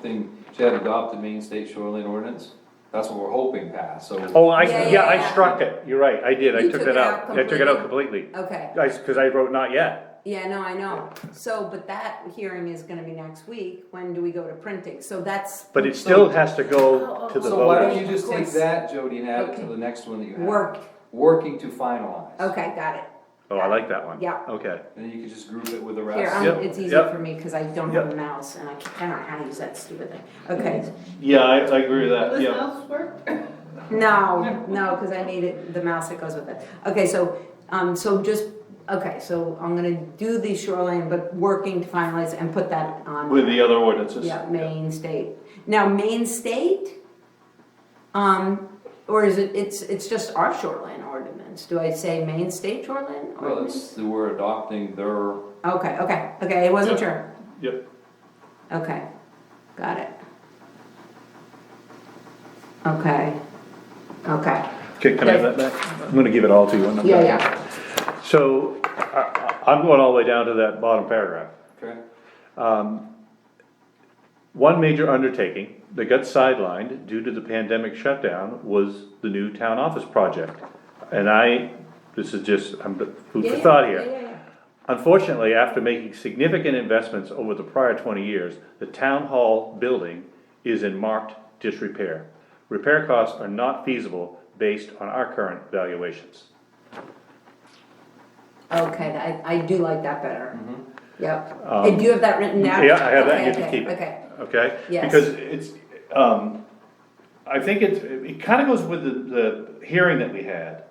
thing, Chad adopted Maine State Shoreline Ordinance, that's what we're hoping pass, so. Oh, Yeah, I yeah. struck it, you're right, I did, I You took took that it out. out I took it out completely. Okay, Cause I wrote not yet. yeah, no, I know. So, but that hearing is gonna be next week. When do we go to printing? So that's. But it still has to go to the So why don't voters. you just Of take course. that, Jody, and add it to Okay. the next one that you have? Work. Working to finalize. Okay, got it. Oh, I like that one. Yeah. Okay. And then you can just group it with the Here, rest. Yep, it's easier yep. for me because I don't have a Yep. mouse and I don't know how to use that stupid thing. Okay. Yeah, I agree with Will that, this yeah. mouse work? No, because I need it, the mouse that goes with it. Okay, so I'm gonna do the shoreline, but working to finalize and put that on. With the other ordinances. Yeah, Maine State. Now, Maine State, or is it, it's just our shoreline ordinance? Do I say Maine State shoreline Well, ordinance? it's, we're adopting their, Okay, I wasn't Yep. sure. Yep. Okay, got it. Okay. Okay, can I have that back? I'm gonna give it all to you. when I'm done. Yeah. So, I'm going all the way down to that bottom paragraph. okay? One major undertaking that got sidelined due to the pandemic shutdown was the new town office project. And this is just, I'm food for thought here. Yeah. Unfortunately, after making significant investments over the prior 20 years, the town hall building is in marked disrepair. Repair costs are not feasible based on our current valuations. Okay, I do like that better. Yep. Um, And do you have that written down? Yeah, I have that, you Okay, can keep it. Okay, Okay? Yes. Because it's, I think it kind of goes with the hearing that we had.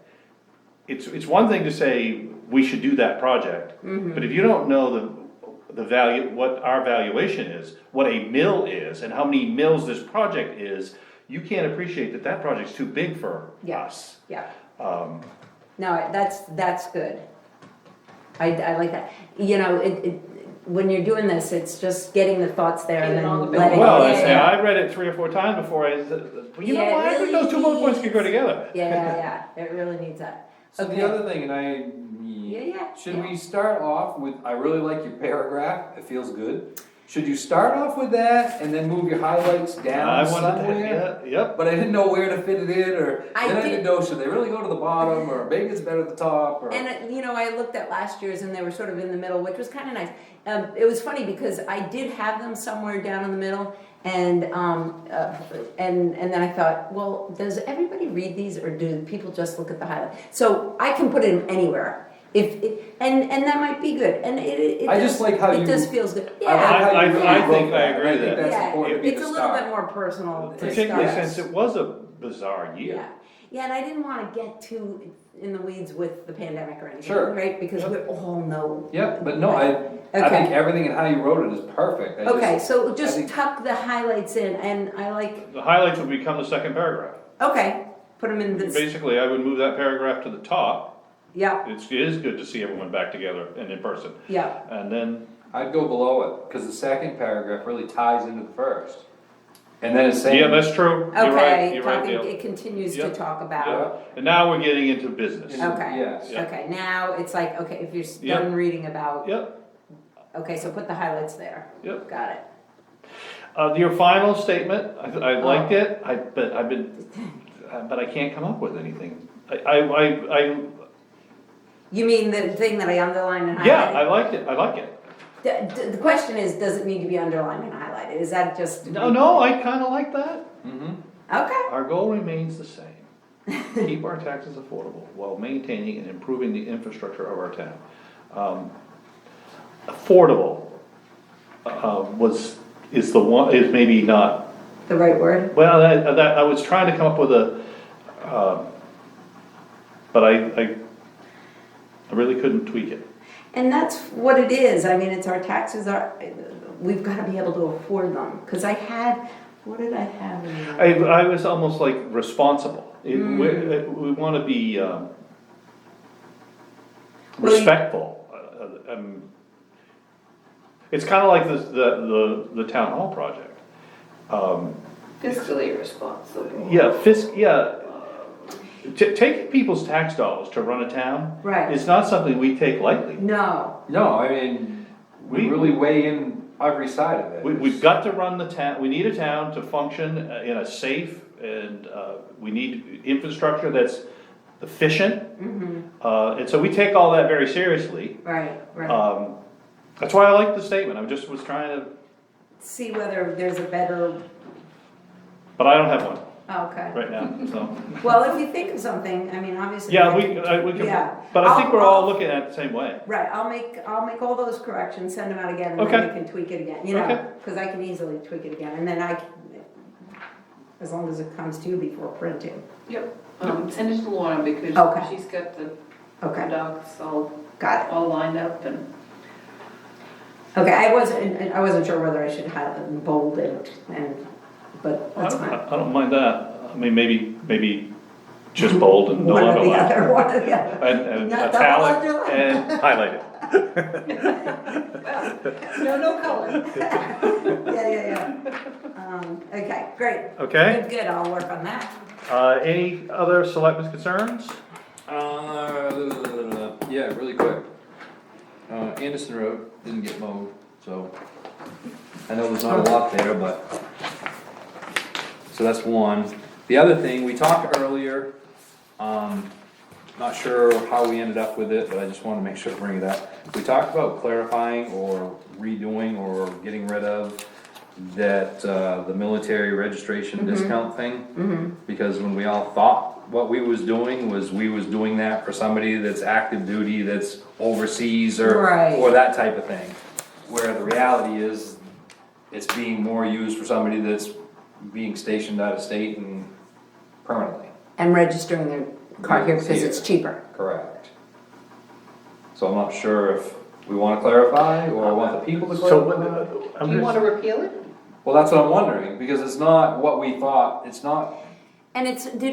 It's one thing to say, we should do that project, Mm-hmm. but if you don't know the value, what our valuation is, what a mill is, and how many mills this project is, you can't appreciate that that project's too big for Yeah. us. yeah. No, that's good. I like that. You know, when you're doing this, it's just getting the thoughts there and Getting all then the letting. Well, yeah, and yeah. I read it 3 or 4 times before I said, well, you know Yeah, it what, I think those 2 bullet points could go together. Yeah, it really needs that. So Okay. the other thing, should we start off with, I really like your paragraph, it feels good. Should you start off with that and then move your highlights I down wanted somewhere? to, yep. But I didn't know where to fit it in, or I then I did- didn't know, should they really go to the bottom, or maybe it's better at the top, or. And, I looked at last year's and they were sort of in the middle, which was kind of nice. It was funny because I did have them somewhere down in the middle and then I thought, well, does everybody read these or do people just look at the highlight? So I can put it anywhere. And that might be good, and it I just like how it you- just feels good. I like how you I really think wrote I that. agree I with think that. that's important to be It's the a little start. bit more personal to Particularly start. since it was a bizarre year. Yeah, and I didn't want to get too in the weeds with the pandemic or anything, Sure. right? Because Yep. we all know. Yeah, but no, I Okay. think everything and how you wrote it is perfect. Okay, so I just think- tuck the highlights in, and I like, The highlights would become the second paragraph. okay, put them in this, Basically, I would move that paragraph to the top. yeah, It is good to see everyone back together and in person. yeah, And then, I'd go below it, because the second paragraph really ties into the first. And then it's saying. yeah, that's true. You're right, okay, you're right, talking, Dale. it continues to Yep. talk Yeah. about, And now we're getting into business. okay, Yes. Yeah. okay, now it's like, okay, if you're Yep. done reading about, Yep, okay, so put the highlights there, yep. got it. Your final statement, I liked Oh. it, but I can't come up with anything. I You mean the thing that I underlined and highlighted? yeah, I liked it, I like it. The question is, does it need to be underlined and highlighted? Is that just? No, I kinda like that. Mm-hmm. Okay, Our goal remains the same. Keep our taxes affordable while maintaining and improving the infrastructure of our town. Affordable is maybe not, the right word? well, I was trying to come up with but I really couldn't tweak it. And that's what it is. I mean, it's our taxes we've got to be able to afford them. Because I had What did I have in there? I was almost like responsible. We wanna be, respectful. It's kinda like the town hall project. Fiscally responsible. Taking people's tax dollars to run a town. Right. Is not something we take lightly. No, No, I mean, we really weigh in every side of it. We've got to run the town, we need a town to function in a safe, and we need infrastructure that's efficient. And so we take all that very seriously. right, right. That's why I like the statement, I just was trying to, See whether there's a better, but I don't have one oh, okay. right now, so. Well, if you think of something, I mean, obviously. Yeah, we can, Yeah. but I think we're all I'll- looking at it the same way. Right, I'll make all those corrections, send them out again, and Okay. then we can tweak it again, you Okay. know, cause I can easily tweak it again, and then as long as it comes to you before printing. Yep, send it to Laura because Okay. she's got the Okay, docs all got it. lined up and. Okay, I wasn't sure whether I should have them bolded but I that's don't, fine. I don't mind that, I mean, maybe just bold and no One or the underline. other, one or the other. And Not double italic underline. and highlighted. No color. Yeah. Okay, great. Okay, Good, I'll work on that. any other selectmen's concerns? Yeah, really quick. Anderson Road didn't get mowed, so I know there's not a lot there, but, so that's one. The other thing, we talked earlier, not sure how we ended up with it, but I just wanna make sure to bring it up. We talked about clarifying or redoing or getting rid of that, the military registration discount thing. Because when we all thought what we was doing that for somebody that's active duty, that's overseas Right. or that type of thing. Where the reality is, it's being more used for somebody that's being stationed out of state and permanently. And registering their car here because it's cheaper. Correct. So I'm not sure if we wanna clarify or want the people to So, clarify. I'm Do you just- wanna repeal it? Well, that's what I'm wondering, because it's not what we thought, it's not, And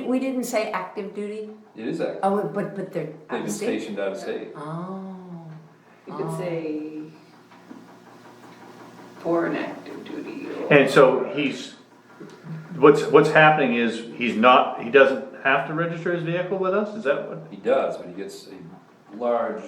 we didn't say active duty? it is active. Oh, but they're They've out been of state? stationed out of state. Oh. You could say foreign active duty or. And so what's happening is he doesn't have to register his vehicle with us, is that what? He does, but he gets a large,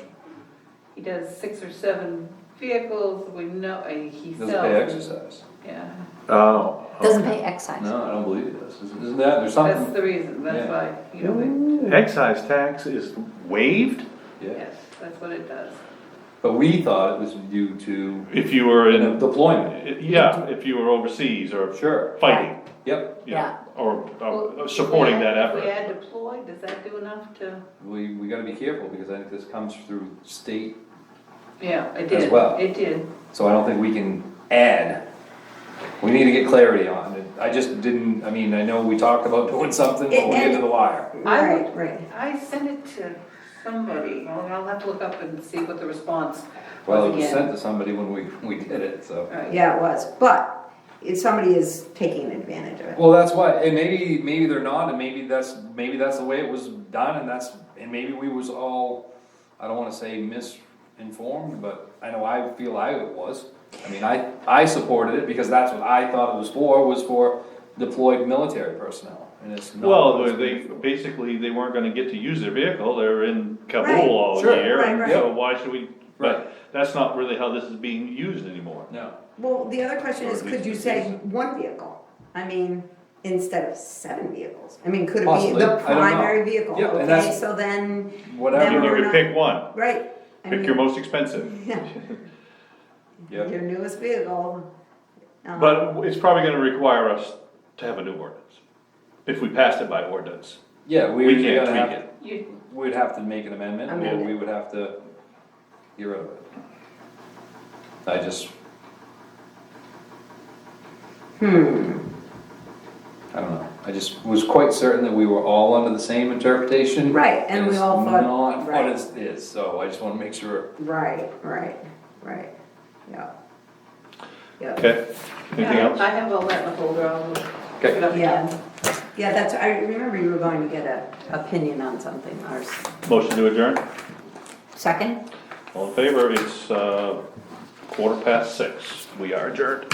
He does 6 or 7 vehicles, we know, he sells. doesn't pay exercise. Yeah, Oh. Doesn't pay excise. No, I don't believe he does. Isn't that, there's that's something? the reason, that's Yeah. why, you know, Excise tax is waived Yeah, yes, that's what it does. but we thought it was due to if you were in, deployment. yeah, if you were overseas or Sure, fighting, yep, yeah, or Well, supporting if we that add- If we effort. add deployed, does that do enough to? we gotta be careful, because I think this comes through state, Yeah, it As did, well. it did. so I don't think we can add. We need to get clarity on it. I just didn't, I mean, I know we talked about doing something, but we'll get to the wire. Right. I sent it to somebody, well, I'll have to look up and see what the response Well, was it was again. sent to somebody when we did it, so. Right. Yeah, it was, but if somebody is taking advantage of it. Well, that's why, and maybe they're not, and maybe that's the way it was done, and maybe we was all, I don't wanna say misinformed, but I know I feel I was. I mean, I supported it because that's what I thought it was for deployed military personnel, and it's not. Well, they weren't gonna get to use their vehicle, they're in Right. Kabul all Sure. year, Right, and right. so why should we, Right. but that's not really how this is being used anymore. No, Well, the other question is, Or at could least you it say is. one vehicle? I mean, instead of 7 vehicles? I mean, could it be Possibly. the I don't know. primary vehicle? Yeah, and Okay, that's- so then, whatever. Then You we're could not- pick one, right. I pick mean, your most expensive. Yeah, Yep. your newest vehicle. But it's probably gonna require us to have a new ordinance, if we passed it by ordinance. Yeah, We we'd can't have, tweak it. we'd have to make an amendment, or Amendment. we would have to get rid of it. I just, I don't know, I just was quite certain that we were all under the same interpretation. Right, and we it's all thought- not what right. it is, so I just wanna make sure. Right, yeah. Yeah. Okay, Anything else? I have all that in the folder, I'll look Okay. it up Yeah. again. Yeah, that's, I remember you were going to get a opinion on something, ours. Motion to adjourn? Second? All in favor? It's 6:15. We are adjourned.